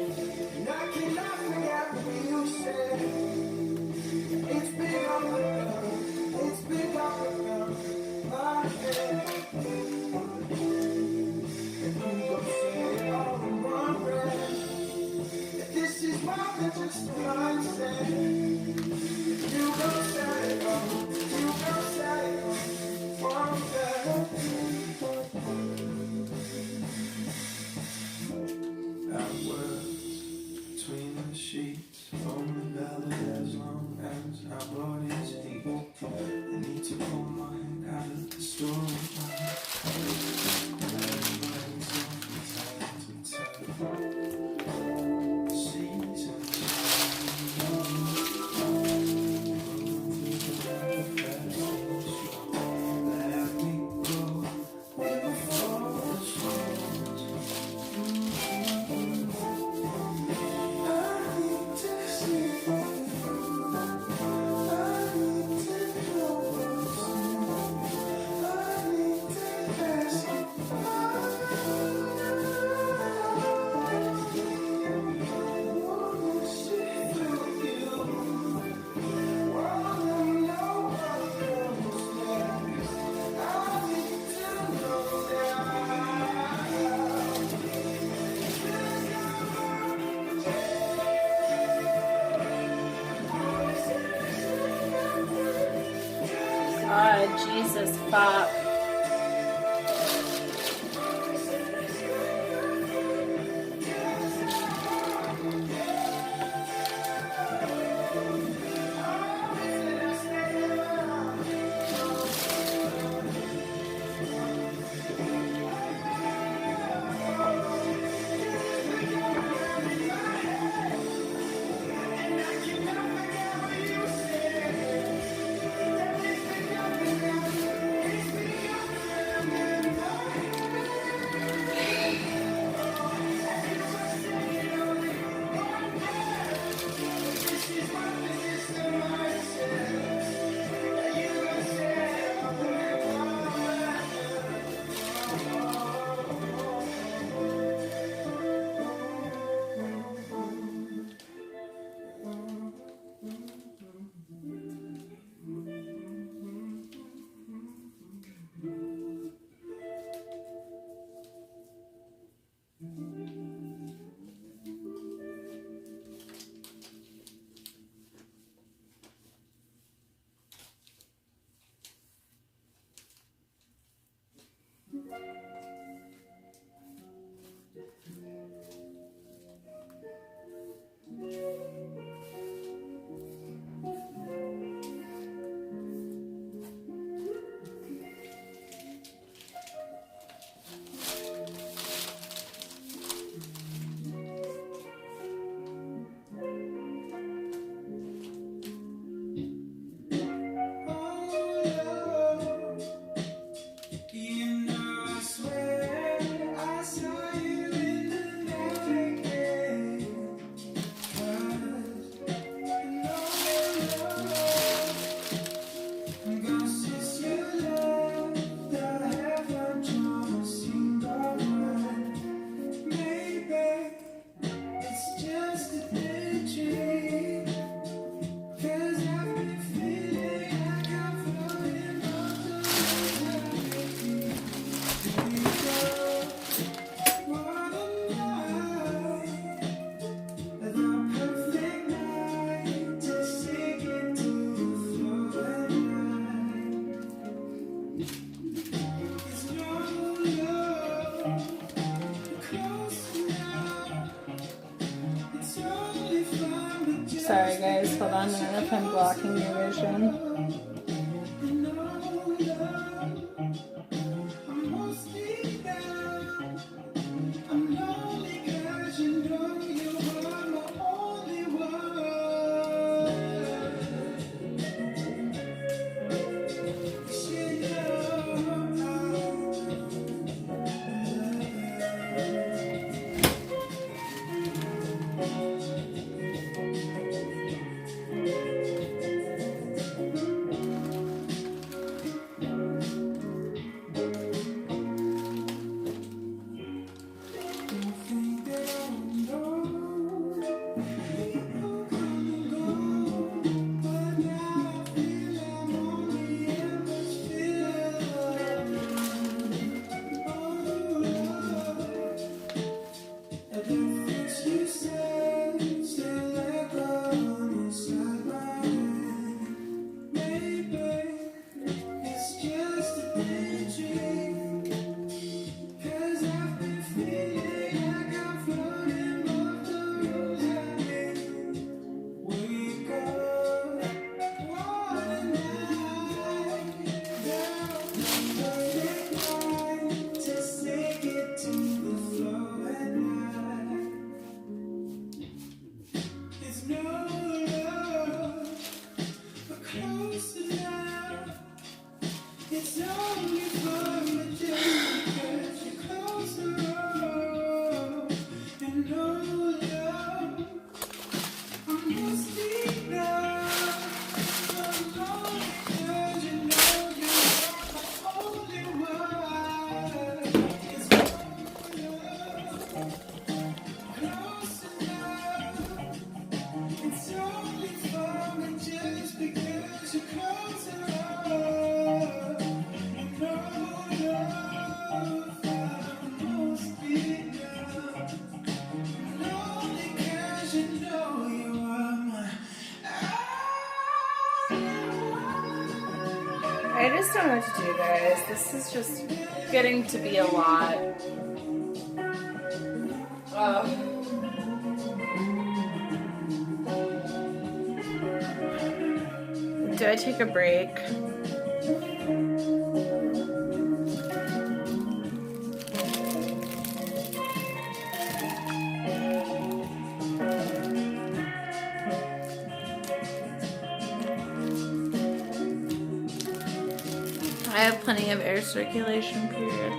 Jesus fuck. Sorry guys, hold on a minute if I'm blocking your vision. just don't know what to do, guys. This is just getting to be a lot. Do I take a break? I have plenty of air circulation, period.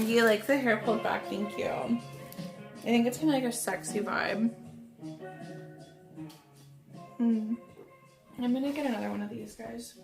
You like the hair pulled back? Thank you. I think it's kind of like a sexy vibe. I'm gonna get another one of these, guys.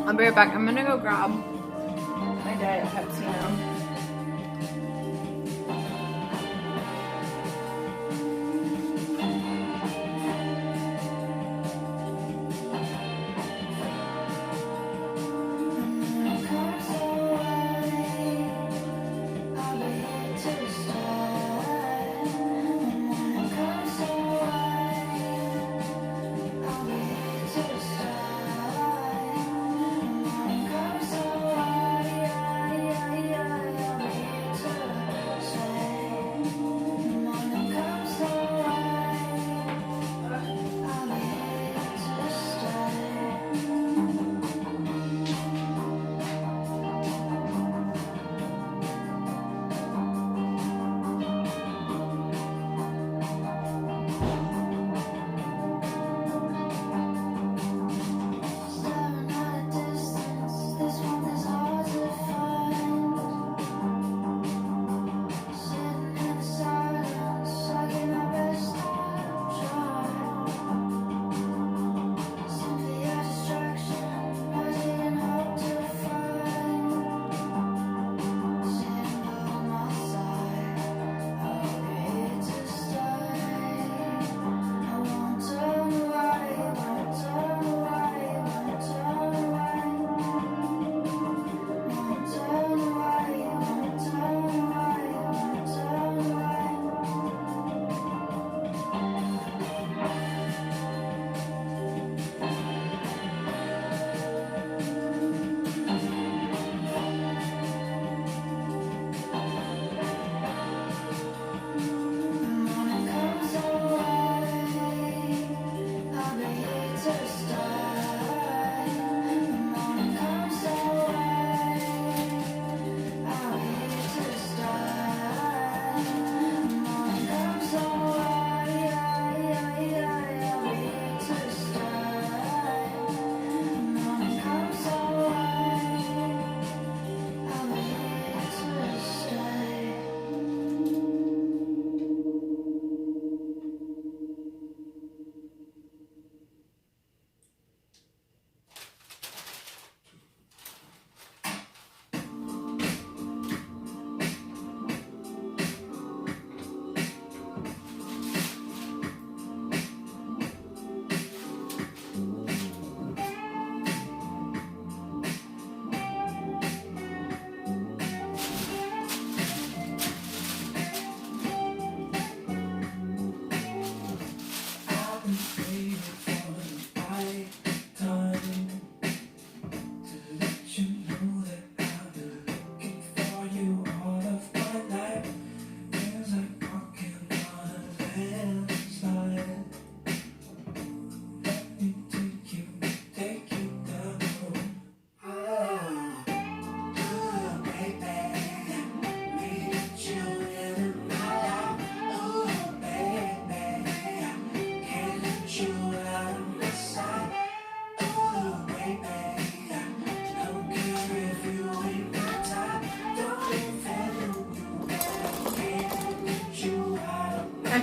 I'll be right back. I'm gonna go grab my Diet Pepsi now.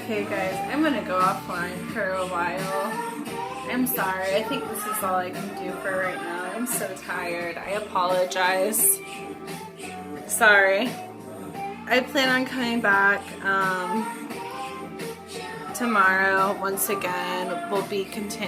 Okay guys, I'm gonna go offline for a while. I'm sorry, I think this is all I can do for right now. I'm so tired. I apologize. Sorry. I plan on coming back tomorrow. Once again, we'll be continuing